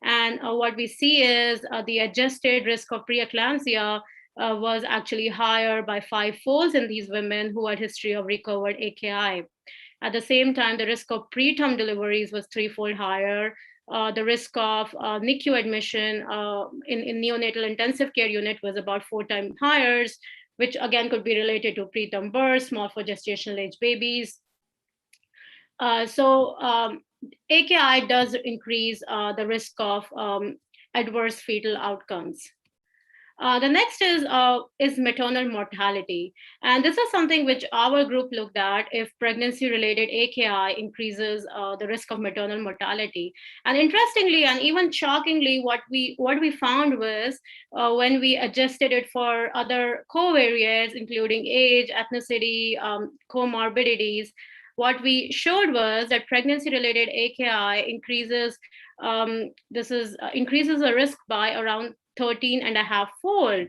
And what we see is the adjusted risk of preeclampsia was actually higher by 5-fold in these women who had history of recovered AKI. At the same time, the risk of preterm deliveries was 3-fold higher. The risk of NICU admission in neonatal intensive care unit was about 4 times higher, which again could be related to preterm birth, small for gestational age babies. AKI does increase the risk of adverse fetal outcomes. The next is maternal mortality. And this is something which our group looked at if pregnancy-related AKI increases the risk of maternal mortality. And interestingly, and even shockingly, what we found was when we adjusted it for other covariates, including age, ethnicity, comorbidities, what we showed was that pregnancy-related AKI increases increases the risk by around 13.5-fold.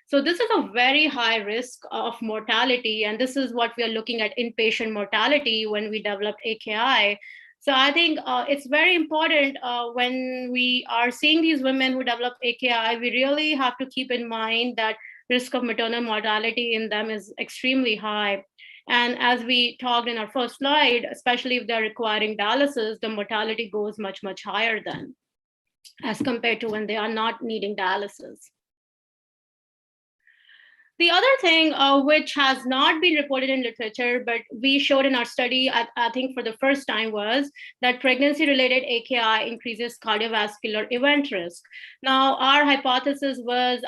So this is a very high risk of mortality, and this is what we are looking at inpatient mortality when we developed AKI. So I think it's very important when we are seeing these women who develop AKI, we really have to keep in mind that risk of maternal mortality in them is extremely high. And as we talked in our first slide, especially if they're requiring dialysis, the mortality goes much, much higher then, as compared to when they are not needing dialysis. The other thing which has not been reported in literature, but we showed in our study, I think for the first time, was that pregnancy-related AKI increases cardiovascular event risk. Now, our hypothesis was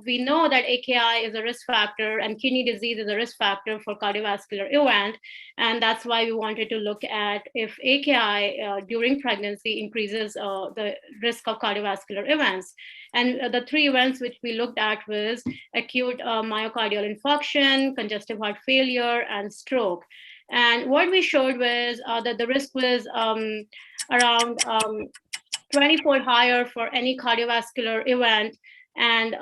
we know that AKI is a risk factor and kidney disease is a risk factor for cardiovascular event. And that's why we wanted to look at if AKI during pregnancy increases the risk of cardiovascular events. And the three events which we looked at was acute myocardial infarction, congestive heart failure, and stroke. And what we showed was that the risk was around 20-fold higher for any cardiovascular event. And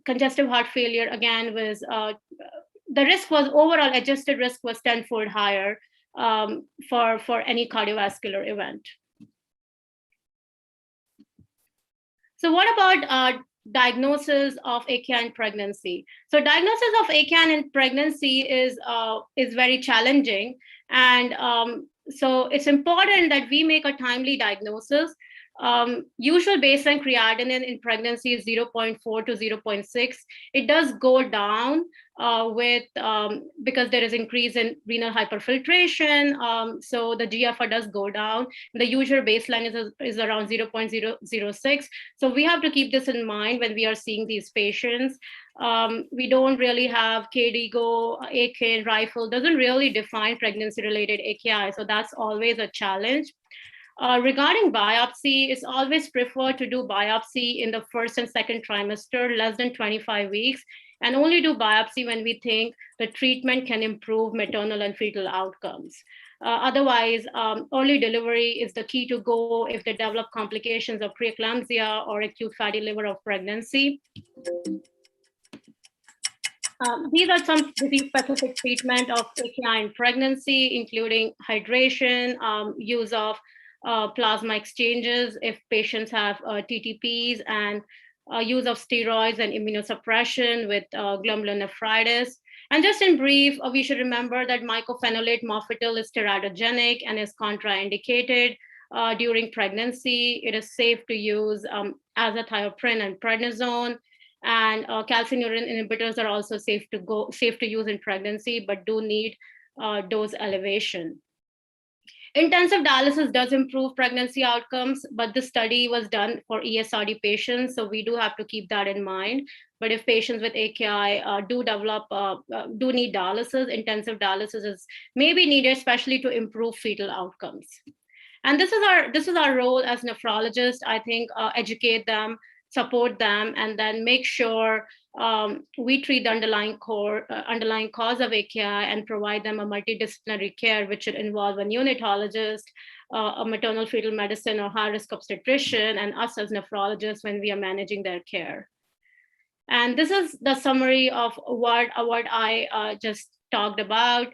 congestive heart failure, again, was the risk was overall adjusted risk was 10-fold higher for any cardiovascular event. So what about diagnosis of AKI in pregnancy? So diagnosis of AKI in pregnancy is very challenging. And so it's important that we make a timely diagnosis. Usual baseline creatinine in pregnancy is 0.4 to 0.6. It does go down because there is increase in renal hyperfiltration. So the GFR does go down. The usual baseline is around 0.006. So we have to keep this in mind when we are seeing these patients. We don't really have KDIGO, AK, rifle doesn't really define pregnancy-related AKI. So that's always a challenge. Regarding biopsy, it's always preferred to do biopsy in the first and second trimester, less than 25 weeks, and only do biopsy when we think the treatment can improve maternal and fetal outcomes. Otherwise, early delivery is the key to go if they develop complications of preeclampsia or acute fatty liver of pregnancy. These are some disease-specific treatment of AKI in pregnancy, including hydration, use of plasma exchanges if patients have TTPs, and use of steroids and immunosuppression with glomerulonephritis. And just in brief, we should remember that mycophenolate mofetil is teratogenic and is contraindicated during pregnancy. It is safe to use azathioprine and prednisone. And calcineurin inhibitors are also safe to use in pregnancy, but do need dose elevation. Intensive dialysis does improve pregnancy outcomes, but this study was done for ESRD patients, so we do have to keep that in mind. But if patients with AKI do need dialysis, intensive dialysis may be needed, especially to improve fetal outcomes. And this is our role as nephrologists, I think, educate them, support them, and then make sure we treat the underlying cause of AKI and provide them a multidisciplinary care, which should involve a neonatologist, a maternal fetal medicine or high risk obstetrician, and us as nephrologists when we are managing their care. And this is the summary of what I just talked about.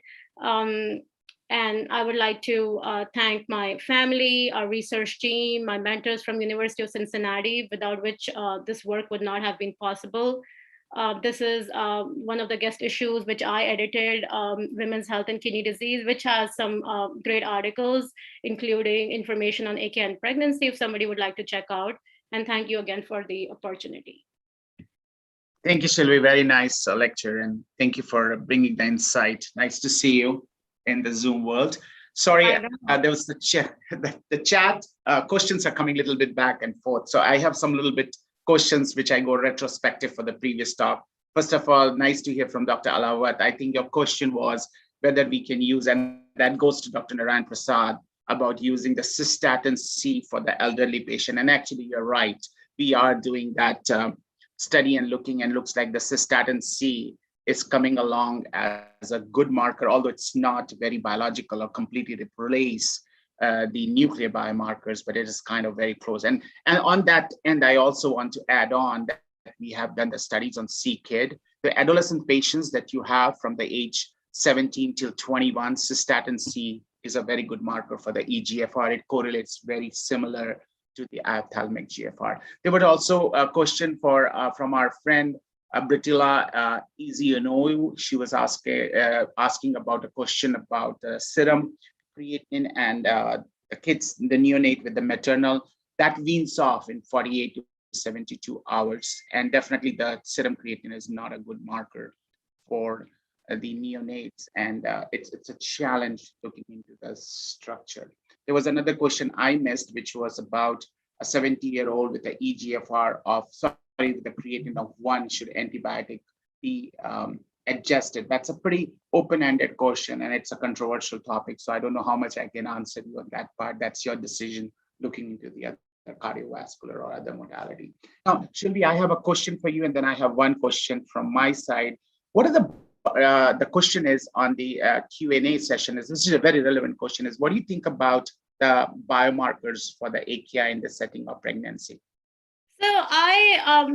And I would like to thank my family, our research team, my mentors from University of Cincinnati, without which this work would not have been possible. This is one of the guest issues which I edited, Women's Health and Kidney Disease, which has some great articles, including information on AKI and pregnancy, if somebody would like to check out. And thank you again for the opportunity. Thank you, Sylvie. Very nice lecture, and thank you for bringing the insight. Nice to see you in the Zoom world. Sorry, there was the chat. The chat questions are coming a little bit back and forth, so I have some little bit questions which I go retrospective for the previous talk. First of all, nice to hear from Dr. Alawat. I think your question was whether we can use, and that goes to Dr. Narayan Prasad, about using the cystatin C for the elderly patient. And actually, you're right. We are doing that study and looks like the cystatin C is coming along as a good marker, although it's not very biological or completely replace the nuclear biomarkers, but it is kind of very close. And on that end, I also want to add on that we have done the studies on CKID. The adolescent patients that you have from the age 17 till 21, cystatin C is a very good marker for the eGFR. It correlates very similar to the ophthalmic GFR. There was also a question from our friend Britila Eziano. She was asking about a question about serum creatinine and the kids, the neonate with the maternal, that weans off in 48 to 72 hours. And definitely the serum creatinine is not a good marker for the neonates. And it's a challenge looking into the structure. There was another question I missed, which was about a 70-year-old with the eGFR of, with the creatinine of 1, should antibiotic be adjusted? That's a pretty open-ended question, and it's a controversial topic. So I don't know how much I can answer you on that part. That's your decision looking into the other cardiovascular or other modality. Now, Shilvi, I have a question for you, and then I have one question from my side. What are the question is on the Q&A session, this is a very relevant question, is what do you think about the biomarkers for the AKI in the setting of pregnancy? So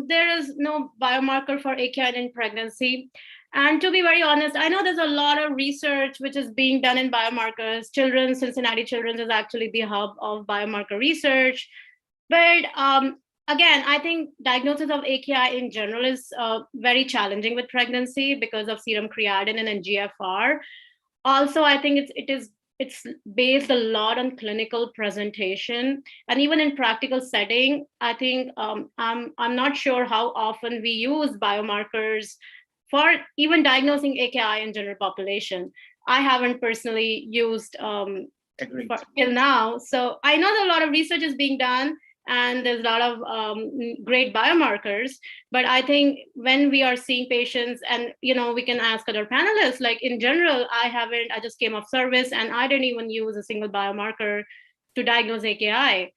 there is no biomarker for AKI in pregnancy. And to be very honest, I know there's a lot of research which is being done in biomarkers. Cincinnati Children's is actually the hub of biomarker research. But again, I think diagnosis of AKI in general is very challenging with pregnancy because of serum creatinine and GFR. Also, I think it's based a lot on clinical presentation, and even in practical setting, I think I'm not sure how often we use biomarkers for even diagnosing AKI in general population. I haven't personally used till now. So I know that a lot of research is being done, and there's a lot of great biomarkers, but I think when we are seeing patients, and we can ask other panelists, like in general, I just came off service and I didn't even use a single biomarker to diagnose AKI.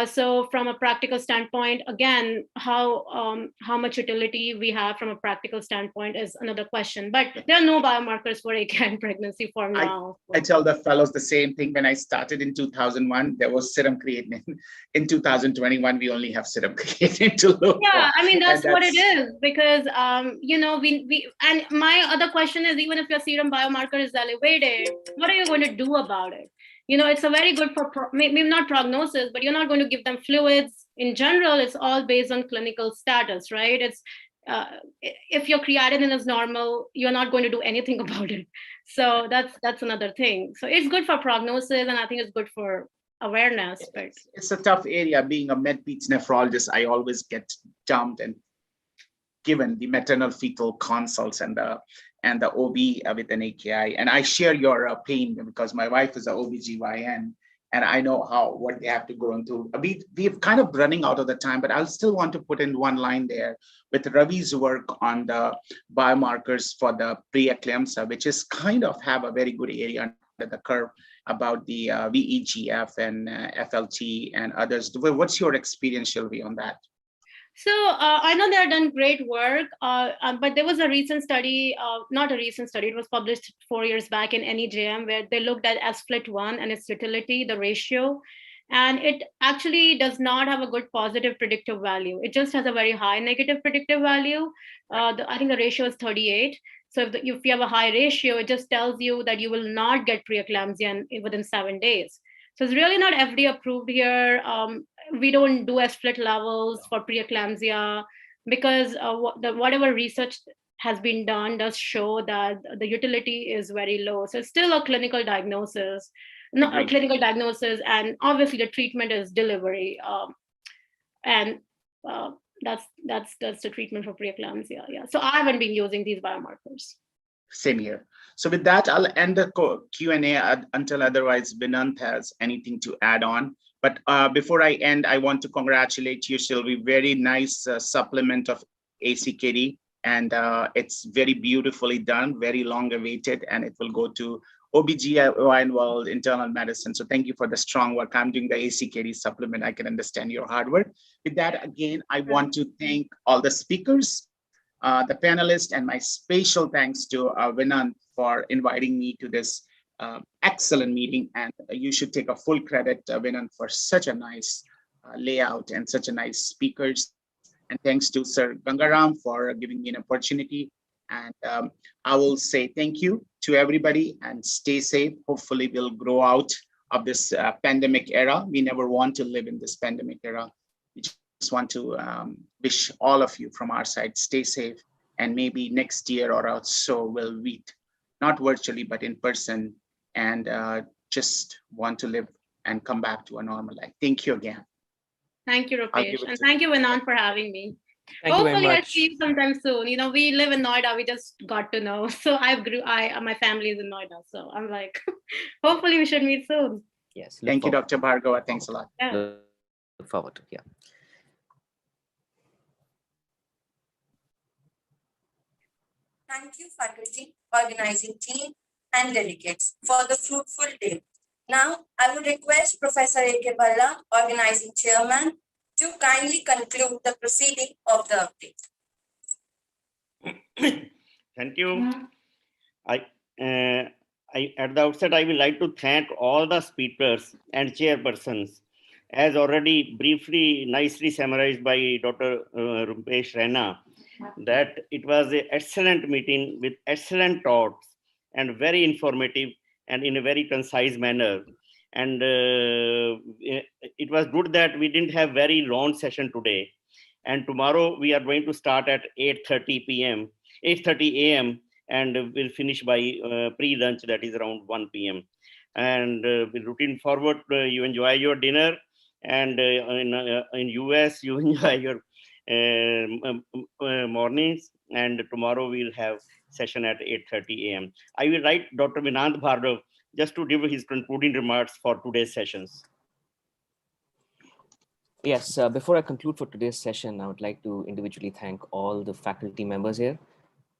So from a practical standpoint, again, how much utility we have from a practical standpoint is another question. But there are no biomarkers for AKI in pregnancy for now. I tell the fellows the same thing. When I started in 2001, there was serum creatinine. In 2021, we only have serum creatinine to look for. I mean, that's what it is, because we and my other question is, even if your serum biomarker is elevated, what are you going to do about it? It's a very good for maybe not prognosis, but you're not going to give them fluids. In general, it's all based on clinical status, right? It's if your creatinine is normal, you're not going to do anything about it. So that's another thing. So it's good for prognosis, and I think it's good for awareness. But it's a tough area. Being a med-peds nephrologist, I always get dumped and given the maternal fetal consults and the OB with an AKI. And I share your pain because my wife is an OBGYN, and I know what they have to go into. We're kind of running out of the time, but I'll still want to put in one line there with Ravi's work on the biomarkers for the preeclampsia, which is kind of have a very good area under the curve about the VEGF and FLT and others. What's your experience, Shilvi, on that? So I know they've done great work, but there was a recent study, not a recent study, it was published 4 years back in NEJM, where they looked at SFLT1 and its utility, the ratio, and it actually does not have a good positive predictive value. It just has a very high negative predictive value. I think the ratio is 38. So if you have a high ratio, it just tells you that you will not get preeclampsia within 7 days. So it's really not FDA approved here. We don't do SFLT levels for preeclampsia because whatever research has been done does show that the utility is very low. So it's still a clinical diagnosis, and obviously the treatment is delivery, and that's the treatment for preeclampsia. Yeah. So I haven't been using these biomarkers. Same here. So with that, I'll end the Q&A until otherwise Vinant has anything to add on. But before I end, I want to congratulate you, Sylvie. Very nice supplement of ACKD. And it's very beautifully done, very long awaited, and it will go to OBGYN world, internal medicine. So thank you for the strong work. I'm doing the ACKD supplement. I can understand your hard work. With that, again, I want to thank all the speakers, the panelists, and my special thanks to Vinant for inviting me to this excellent meeting. And you should take a full credit, Vinant, for such a nice layout and such a nice speakers. And thanks to Sir Gangaram for giving me an opportunity. And I will say thank you to everybody and stay safe. Hopefully we'll grow out of this pandemic era. We never want to live in this pandemic era. We just want to wish all of you from our side, stay safe. And maybe next year or so we'll meet, not virtually, but in person, and just want to live and come back to a normal life. Thank you again. Thank you, Rupesh. And thank you, Vinant, for having me. Thank you very Hopefully I'll much. see you sometime soon. You know, we live in Noida. We just got to know. So my family is in Noida. So I'm like, hopefully we should meet soon. Yes. Thank you, Dr. Bhargava. Thanks a lot. Yeah. Look forward to, yeah. Thank you, faculty, organizing team, and delegates for the fruitful day. Now, I would request Professor A.K. Bhalla, organizing chairman, to kindly conclude the proceeding of the update. Thank you. At the outset, I would like to thank all the speakers and chairpersons, as already briefly, nicely summarized by Dr. Rupesh Raina, that it was an excellent meeting with excellent thoughts and very informative and in a very concise manner. And it was good that we didn't have very long session today. And tomorrow we are going to start at 8:30 a.m. and we'll finish by pre-lunch, that is around 1 p.m. And we're looking forward, you enjoy your dinner, and in US, you enjoy your mornings, and tomorrow we'll have session at 8:30 a.m. I will write Dr. Vinant Bhargav just to give his concluding remarks for today's sessions. Yes, before I conclude for today's session, I would like to individually thank all the faculty members here,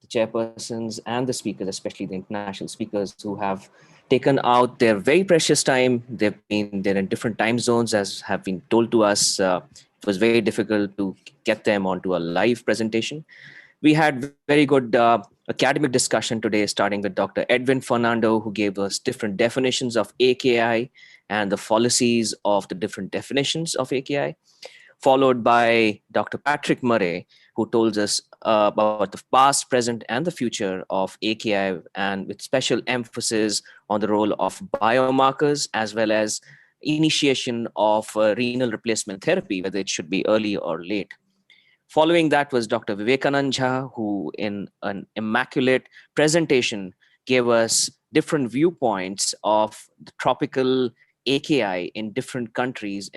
the chairpersons and the speakers, especially the international speakers who have taken out their very precious time. They're in different time zones, as have been told to us. It was very difficult to get them onto a live presentation. We had very good academic discussion today, starting with Dr. Edwin Fernando, who gave us different definitions of AKI and the fallacies of the different definitions of AKI, followed by Dr. Patrick Murray, who told us about the past, present, and the future of AKI, and with special emphasis on the role of biomarkers, as well as initiation of renal replacement therapy, whether it should be early or late. Following that was Dr. Vivekanand Jha, who in an immaculate presentation gave us different viewpoints of the tropical AKI in different countries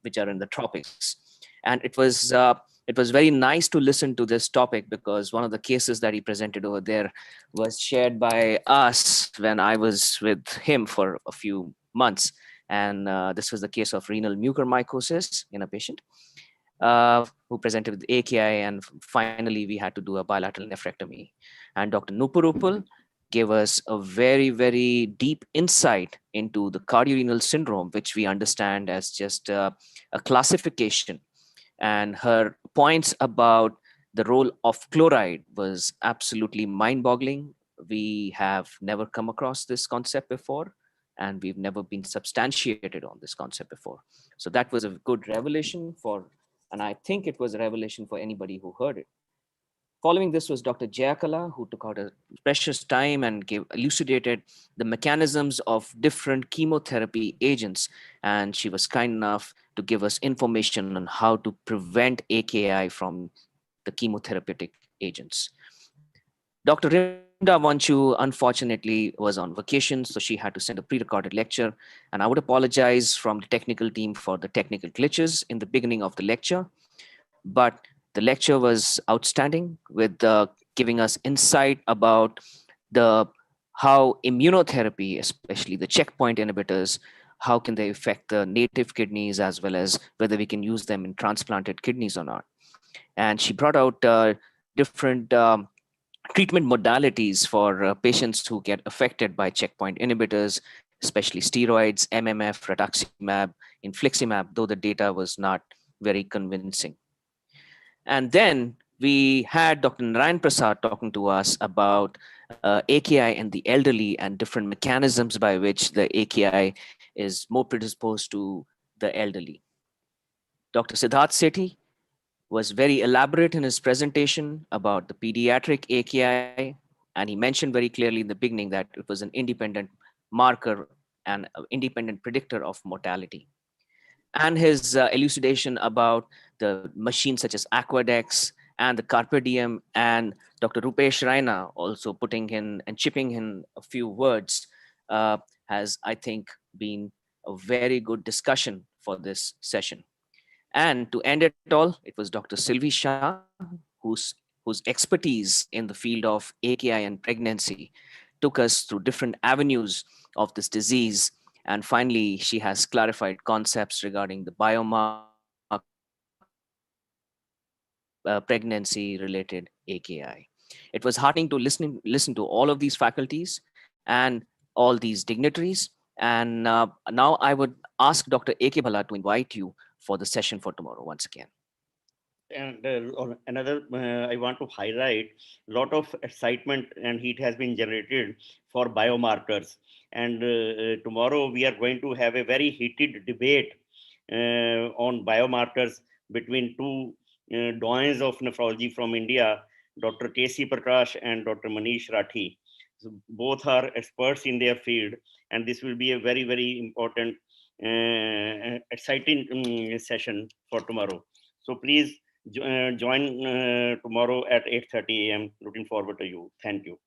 which are in the tropics. And it was very nice to listen to this topic, because one of the cases that he presented over there was shared by us when I was with him for a few months. And this was the case of renal mucormycosis in a patient who presented with AKI, and finally we had to do a bilateral nephrectomy. And Dr. Nupur Uppal gave us a very, very deep insight into the cardiorenal syndrome, which we understand as just a classification. And her points about the role of chloride was absolutely mind-boggling. We have never come across this concept before, and we've never been substantiated on this concept before. So that was a good revelation and I think it was a revelation for anybody who heard it. Following this was Dr. Jayakala, who took out a precious time and elucidated the mechanisms of different chemotherapy agents. And she was kind enough to give us information on how to prevent AKI from the chemotherapeutic agents. Dr. Rinda Vanchu, unfortunately, was on vacation, so she had to send a pre-recorded lecture. And I would apologize from the technical team for the technical glitches in the beginning of the lecture. But the lecture was outstanding, with giving us insight about how immunotherapy, especially the checkpoint inhibitors, how can they affect the native kidneys, as well as whether we can use them in transplanted kidneys or not. And she brought out different treatment modalities for patients who get affected by checkpoint inhibitors, especially steroids, MMF, rituximab, infliximab, though the data was not very convincing. And then we had Dr. Narayan Prasad talking to us about AKI and the elderly and different mechanisms by which the AKI is more predisposed to the elderly. Dr. Siddharth Sethi was very elaborate in his presentation about the pediatric AKI, and he mentioned very clearly in the beginning that it was an independent marker and an independent predictor of mortality. And his elucidation about the machines such as Aquadex and the Carpe Diem, and Dr. Rupesh Raina also putting in and chipping in a few words has, I think, been a very good discussion for this session. And to end it all, it was Dr. Sylvie Shah, whose expertise in the field of AKI and pregnancy took us through different avenues of this disease. And finally, she has clarified concepts regarding the biomarker pregnancy-related AKI. It was heartening to listen to all of these faculties and all these dignitaries. And now I would ask Dr. A.K. Bhalla to invite you for the session for tomorrow once again. And another, I want to highlight a lot of excitement and heat has been generated for biomarkers. And tomorrow we are going to have a very heated debate on biomarkers between two doyens of nephrology from India, Dr. K.C. Prakash and Dr. Manish Rathi. So both are experts in their field, and this will be a very, very important, exciting session for tomorrow. So please join tomorrow at 8:30 a.m. Looking forward to you. Thank you.